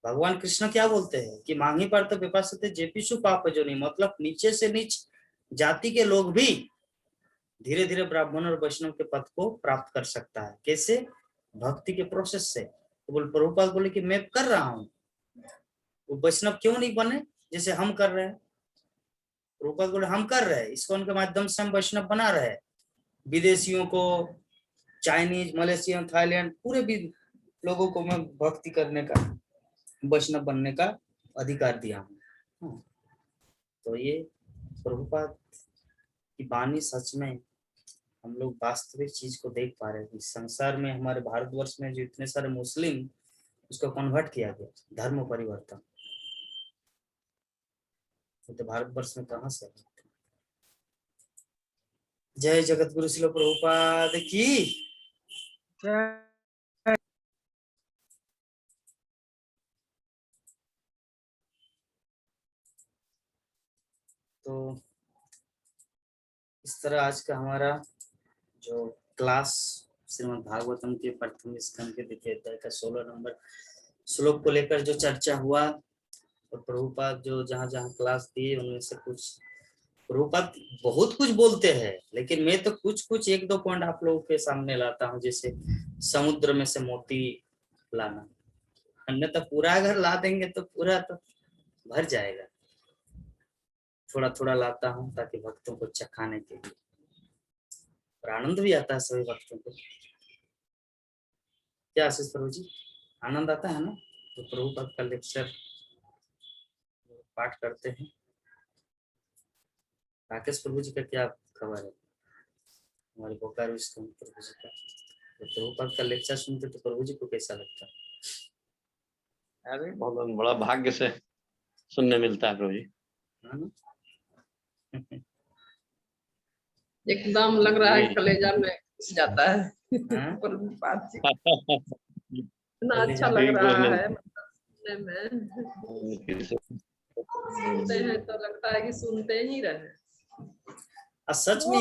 भगवान कृष्ण क्या बोलते हैं कि मांगी पर तो विपासते जेपीशु पाप जो नहीं, मतलब नीचे से नीच जाति के लोग भी धीरे धीरे ब्राह्मण और वैष्णव के पद को प्राप्त कर सकता है। कैसे? भक्ति के प्रोसेस से। तो प्रभुपाद बोले कि मैं कर रहा हूँ, वो वैष्णव क्यों नहीं बने जैसे हम कर रहे हैं? प्रभुपाद बोले हम कर रहे हैं, इस्कॉन के माध्यम से हम वैष्णव बना रहे हैं। विदेशियों को, चाइनीज, मलेशियन, थाईलैंड, पूरे भी लोगों को मैं भक्ति करने का, वैष्णव बनने का अधिकार दिया हूँ। तो ये प्रभुपाद की वाणी सच में हम लोग वास्तविक चीज को देख पा रहे हैं। संसार में, हमारे भारतवर्ष में जो इतने सारे मुस्लिम, उसको कन्वर्ट किया गया, धर्म परिवर्तन। तो भारतवर्ष में कहां से? जय जगत गुरु श्रील प्रभुपाद की। तो इस तरह आज का हमारा जो क्लास श्रीमद् भागवतम के प्रथम स्कंद के द्वितीय अध्याय का 16 नंबर श्लोक को लेकर जो चर्चा हुआ, और प्रभुपाद जो जहाँ जहाँ क्लास दिए उनमें से कुछ, प्रभुपाद बहुत कुछ बोलते हैं, लेकिन मैं तो कुछ एक दो पॉइंट आप लोगों के सामने लाता हूँ। जैसे समुद्र में से मोती लाना, अन्यथा पूरा अगर ला देंगे तो पूरा तो भर जाएगा। थोड़ा थोड़ा लाता हूँ ताकि भक्तों को चखाने के लिए, और आनंद भी आता है सभी भक्तों को। क्या आशीष प्रभु जी, आनंद आता है ना? तो प्रभुपाद का लेक्चर पाठ करते हैं। राकेश प्रभु जी का क्या खबर है? हमारे बोकारो स्कूल प्रभु जी का, तो प्रभुपाद का लेक्चर सुनते तो प्रभु जी को कैसा लगता है? अरे बहुत बड़ा भाग्य से सुनने मिलता है प्रभु जी। एकदम लग रहा है कलेजा में जाता है हाँ? प्रभुपाद जी ठीक इतना अच्छा लग ठीक रहा बोले। है, मतलब सुनने में सुनते हैं तो लगता है कि सुनते ही रहे। और सच में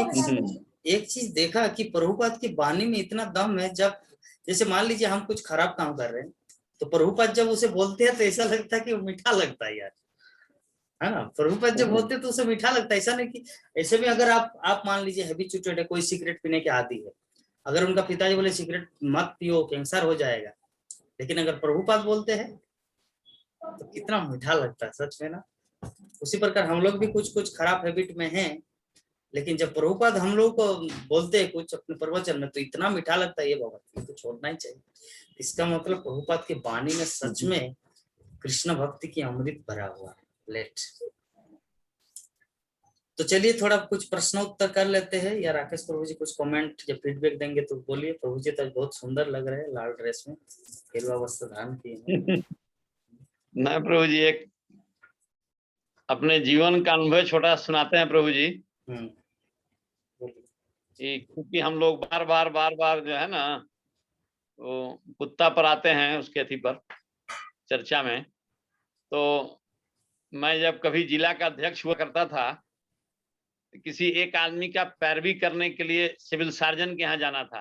एक चीज देखा कि प्रभुपाद की वाणी में इतना दम है। जब जैसे मान लीजिए हम कुछ खराब काम कर रहे हैं तो प्रभुपाद जब उसे बोलते हैं तो ऐसा लगता है कि वो मीठा लगता है यार, है ना। प्रभुपाद जब बोलते हैं तो उसे मीठा लगता है। ऐसा नहीं कि ऐसे में अगर आप मान लीजिए हैबिचुएटेड है, कोई सिगरेट पीने के आदी है, अगर उनका पिताजी बोले सिगरेट मत पियो कैंसर हो जाएगा, लेकिन अगर प्रभुपाद बोलते हैं तो कितना मीठा लगता है सच में ना। उसी प्रकार हम लोग भी कुछ कुछ खराब हैबिट में हैं, लेकिन जब प्रभुपाद हम लोग को बोलते हैं कुछ अपने प्रवचन में तो इतना मीठा लगता है ये बाबा तो छोड़ना ही चाहिए। इसका मतलब प्रभुपाद की वाणी में सच में कृष्ण भक्ति की अमृत भरा हुआ है। लेट तो चलिए थोड़ा कुछ प्रश्नोत्तर कर लेते हैं, या राकेश प्रभु जी कुछ कमेंट या फीडबैक देंगे तो बोलिए। प्रभु जी तो बहुत सुंदर लग रहे हैं लाल ड्रेस में, गेरुआ वस्त्र धारण किए। ना प्रभु जी एक अपने जीवन का अनुभव छोटा सुनाते हैं प्रभु जी। क्योंकि हम लोग बार बार जो है ना वो कुत्ता पर आते हैं उसके अथी पर चर्चा में। तो मैं जब कभी जिला का अध्यक्ष हुआ करता था तो किसी एक आदमी का पैरवी करने के लिए सिविल सर्जन के यहाँ जाना था।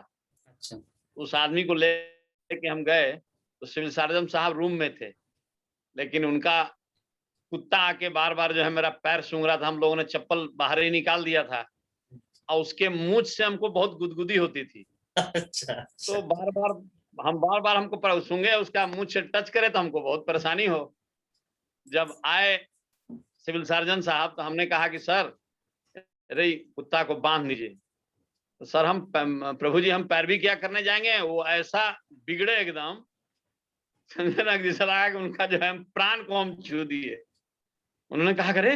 अच्छा। उस आदमी को लेके हम गए तो सिविल सर्जन साहब रूम में थे, लेकिन उनका कुत्ता आके बार बार जो है मेरा पैर सूंघ रहा था। हम लोगों ने चप्पल बाहर ही निकाल दिया था और उसके मूंछ से हमको बहुत गुदगुदी होती थी। अच्छा। तो बार बार हमको सूंघे, उसका मूंछ से टच करे तो हमको बहुत परेशानी हो। जब आए सिविल सर्जन साहब तो हमने कहा कि सर अरे कुत्ता को बांध लीजिए। तो सर हम प्रभु जी हम पैरवी क्या करने जाएंगे। वो ऐसा बिगड़े एकदम, समझे ना, जैसा लगा कि उनका जो है प्राण को हम छू दिए। उन्होंने कहा करे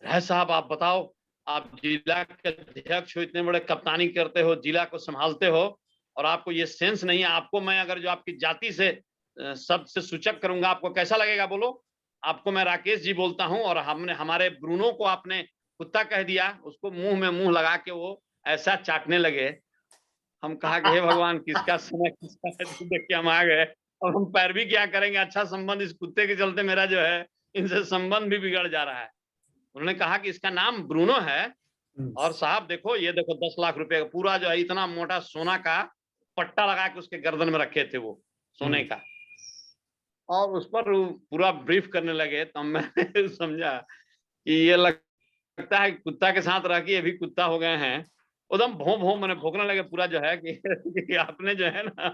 राय साहब आप बताओ, आप जिला के अध्यक्ष हो, इतने बड़े कप्तानी करते हो, जिला को संभालते हो, और आपको ये सेंस नहीं है। आपको मैं अगर जो आपकी जाति से शब्द से सूचक करूंगा आपको कैसा लगेगा बोलो। आपको मैं राकेश जी बोलता हूं और हमने हमारे ब्रूनो को आपने कुत्ता कह दिया। उसको मुंह में मुंह लगा के वो ऐसा चाटने लगे। हम कहा कि हे भगवान किसका समय किसका है, देख के हम आ गए। और हम पैरवी क्या करेंगे, अच्छा संबंध इस कुत्ते के चलते मेरा जो है इनसे संबंध भी बिगड़ जा रहा है। उन्होंने कहा कि इसका नाम ब्रूनो है और साहब देखो ये देखो 10 लाख रुपए का पूरा जो है इतना मोटा सोना का पट्टा लगा के उसके गर्दन में रखे थे वो सोने का, और उस पर पूरा ब्रीफ करने लगे। तो मैंने समझा कि ये लगता है कुत्ता के साथ रह के ये भी कुत्ता हो गए हैं। एकदम भों भों मैंने भोंकने लगे पूरा जो है कि आपने जो है ना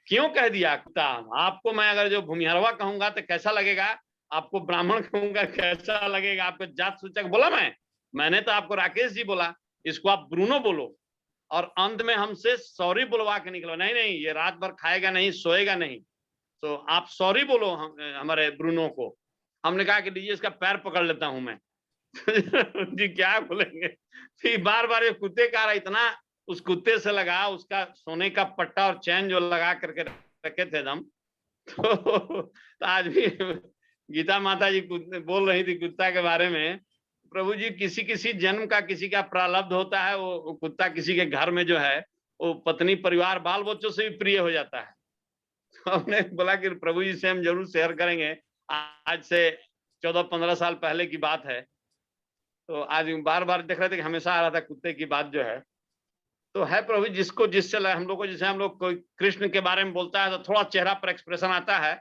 क्यों कह दिया कुत्ता। आपको मैं अगर जो भूमिहरवा कहूंगा तो कैसा लगेगा, आपको ब्राह्मण कहूंगा कैसा लगेगा, आपको जात सूचक बोला मैंने तो आपको राकेश जी बोला, इसको आप ब्रूनो बोलो। और अंत में हमसे सॉरी बुलवा के निकलो, नहीं नहीं ये रात भर खाएगा नहीं सोएगा नहीं, तो आप सॉरी बोलो हमारे ब्रूनो को। हमने कहा कि लीजिए इसका पैर पकड़ लेता हूं मैं जी क्या बोलेंगे। फिर बार बार ये कुत्ते का इतना उस कुत्ते से लगा, उसका सोने का पट्टा और चैन जो लगा करके रखे थे दम। तो आज भी गीता माता जी बोल रही थी कुत्ता के बारे में। प्रभु जी किसी किसी जन्म का किसी का प्रारब्ध होता है, वो कुत्ता किसी के घर में जो है वो पत्नी परिवार बाल बच्चों से भी प्रिय हो जाता है। तो हमने बोला कि प्रभु जी से हम जरूर शेयर करेंगे। आज से 14-15 साल पहले की बात है। तो आज बार बार देख रहे थे कि हमेशा आ रहा था कुत्ते की बात जो है। तो है प्रभु जिसको जिससे हम लोग को, जैसे हम लोग कोई कृष्ण के बारे में बोलता है तो थोड़ा चेहरा पर एक्सप्रेशन आता है,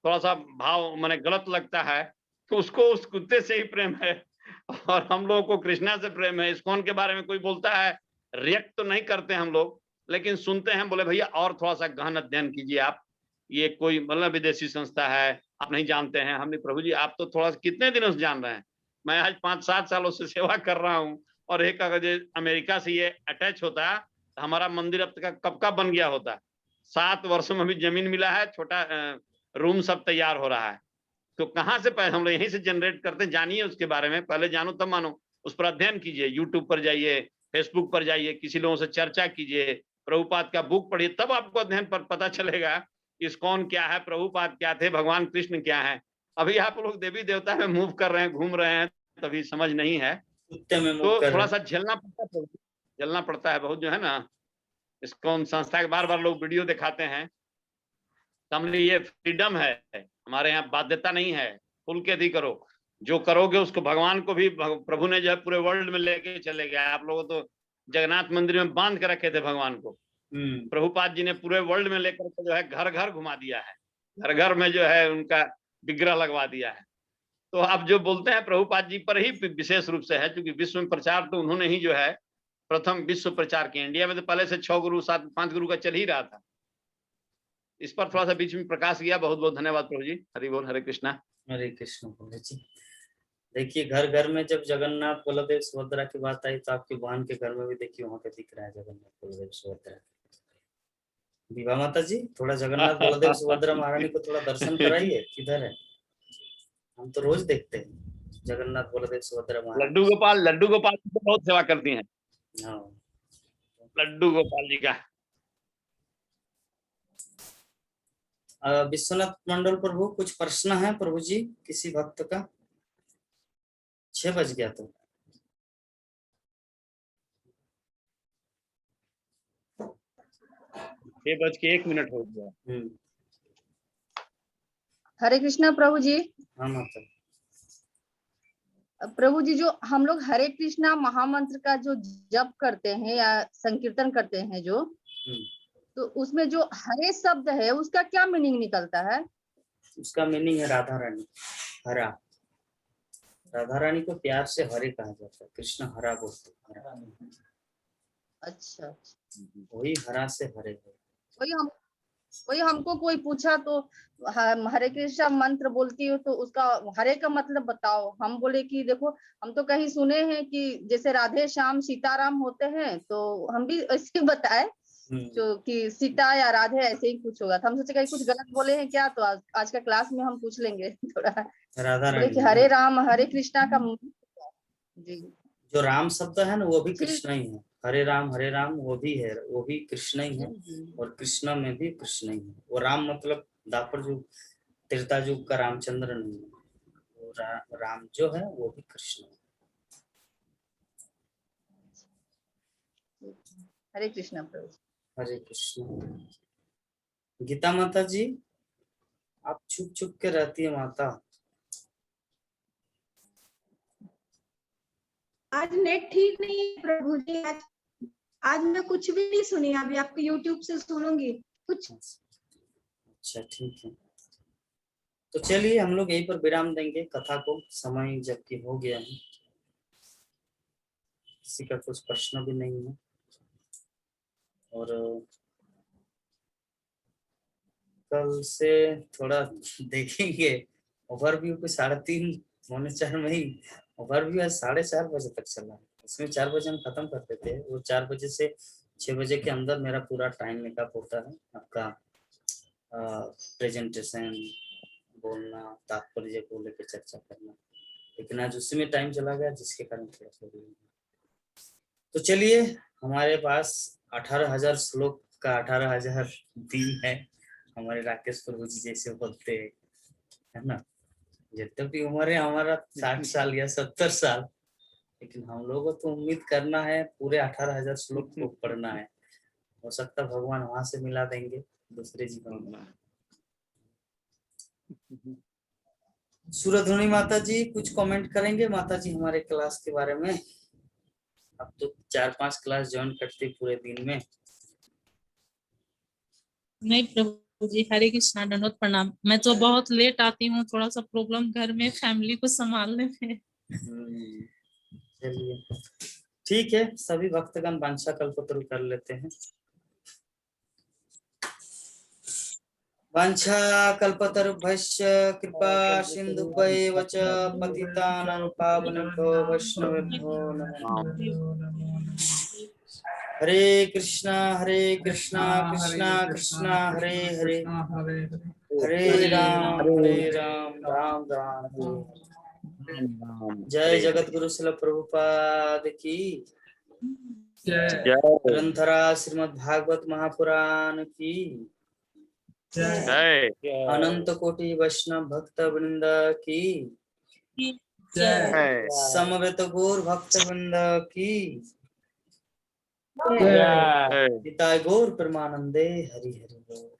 थोड़ा सा भाव माने गलत लगता है, तो उसको उस कुत्ते से ही प्रेम है। और हम लोगों को कृष्णा से प्रेम है। इस्कॉन के बारे में कोई बोलता है रिएक्ट तो नहीं करते हम लोग, लेकिन सुनते हैं। बोले भैया और थोड़ा सा गहन अध्ययन कीजिए आप, ये कोई मतलब विदेशी संस्था है आप नहीं जानते हैं। हमने प्रभु जी आप तो थोड़ा कितने दिनों से जान रहे हैं। मैं आज 5-7 सालों से सेवा कर रहा हूँ, और एक अगर अमेरिका से ये अटैच होता तो हमारा मंदिर अब तक कब का बन गया होता। 7 वर्षों में भी जमीन मिला है, छोटा रूम सब तैयार हो रहा है। तो कहाँ से पैसे हम लोग यहीं से जनरेट करते। जानिए उसके बारे में, पहले जानो तब मानो। उस पर अध्ययन कीजिए, यूट्यूब पर जाइए, फेसबुक पर जाइए, किसी लोगों से चर्चा कीजिए, प्रभुपाद का बुक पढ़िए, तब आपको अध्ययन पर पता चलेगा इस्कॉन क्या है, प्रभुपाद क्या थे, भगवान कृष्ण क्या है। अभी आप लोग देवी देवता में मूव कर रहे हैं, घूम रहे हैं, तभी समझ नहीं है। तो थोड़ा सा झेलना पड़ता है बहुत जो है ना। इसको संस्था के बार बार लोग वीडियो दिखाते हैं, तो हमने ये फ्रीडम है, हमारे यहाँ बाध्यता नहीं है, खुल के दी करो, जो करोगे उसको भगवान को भी प्रभु ने जो है पूरे वर्ल्ड में लेके चले गए। आप लोगों तो जगन्नाथ मंदिर में बांध के रखे थे भगवान को, प्रभुपाद जी ने पूरे वर्ल्ड में लेकर के जो है घर घर घुमा दिया है, घर घर में जो है उनका विग्रह लगवा दिया है। तो आप जो बोलते हैं प्रभुपाद जी पर ही विशेष रूप से है, क्योंकि विश्व में प्रचार तो उन्होंने ही जो है प्रथम विश्व प्रचार किया। इंडिया में तो पहले से 6 गुरु 7-5 गुरु का चल ही रहा था। इस पर थोड़ा सा बीच में प्रकाश किया। बहुत बहुत धन्यवाद प्रभु जी। हरि बोल, हरे कृष्णा। हरे कृष्ण प्रभु जी। देखिए घर घर में जब जगन्नाथ बलदेव सुभद्रा की बात आई तो आपकी बहन के घर में भी देखिए वहां पे दिख रहा है जगन्नाथ बलदेव सुभद्रा। विवाह माता जी थोड़ा जगन्नाथ बलदेव सुभद्रा महारानी को थोड़ा दर्शन कराइए, किधर है? हम तो रोज देखते हैं जगन्नाथ बलदेव सुभद्रा महारानी। लड्डू गोपाल जी बहुत सेवा करती हैं। हाँ लड्डू गोपाल जी का। विश्वनाथ मंडल प्रभु कुछ प्रश्न है प्रभु जी किसी भक्त का? 6 बज गया तो 6:01 हो गया। हरे कृष्णा प्रभु जी। हाँ माता। प्रभु जी जो हम लोग हरे कृष्णा महामंत्र का जो जप करते हैं या संकीर्तन करते हैं जो, तो उसमें जो हरे शब्द है उसका क्या मीनिंग निकलता है? उसका मीनिंग है राधा रानी, हरा। राधा रानी को प्यार से हरे कहा जाता है, कृष्ण हरा बोलते हरा। अच्छा, वही हरा से हरे है। वही हमको कोई पूछा तो हरे कृष्णा मंत्र बोलती हो तो उसका हरे का मतलब बताओ। हम बोले कि देखो हम तो कहीं सुने हैं कि जैसे राधे श्याम सीताराम होते हैं, तो हम भी ऐसे बताए जो कि सीता या राधे ऐसे ही कुछ होगा। तो हम सोचे कहीं कुछ गलत बोले हैं क्या, तो आज का क्लास में हम पूछ लेंगे थोड़ा। राधा रानी कि हरे राम हरे कृष्णा का जी जो राम शब्द है ना वो भी कृष्ण ही है। हरे राम वो भी है, वो भी कृष्ण ही है, और कृष्ण में भी कृष्ण ही है। वो राम मतलब दापर युग त्रेता युग का रामचंद्र नहीं है, वो राम जो है वो भी कृष्ण है। हरे कृष्णा प्रभु। हरे कृष्ण। गीता माता जी आप छुप छुप के रहती है माता। आज नेट ठीक नहीं है प्रभु जी। आज मैं कुछ भी नहीं सुनी, अभी आपके YouTube से सुनूंगी कुछ। अच्छा ठीक है, तो चलिए हम लोग यहीं पर विराम देंगे कथा को, समय जबकि हो गया है। किसी का कुछ प्रश्न भी नहीं है, और कल से थोड़ा देखेंगे ओवरव्यू को। 3:30 पौने 4 में ही ओवरव्यू है, 4:30 बजे तक चला है। इसमें 4 बजे हम खत्म करते थे, वो 4 बजे से 6 बजे के अंदर मेरा पूरा टाइम मेकअप होता है। आपका प्रेजेंटेशन, बोलना, तात्पर्य को लेकर चर्चा करना, लेकिन आज उसी में टाइम चला गया जिसके कारण थोड़ा सा। तो चलिए हमारे पास 18,000 श्लोक का 18,000 दिन है। हमारे राकेश प्रभु जी जैसे बोलते है ना, यद्यपि उम्र है हमारा 60 साल या 70 साल, लेकिन हम लोगों को तो उम्मीद करना है पूरे 18,000 श्लोक को पढ़ना है। हो सकता भगवान वहां से मिला देंगे दूसरे जीवन में। सूरधुनी माता जी कुछ कमेंट करेंगे माता जी हमारे क्लास के बारे में? अब तो 4-5 क्लास ज्वाइन करते पूरे दिन में। नहीं प्रभु जी, हरे कृष्णा, दंडवत प्रणाम। मैं तो बहुत लेट आती हूँ, थोड़ा सा प्रॉब्लम घर में फैमिली को संभालने में। चलिए ठीक है, सभी भक्तगण वांछा कल्पतरु कर लेते हैं। वांछा कल्पतरुभ्यश्च कृपा सिन्धुभ्यैव च पतितानां पावनेभ्यो वैष्णवेभ्यो नमः। हरे कृष्णा कृष्णा कृष्णा हरे हरे, हरे राम राम राम हरे। जय जगत गुरु श्रील प्रभुपाद की ग्रंथरा श्रीमद् भागवत महापुराण की अनंत कोटि वैष्णव भक्त वृंद की समवेत गौर भक्त वृंद की जय पिता गौर परमानंदे हरि हरि बोल।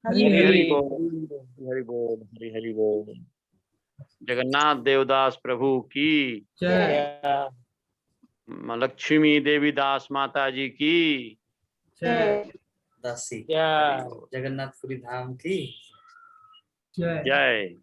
हरि हरि बोल, हरि बोल, हरि हरि बोल। जगन्नाथ देवदास प्रभु की जय। लक्ष्मी देवी दास माता जी की दासी जय। जगन्नाथपुरी धाम की जय। जय।